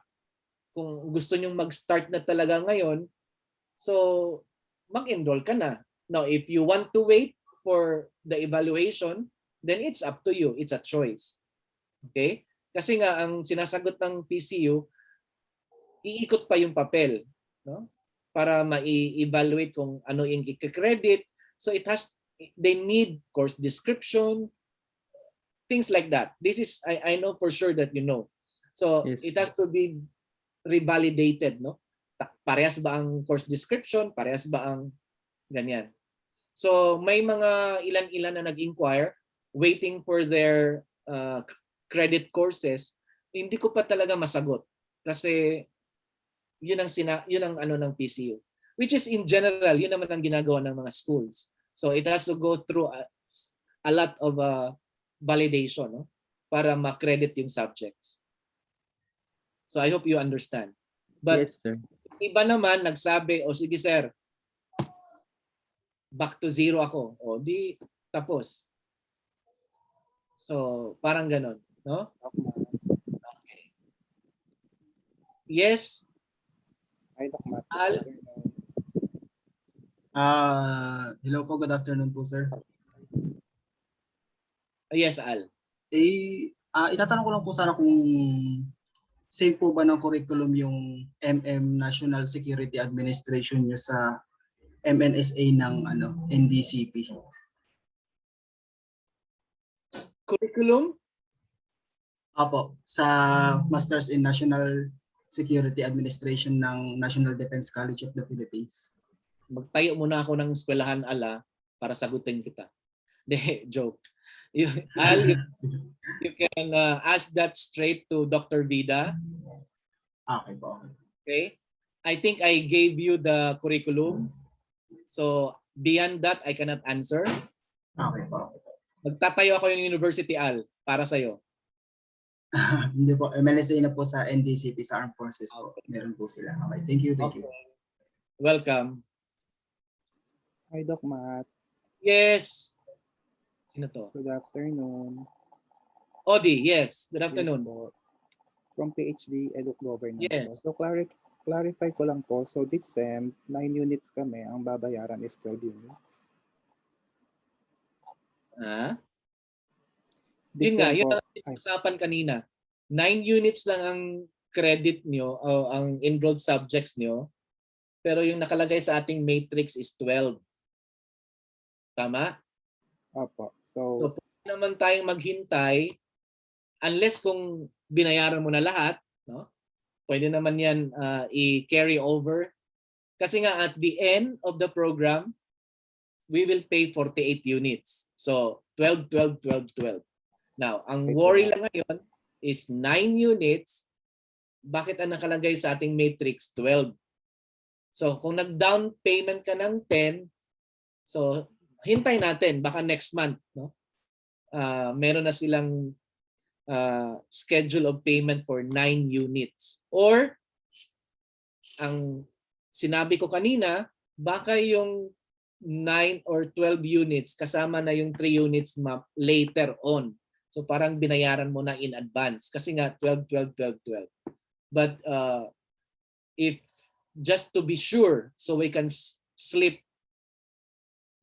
kung gusto nyong mag-start na talaga ngayon, so mag-enroll ka na. Now, if you want to wait for the evaluation, then it's up to you. It's a choice. Okay? Kasi nga, ang sinasagot ng PCU, iikot pa yung papel, no? Para ma-evaluate kung ano yung i-credit. So they need course description, things like that. This is, I know for sure that you know. So yes, it has to be revalidated, no? Parehas ba ang course description? Parehas ba ang ganyan? So may mga ilan-ilan na nag-inquire waiting for their credit courses. Hindi ko pa talaga masagot kasi yun ang ano ng PCU. Which is in general, yun naman ang ginagawa ng mga schools. So it has to go through a lot of validation, no? Para ma-credit yung subjects. So I hope you understand. But yes, sir. Iba naman nagsabi, o sige sir, back to zero ako. O di tapos. So parang ganon, no? Okay. Yes. Hi, Doc Matt. Al. Hello po, good afternoon po, sir. Yes, Al. Itatanong ko lang po sana kung same po ba ng curriculum yung National Security Administration nyo sa MNSA ng NDCP? Curriculum? Apo, sa Masters in National Security Administration ng National Defense College of the Philippines. Magtayo muna ako ng eskwelahan, Ala, para sagutin kita. De, joke. Al, you can ask that straight to Dr. Vida. Okay po. Okay? I think I gave you the curriculum. So, beyond that, I cannot answer. Okay po. Magtatayo ako yung university, Al, para sa'yo. Hindi po. MNSA na po sa NDCP, sa Armed Forces po. Okay. Meron po sila. Okay. Thank you. Thank you. Welcome. Hi, Doc Matt. Yes. Sino to? Good afternoon. Odi, yes. Good afternoon. Yes, from PhD Edu Governance. Yes. So clarify ko lang po. So this sem, 9 units kami. Ang babayaran is 12 units. Yun nga, yun December, ang usapan kanina. 9 units lang ang credit nyo o ang enrolled subjects nyo. Pero yung nakalagay sa ating matrix is 12. Tama? Opo. So pwede naman tayong maghintay unless kung binayaran mo na lahat, no? Pwede naman yan i-carry over. Kasi nga at the end of the program, we will pay 48 units. So 12, 12, 12, 12. Now, ang worry lang ngayon is 9 units. Bakit ang nakalagay sa ating matrix 12? So kung nag-down payment ka ng 10, so hintay natin baka next month, no? Meron na silang schedule of payment for 9 units. Or ang sinabi ko kanina, baka yung 9 or 12 units kasama na yung 3 units later on. So parang binayaran mo na in advance kasi nga 12, 12, 12, 12. But if just to be sure so we can sleep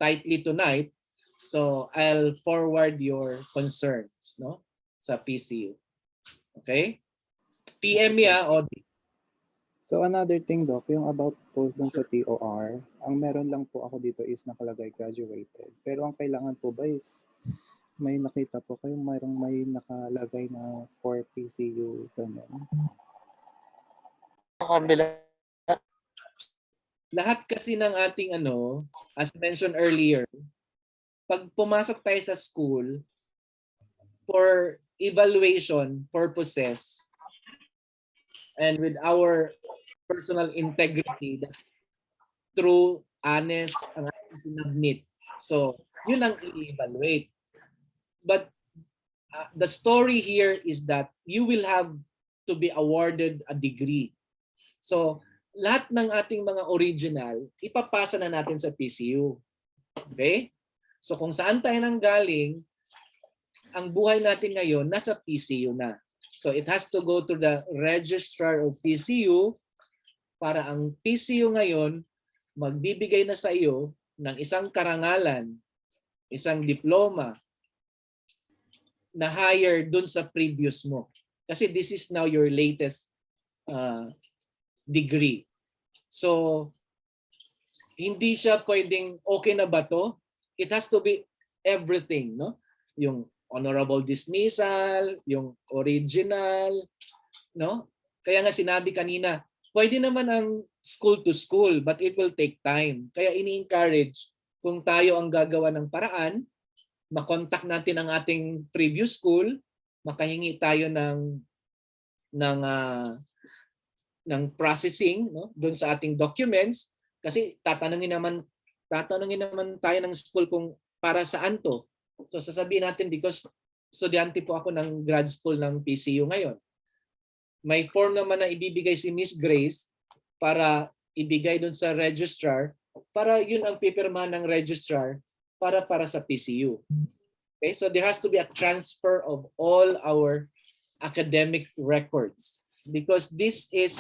tightly tonight, so I'll forward your concerns, no, sa PCU. Okay? PM ya o So another thing, Doc, yung about po dun sa TOR, ang meron lang po ako dito is nakalagay graduated. Pero ang kailangan po ba is may nakita po kayo may nakalagay na for PCU ganun. Lahat kasi ng ating as mentioned earlier, pag pumasok tayo sa school for evaluation purposes and with our personal integrity, true, honest, ang ating sinubmit. So, yun ang i-evaluate. But the story here is that you will have to be awarded a degree. So, lahat ng ating mga original, ipapasa na natin sa PCU. Okay? So, kung saan tayo nanggaling, ang buhay natin ngayon, nasa PCU na. So, it has to go to the registrar of PCU para ang PCU ngayon magbibigay na sa iyo ng isang karangalan, isang diploma, na higher dun sa previous mo. Kasi this is now your latest degree. So, hindi siya pwedeng okay na ba to? It has to be everything, no? Yung honorable dismissal, yung original, no? Kaya nga sinabi kanina, pwede naman ang school to school, but it will take time. Kaya ini-encourage kung tayo ang gagawa ng paraan, makontak natin ang ating previous school, makahingi tayo ng processing, no, doon sa ating documents, kasi tatanungin naman tayo ng school kung para saan to. So sasabihin natin because estudyante po ako ng grad school ng PCU ngayon. May form naman na ibibigay si Miss Grace para ibigay doon sa registrar, para yun ang pipirmahan ng registrar para sa PCU. Okay, so there has to be a transfer of all our academic records because this is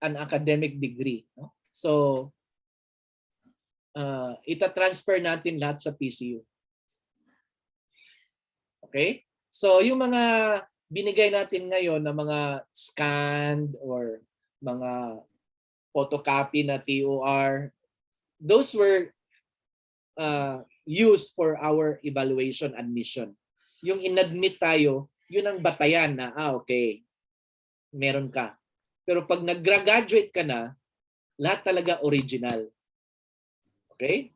an academic degree, no? So ita-transfer natin lahat sa PCU. Okay? So yung mga binigay natin ngayon na mga scanned or mga photocopy na TOR, those were used for our evaluation admission. Yung inadmit tayo, yun ang batayan na, okay, meron ka. Pero pag nag-graduate ka na, lahat talaga original. Okay?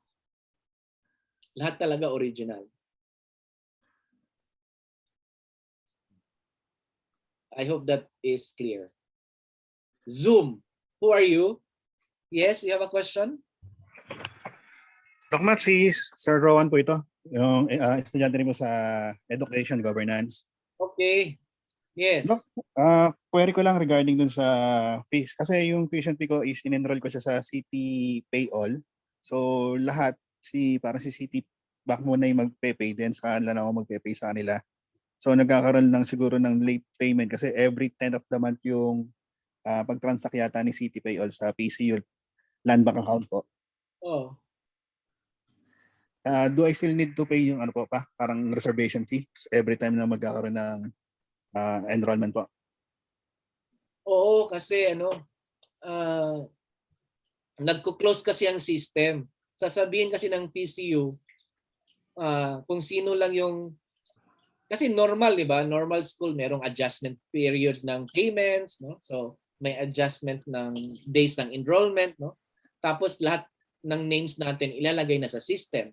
Lahat talaga original. I hope that is clear. Zoom, who are you? Yes, you have a question? Doc Matt, si Sir Rowan po ito, yung estudyante rin po sa Education Governance. Okay. Yes. Doc, query ko lang regarding dun sa fees. Kasi yung tuition fee ko is in-enroll ko siya sa City Pay All. So lahat, parang si City back muna yung mag-pay, then sa kanila na ako mag-pay sa kanila. So nagkakaroon lang siguro ng late payment kasi every 10th of the month yung pag-transact yata ni City Payol sa PCU land bank account po. Oh. Do I still need to pay yung ano po pa, parang reservation fee every time na magkakaroon ng enrollment po? Oo, kasi ano, nagko-close kasi ang system. Sasabihin kasi ng PCU kung sino lang yung, kasi normal, di ba? Normal school, merong adjustment period ng payments, no? So may adjustment ng days ng enrollment, no? Tapos lahat ng names natin ilalagay na sa system.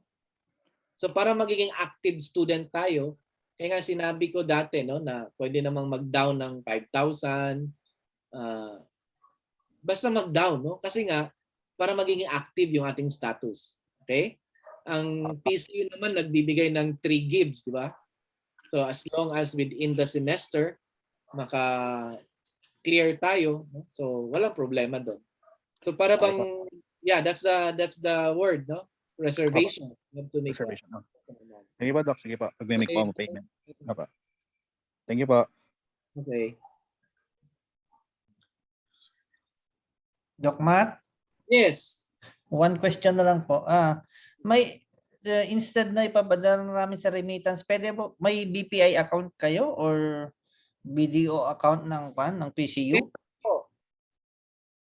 So para magiging active student tayo, kaya nga sinabi ko dati, no, na pwede namang mag-down ng 5,000. Basta mag-down, no? Kasi nga para magiging active yung ating status. Okay? Ang PCU naman nagbibigay ng 3 gives, di ba? So as long as within the semester maka-clear tayo, no? So walang problema doon. So para bang that's the word, no? Reservation. Reservation. Sige po, Doc. Sige po. Pag-make po mo payment. Opo. Thank you po. Okay. Doc Matt? Yes. One question na lang po. May instead na ipapadala namin sa remittance, pwede po may BPI account kayo or BDO account ng PCU?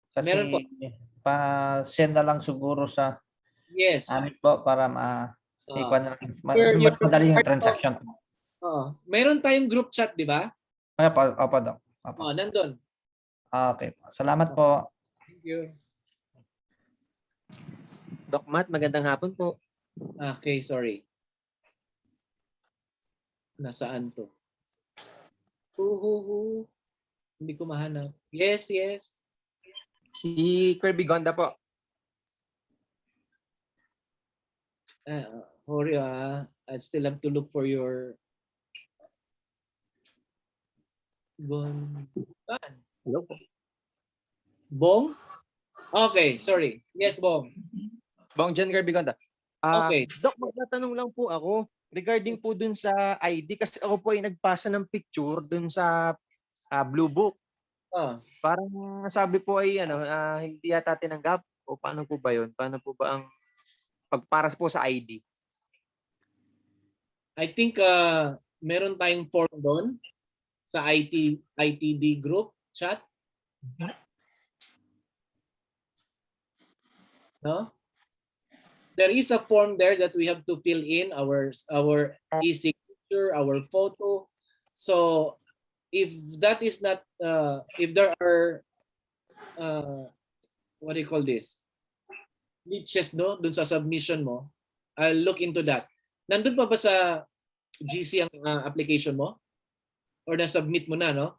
Kasi Meron po. pa-send na lang siguro sa amin po para mas madali yung transaction. Meron tayong group chat, di ba? Opo, Doc. Nandun. Okay. Salamat po. Thank you. Doc Matt, magandang hapon po. Okay, sorry. Nasaan to? Hindi ko mahanap. Yes. Si Kirby Gonda po. Sorry, I still have to look for your Hello po. Bong? Okay, sorry. Yes, Bong. Bong John Kirby Gonda. Okay. Doc, magtatanong lang po ako regarding po dun sa ID kasi ako po ay nagpasa ng picture dun sa Blue Book. Parang sabi po ay hindi yata tinanggap o paano po ba yun? Paano po ba ang pagparas po sa ID? I think meron tayong form doon sa ITD group chat. No? There is a form there that we have to fill in our e-signature, our photo. So if that is not if there are what do you call this? Glitches, no? Dun sa submission mo, I'll look into that. Nandun pa ba sa GC ang application mo? Or na-submit mo na, no?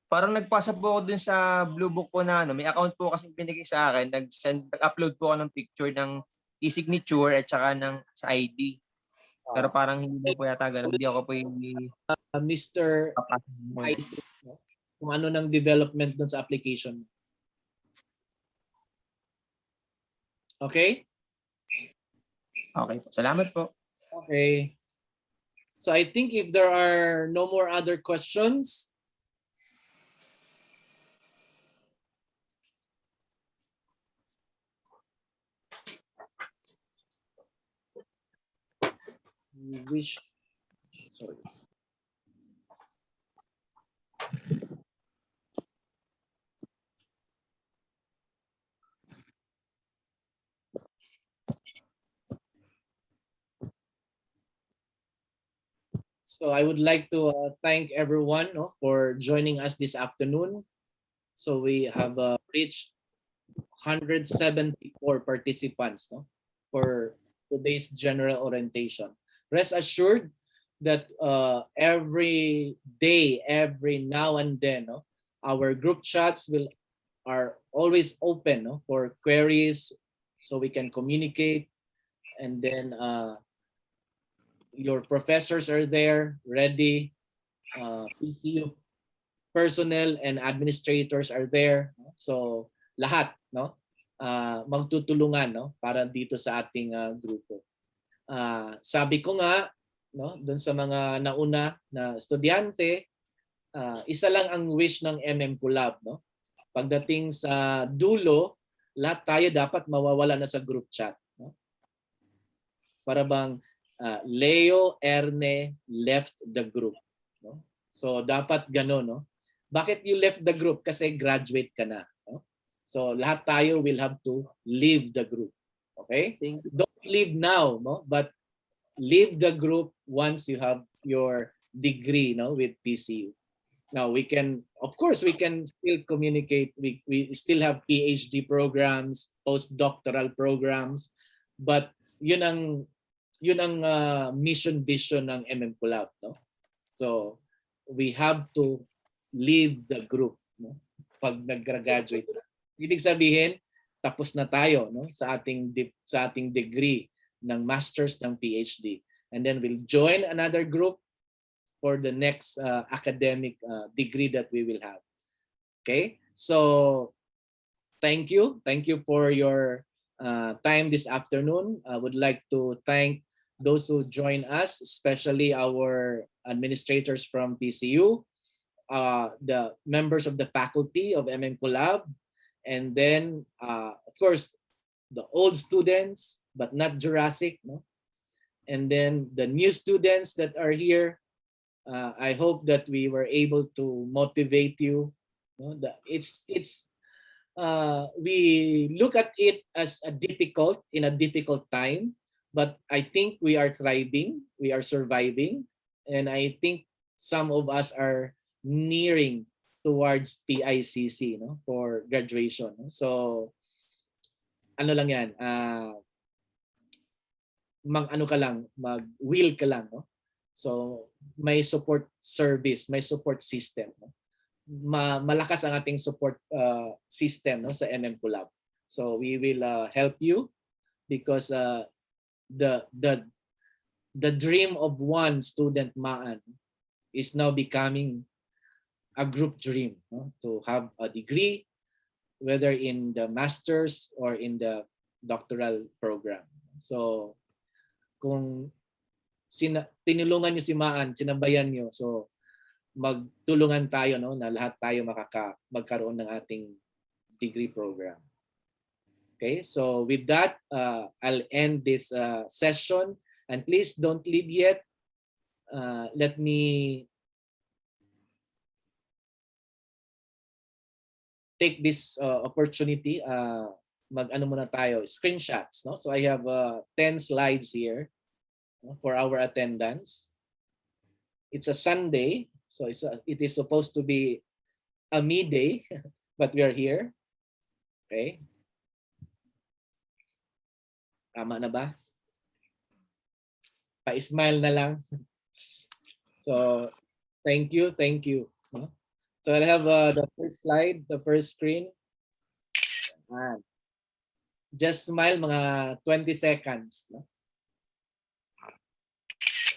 Parang nagpasa po ako dun sa Blue Book po na may account po kasi binigay sa akin, nag-upload po ako ng picture ng e-signature at saka ng sa ID. Pero parang hindi na po yata ganun. Hindi ako po yung Mr. ID, no? Kung ano ng development dun sa application. Okay? Okay po. Salamat po. Okay. So I think if there are no more other questions, sorry. So I would like to thank everyone, no, for joining us this afternoon. So we have reached 174 participants, no, for today's general orientation. Rest assured that every day, every now and then, no, our group chats are always open, no, for queries, so we can communicate, and then your professors are there ready. PCU personnel and administrators are there. So lahat, no, magtutulungan, no, para dito sa ating grupo. Sabi ko nga, no, doon sa mga nauna na estudyante, isa lang ang wish ng MMCollab, no? Pagdating sa dulo, lahat tayo dapat mawawala na sa group chat, no? Para bang Leo, Erne left the group, no? So dapat gano'n, no? Bakit you left the group? Kasi graduate ka na, no? So lahat tayo will have to leave the group. Okay? Don't leave now, no? But leave the group once you have your degree, no, with PCU. Now we can, of course, we can still communicate. We still have PhD programs, postdoctoral programs, but yun ang mission vision ng MMCollab, no? So we have to leave the group, no? Pag nag-graduate. Ibig sabihin, tapos na tayo, no, sa ating degree ng masters ng PhD, and then we'll join another group for the next academic degree that we will have. Okay, so thank you for your time this afternoon. I would like to thank those who join us, especially our administrators from PCU, the members of the faculty of MMCollab, and then of course the old students, but not Jurassic, no? And then the new students that are here. I hope that we were able to motivate you. No? We look at it as a difficult time, but I think we are thriving, we are surviving, and I think some of us are nearing towards PICC, no, for graduation. No? So ano lang yan, mag-will ka lang, no? So may support service, may support system, no? Malakas ang ating support system, no, sa MMCollab. So we will help you because the dream of one student Maan is now becoming a group dream, no? To have a degree, whether in the master's or in the doctoral program. So kung tinulungan niyo si Maan, sinabayan niyo, so magtulungan tayo, no, na lahat tayo magkaroon ng ating degree program. Okay, so with that, I'll end this session, and please don't leave yet. Let me take this opportunity. Mag-ano muna tayo, screenshots, no? So I have 10 slides here for our attendance. It's a Sunday, so it is supposed to be a midday, but we are here. Okay. Tama na ba? Pa-smile na lang. So, thank you. So I'll have the first slide, the first screen. Just smile mga 20 seconds. No?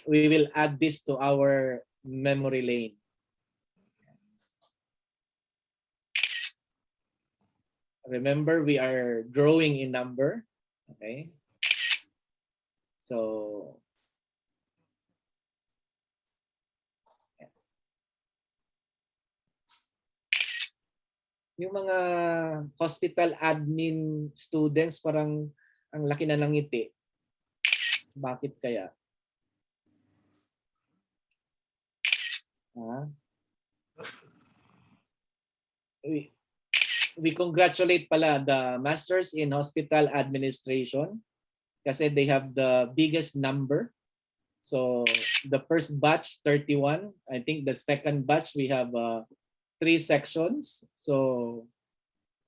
We will add this to our memory lane. Remember, we are growing in number. Okay. So yung mga hospital admin students, parang ang laki na ng ngiti. Bakit kaya? We congratulate pala the Masters in Hospital Administration kasi they have the biggest number. So the first batch, 31. I think the second batch, we have 3 sections. So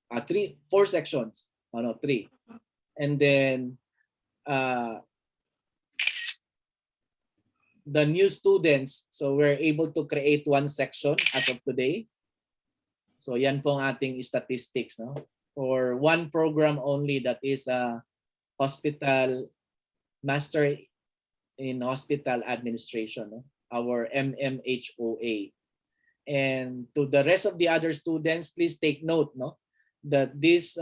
4 sections. Oh, no, 3. And then the new students, so we're able to create 1 section as of today. So yan po ang ating statistics, no? For 1 program only, that is a hospital master in hospital administration, no? Our MMHOA. And to the rest of the other students, please take note, no, that these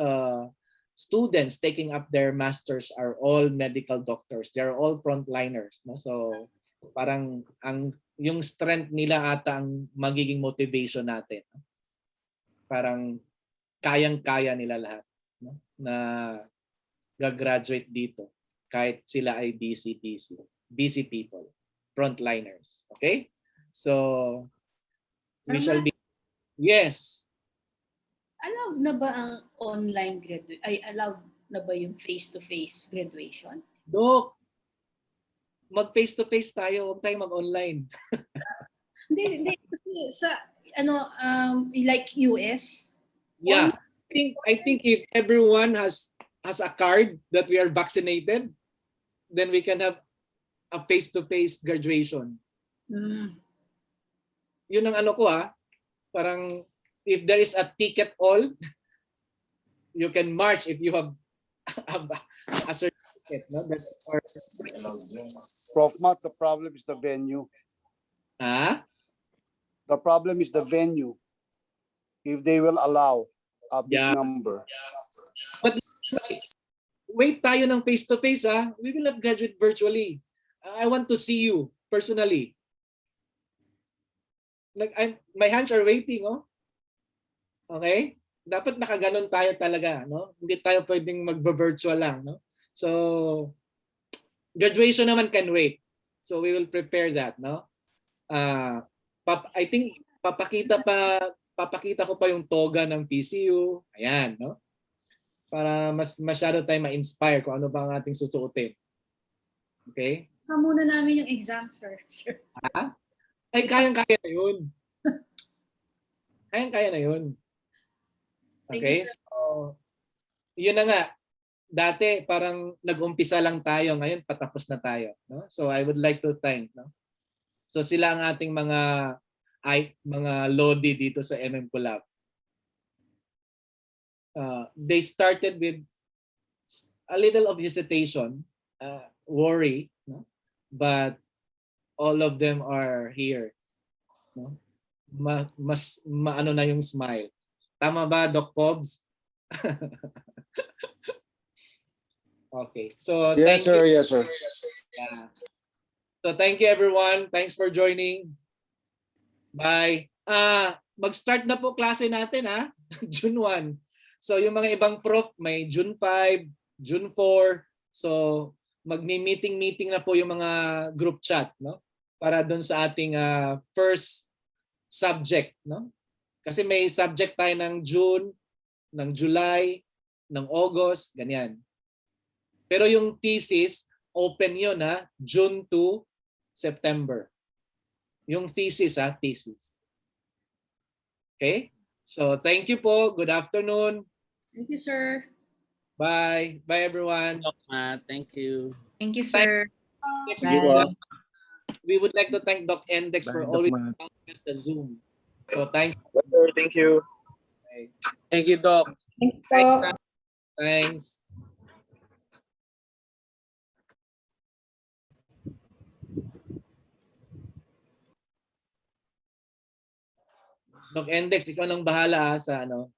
students taking up their masters are all medical doctors. They're all frontliners, no? So Parang yung strength nila ata ang magiging motivation natin. Parang kayang-kaya nila lahat, no? Na gagraduate dito kahit sila ay busy people, frontliners. Okay? So we shall be, yes. Allowed na ba ang online graduation? Ay, allowed na ba yung face-to-face graduation? Dok, mag face-to-face tayo, huwag tayo mag-online. Hindi. Kasi sa, like US? Yeah. I think if everyone has a card that we are vaccinated, then we can have a face-to-face graduation. Yun ang ano ko parang if there is a ticket all, you can march if you have a certificate, no? Prof. Matt, the problem is the venue. The problem is the venue. If they will allow a big number. But wait tayo ng face-to-face we will not graduate virtually. I want to see you personally. My hands are waiting, Okay? Dapat nakaganon tayo talaga, no? Hindi tayo pwedeng magba-virtual lang, no? So graduation naman can wait. So we will prepare that, no? I think papakita ko pa yung toga ng PCU. Ayan, no? Para masyado tayo ma-inspire kung ano ba ang ating susuotin. Okay? Sa muna namin yung exam, sir. Ay, kayang-kaya na yun. Kayang-kaya na yun. Okay? So, yun na nga. Dati, parang nag-umpisa lang tayo. Ngayon, patapos na tayo. No? So, I would like to thank. No? So, sila ang ating mga lodi dito sa MMCollab. They started with a little of hesitation, worry, no? But all of them are here. No? Mas maano na yung smile. Tama ba, Doc Pobs? Okay. So Yes, sir. Yes, sir. So thank you, everyone. Thanks for joining. Bye. Mag-start na po klase natin, June 1. So yung mga ibang prof, may June 5, June 4. So magmi-meeting na po yung mga group chat, no? Para doon sa ating first subject, no? Kasi may subject tayo ng June, ng July, ng August, ganyan. Pero yung thesis, open yun, June to September. Yung thesis, thesis. Okay? So, thank you po. Good afternoon. Thank you, sir. Bye. Bye, everyone. Thank you. Thank you, sir. We would like to thank Doc Endex for Doc always Matt. helping us the Zoom. So, thanks. Thank you. Thank you, Doc. Thanks. Doc Endex, ikaw nang bahala sa ano.